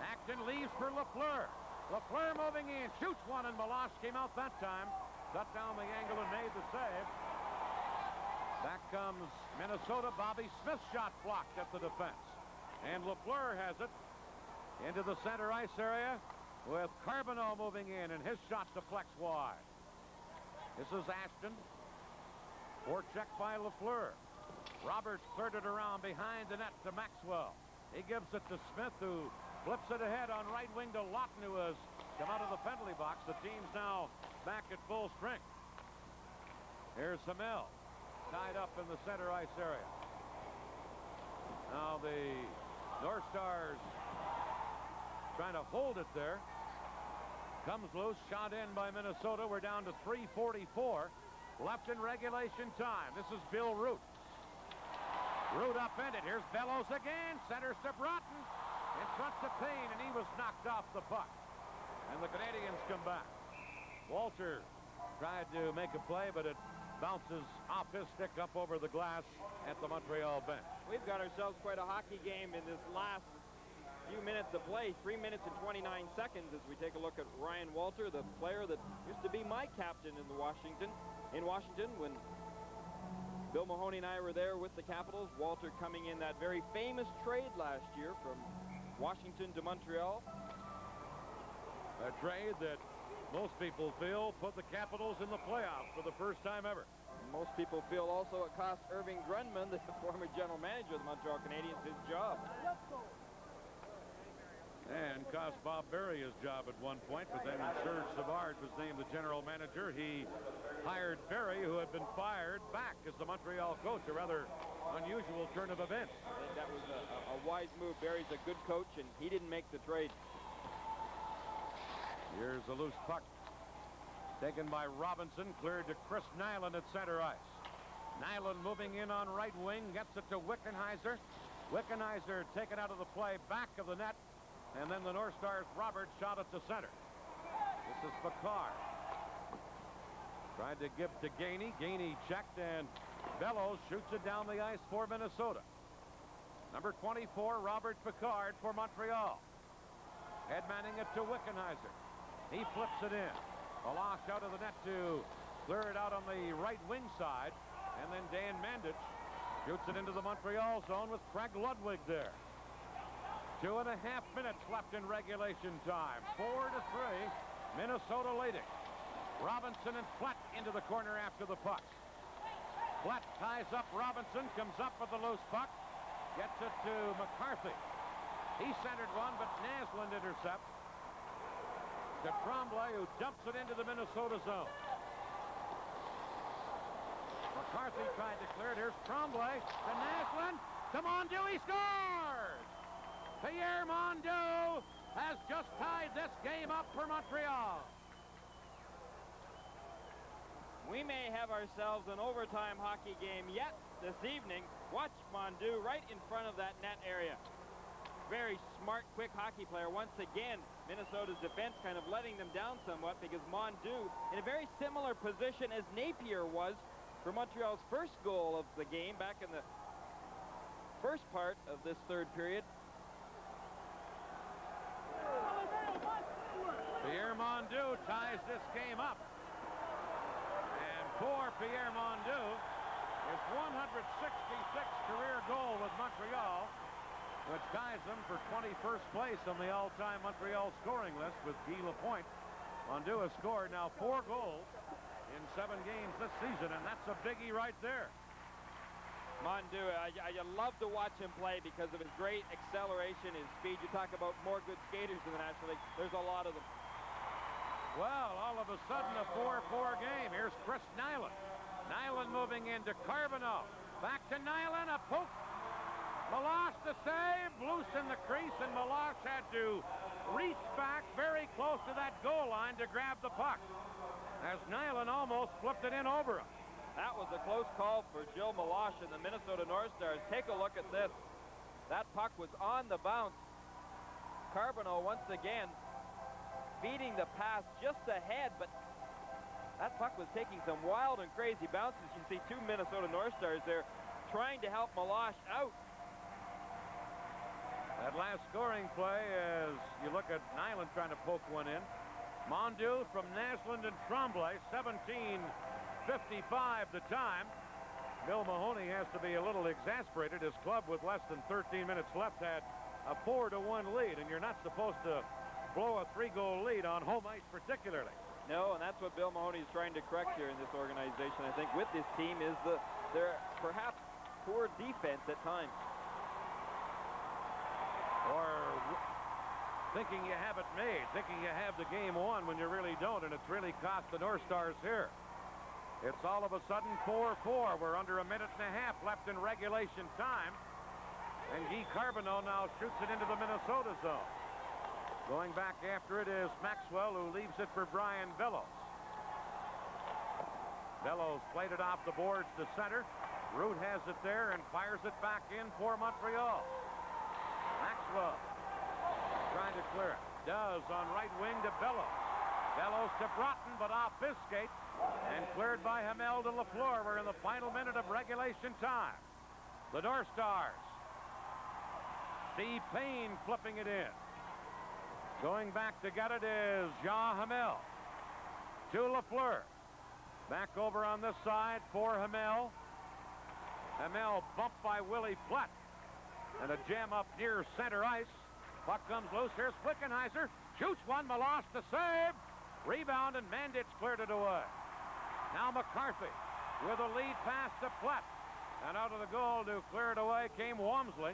Acton leaves for Lafleur. Lafleur moving in, shoots one, and Meloche came out that time. Cut down the angle and made the save. Back comes Minnesota. Bobby Smith's shot blocked at the defense. And Lafleur has it into the center ice area with Carbonneau moving in, and his shot deflects wide. This is Ashton. Forecheck by Lafleur. Roberts cleared it around behind the net to Maxwell. He gives it to Smith, who flips it ahead on right wing to Lawton, who has come out of the penalty box. The team's now back at full strength. Here's Hamel, tied up in the center ice area. Now the North Stars trying to hold it there. Comes loose, shot in by Minnesota. We're down to 3:44 left in regulation time. This is Bill Root. Root upended. Here's Bellows again. Centers to Broughton. In front to Payne, and he was knocked off the puck. And the Canadians come back. Walter tried to make a play, but it bounces off his stick up over the glass at the Montreal bench. We've got ourselves quite a hockey game in this last few minutes of play. 3 minutes and 29 seconds as we take a look at Ryan Walter, the player that used to be my captain in Washington when Bill Mahoney and I were there with the Capitals. Walter coming in that very famous trade last year from Washington to Montreal. A trade that most people feel put the Capitals in the playoffs for the first time ever. Most people feel also it cost Irving Grundman, the former general manager of the Montreal Canadiens, his job. And cost Bob Berry his job at one point, but then Serge Savard was named the general manager. He hired Berry, who had been fired, back as the Montreal coach. A rather unusual turn of events. I think that was a wise move. Berry's a good coach, and he didn't make the trade. Here's a loose puck taken by Robinson, cleared to Chris Nyland at center ice. Nyland moving in on right wing, gets it to Wickenheiser. Wickenheiser taken out of the play, back of the net, and then the North Stars' Roberts shot it to center. This is Picard. Tried to give to Gainey. Gainey checked, and Bellows shoots it down the ice for Minnesota. Number 24, Robert Picard for Montreal. Headmanning it to Wickenheiser. He flips it in. Meloche out of the net to clear it out on the right wing side. And then Dan Mandich shoots it into the Montreal zone with Craig Ludwig there. 2.5 minutes left in regulation time. 4-3. Minnesota leading. Robinson and Flett into the corner after the puck. Flett ties up Robinson, comes up with the loose puck. Gets it to McCarthy. He centered one, but Naslund intercepts. To Tremblay, who dumps it into the Minnesota zone. McCarthy tried to clear it. Here's Tremblay to Naslund. To Mondeau, he scores! Pierre Mondeau has just tied this game up for Montreal. We may have ourselves an overtime hockey game yet this evening. Watch Mondeau right in front of that net area. Very smart, quick hockey player. Once again, Minnesota's defense kind of letting them down somewhat because Mondeau in a very similar position as Napier was for Montreal's first goal of the game back in the first part of this third period. Pierre Mondeau ties this game up. And for Pierre Mondeau, his 166th career goal with Montreal, which ties them for 21st place on the all-time Montreal scoring list with Guy Lapointe. Mondeau has scored now 4 goals in 7 games this season, and that's a biggie right there. Mondeau, I love to watch him play because of his great acceleration, his speed. You talk about more good skaters in the National League. There's a lot of them. Well, all of a sudden, a 4-4 game. Here's Chris Nyland. Nyland moving into Carbonneau. Back to Nyland, a poke. Meloche to save, loose in the crease, and Meloche had to reach back very close to that goal line to grab the puck, as Nyland almost flipped it in over him. That was a close call for Joe Meloche and the Minnesota North Stars. Take a look at this. That puck was on the bounce. Carbonneau once again beating the pass just ahead, but that puck was taking some wild and crazy bounces. You can see 2 Minnesota North Stars there trying to help Meloche out. That last scoring play, as you look at Nyland trying to poke one in. Mondeau from Naslund and Tremblay, 17:55 the time. Bill Mahoney has to be a little exasperated. His club, with less than 13 minutes left, had a 4-1 lead, and you're not supposed to blow a 3-goal lead on home ice particularly. No, and that's what Bill Mahoney is trying to correct here in this organization. I think with this team is their perhaps poor defense at times. Or thinking you have it made, thinking you have the game won when you really don't, and it's really cost the North Stars here. It's all of a sudden 4-4. We're under a minute and a half left in regulation time. And Guy Carbonneau now shoots it into the Minnesota zone. Going back after it is Maxwell, who leaves it for Brian Bellows. Bellows played it off the boards to center. Root has it there and fires it back in for Montreal. Maxwell trying to clear it. Does on right wing to Bellows. Bellows to Broughton, but off his skate. And cleared by Hamel to Lafleur. We're in the final minute of regulation time. The North Stars. Steve Payne flipping it in. Going back to get it is Jean Hamel. To Lafleur. Back over on this side for Hamel. Hamel bumped by Willie Platt. And a jam up near center ice. Puck comes loose. Here's Wickenheiser. Shoots one. Meloche to save. Rebound, and Mandich cleared it away. Now McCarthy with a lead pass to Platt. And out of the goal to clear it away came Walmsley.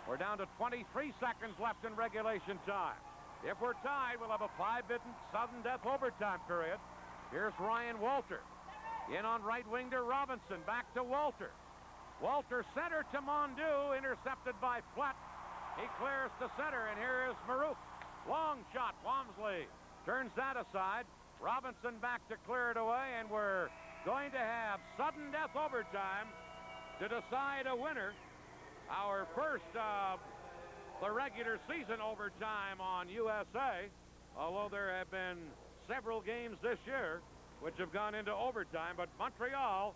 We're down to 23 seconds left in regulation time. If we're tied, we'll have a 5-minute sudden death overtime period. Here's Ryan Walter. In on right wing to Robinson. Back to Walter. Walter center to Mondeau. Intercepted by Platt. He clears to center, and here is Marouk. Long shot. Walmsley turns that aside. Robinson back to clear it away, and we're going to have sudden death overtime to decide a winner. Our first of the regular season overtime on USA, although there have been several games this year which have gone into overtime. But Montreal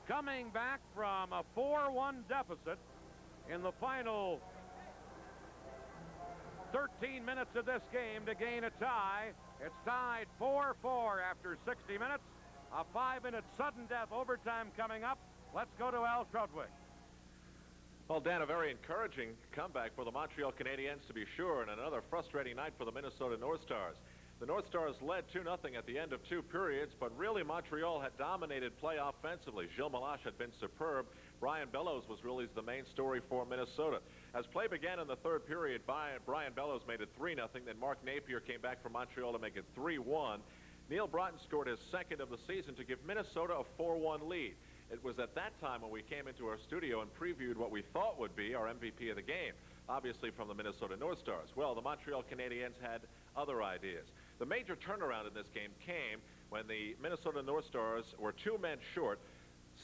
coming back from a 4-1 deficit in the final 13 minutes of this game to gain a tie. It's tied 4-4 after 60 minutes. A 5-minute sudden death overtime coming up. Let's go to Al Krutwig. Well, Dan, a very encouraging comeback for the Montreal Canadiens, to be sure, and another frustrating night for the Minnesota North Stars. The North Stars led 2-0 at the end of 2 periods, but really Montreal had dominated play offensively. Gilles Meloche had been superb. Brian Bellows was really the main story for Minnesota. As play began in the 3rd period, Brian Bellows made it 3-0. Then Mark Napier came back from Montreal to make it 3-1. Neil Broughton scored his 2nd of the season to give Minnesota a 4-1 lead. It was at that time when we came into our studio and previewed what we thought would be our MVP of the game, obviously from the Minnesota North Stars. Well, the Montreal Canadiens had other ideas. The major turnaround in this game came when the Minnesota North Stars were 2 men short,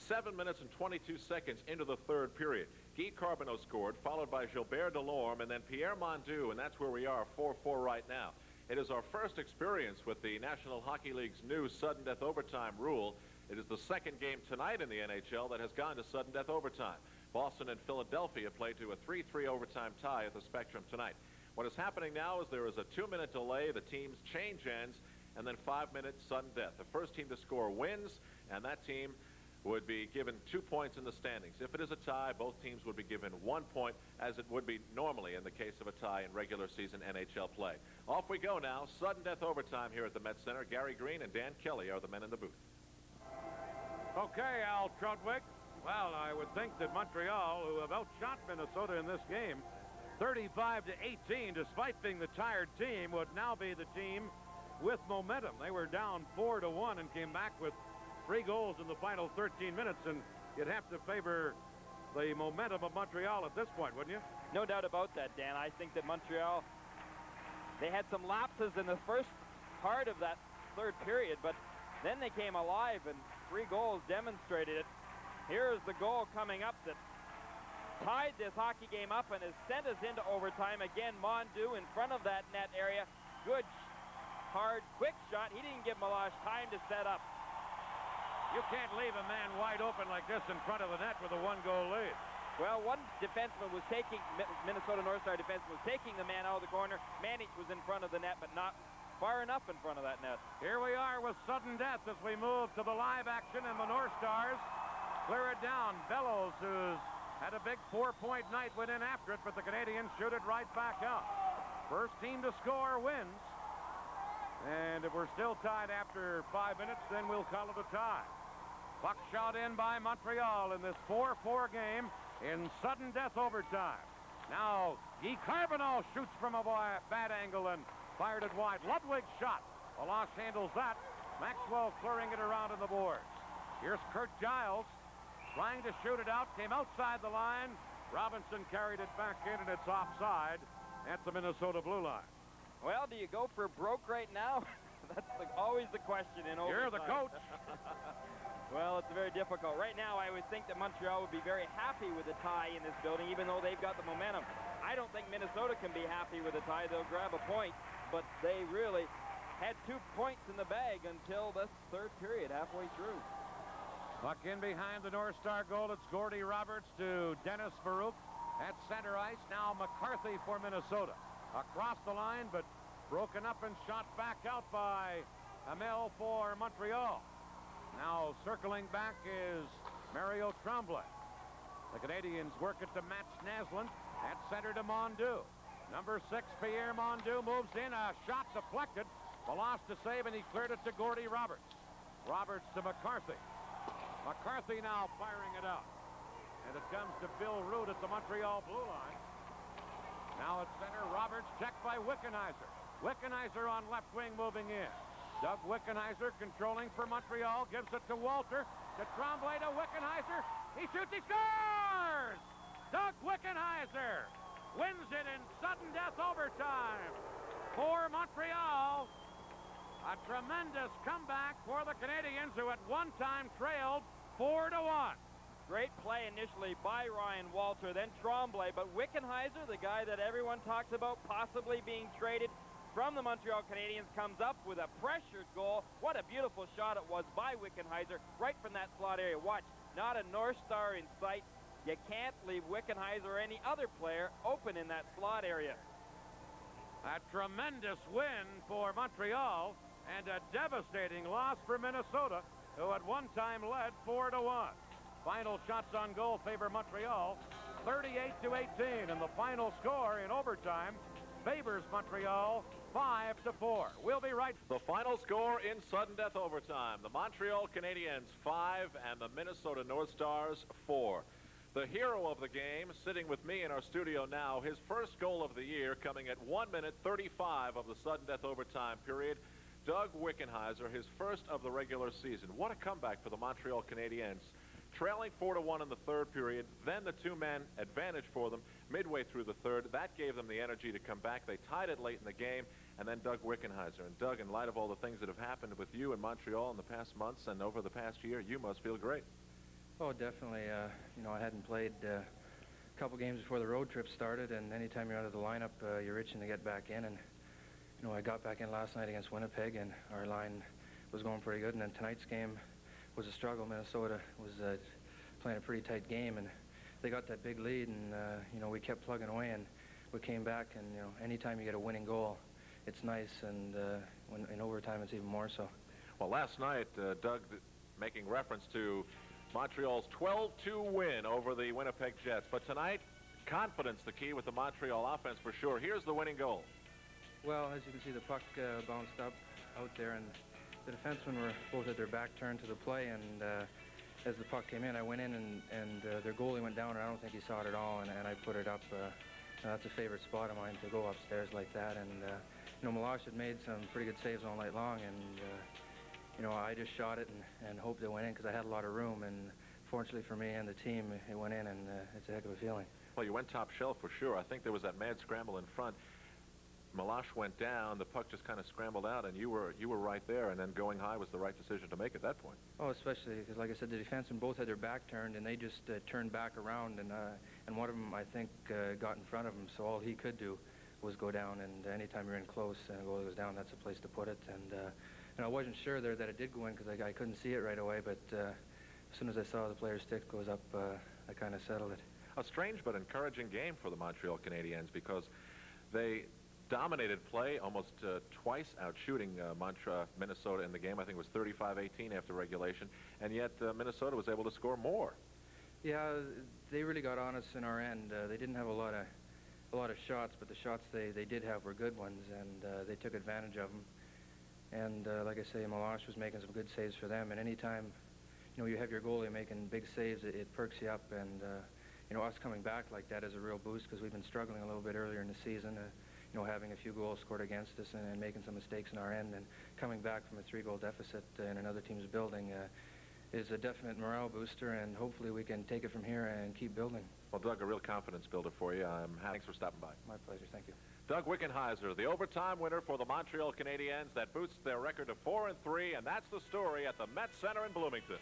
7 minutes and 22 seconds into the 3rd period. Guy Carbonneau scored, followed by Gilbert Delorme, and then Pierre Mondeau, and that's where we are, 4-4 right now. It is our first experience with the National Hockey League's new sudden death overtime rule. It is the 2nd game tonight in the NHL that has gone to sudden death overtime. Boston and Philadelphia played to a 3-3 overtime tie at the Spectrum tonight. What is happening now is there is a 2-minute delay. The teams change ends, and then 5-minute sudden death. The first team to score wins, and that team would be given 2 points in the standings. If it is a tie, both teams would be given 1 point, as it would be normally in the case of a tie in regular season NHL play. Off we go now. Sudden death overtime here at the Met Center. Gary Green and Dan Kelly are the men in the booth. Okay, Al Krutwig. Well, I would think that Montreal, who have outshot Minnesota in this game, 35-18, despite being the tired team, would now be the team with momentum. They were down 4-1 and came back with 3 goals in the final 13 minutes, and you'd have to favor the momentum of Montreal at this point, wouldn't you? No doubt about that, Dan. I think that Montreal, they had some lapses in the first part of that 3rd period, but then they came alive, and 3 goals demonstrated it. Here is the goal coming up that tied this hockey game up and has sent us into overtime. Again, Mondeau in front of that net area. Good, hard, quick shot. He didn't give Meloche time to set up. You can't leave a man wide open like this in front of the net with a 1-goal lead. Well, one defenseman was taking, Minnesota North Star defenseman was taking the man out of the corner. Mandich was in front of the net, but not far enough in front of that net. Here we are with sudden death as we move to the live action, and the North Stars clear it down. Bellows, who's had a big 4-point night, went in after it, but the Canadians shoot it right back out. First team to score wins. And if we're still tied after 5 minutes, then we'll call it a tie. Puck shot in by Montreal in this 4-4 game in sudden death overtime. Now, Guy Carbonneau shoots from a bad angle and fired it wide. Ludwig's shot. Meloche handles that. Maxwell clearing it around on the boards. Here's Kurt Giles trying to shoot it out. Came outside the line. Robinson carried it back in, and it's offside at the Minnesota blue line. Well, do you go for broke right now? That's always the question in overtime. You're the coach. Well, it's very difficult. Right now, I would think that Montreal would be very happy with a tie in this building, even though they've got the momentum. I don't think Minnesota can be happy with a tie. They'll grab a point, but they really had 2 points in the bag until the third period, halfway through. Puck in behind the North Star goal. It's Gordy Roberts to Dennis Baruch at center ice. Now McCarthy for Minnesota. Across the line, but broken up and shot back out by Hamel for Montreal. Now circling back is Mario Tremblay. The Canadians work it to Matt Naslund. At center to Mondeau. Number 6, Pierre Mondeau moves in. A shot deflected. Meloche to save, and he cleared it to Gordy Roberts. Roberts to McCarthy. McCarthy now firing it out. And it comes to Bill Root at the Montreal blue line. Now at center, Roberts checked by Wickenheiser. Wickenheiser on left wing moving in. Doug Wickenheiser controlling for Montreal. Gives it to Walter. To Tremblay to Wickenheiser. He shoots, he scores! Doug Wickenheiser wins it in sudden death overtime for Montreal. A tremendous comeback for the Canadians, who at one time trailed 4-1. Great play initially by Ryan Walter, then Tremblay, but Wickenheiser, the guy that everyone talks about possibly being traded from the Montreal Canadiens, comes up with a pressured goal. What a beautiful shot it was by Wickenheiser right from that slot area. Watch, not a North Star in sight. You can't leave Wickenheiser or any other player open in that slot area. A tremendous win for Montreal and a devastating loss for Minnesota, who at one time led 4-1. Final shots on goal favor Montreal 38-18, and the final score in overtime favors Montreal 5-4. We'll be right. The final score in sudden death overtime: the Montreal Canadiens 5 and the Minnesota North Stars 4. The hero of the game, sitting with me in our studio now, his first goal of the year coming at 1:35 of the sudden death overtime period. Doug Wickenheiser, his first of the regular season. What a comeback for the Montreal Canadiens. Trailing 4-1 in the third period, then the two-man advantage for them midway through the third. That gave them the energy to come back. They tied it late in the game, and then Doug Wickenheiser. And Doug, in light of all the things that have happened with you in Montreal in the past months and over the past year, you must feel great. Oh, definitely. I hadn't played a couple games before the road trip started, and anytime you're out of the lineup, you're itching to get back in. And I got back in last night against Winnipeg, and our line was going pretty good. And then tonight's game was a struggle. Minnesota was playing a pretty tight game, and they got that big lead, and we kept plugging away, and we came back. And anytime you get a winning goal, it's nice, and when in overtime, it's even more so. Well, last night, Doug, making reference to Montreal's 12-2 win over the Winnipeg Jets, but tonight, confidence the key with the Montreal offense for sure. Here's the winning goal. Well, as you can see, the puck bounced up out there, and the defensemen were both at their back turned to the play, and as the puck came in, I went in, and their goalie went down, and I don't think he saw it at all, and I put it up. That's a favorite spot of mine, to go upstairs like that, and Meloche had made some pretty good saves all night long, and I just shot it and hoped it went in because I had a lot of room, and fortunately for me and the team, it went in, and it's a heck of a feeling. Well, you went top shelf for sure. I think there was that mad scramble in front. Meloche went down, the puck just kind of scrambled out, and you were right there, and then going high was the right decision to make at that point. Oh, especially because, like I said, the defensemen both had their back turned, and they just turned back around, and one of them, I think, got in front of him, so all he could do was go down, and anytime you're in close and a goalie goes down, that's a place to put it, and I wasn't sure there that it did go in because I couldn't see it right away, but as soon as I saw the player's stick goes up, I kind of settled it. A strange but encouraging game for the Montreal Canadiens because they dominated play, almost twice out shooting Minnesota in the game. I think it was 35-18 after regulation, and yet Minnesota was able to score more. Yeah, they really got on us in our end. They didn't have a lot of shots, but the shots they did have were good ones, and they took advantage of them. And like I say, Melange was making some good saves for them. And anytime, you have your goalie making big saves, it perks you up. And us coming back like that is a real boost because we've been struggling a little bit earlier in the season. Having a few goals scored against us and making some mistakes in our end, and coming back from a 3-goal deficit in another team's building is a definite morale booster, and hopefully we can take it from here and keep building. Well, Doug, a real confidence builder for you. Thanks for stopping by. My pleasure. Thank you. Doug Wickenheiser, the overtime winner for the Montreal Canadiens. That boosts their record to 4-3, and that's the story at the Met Center in Bloomington.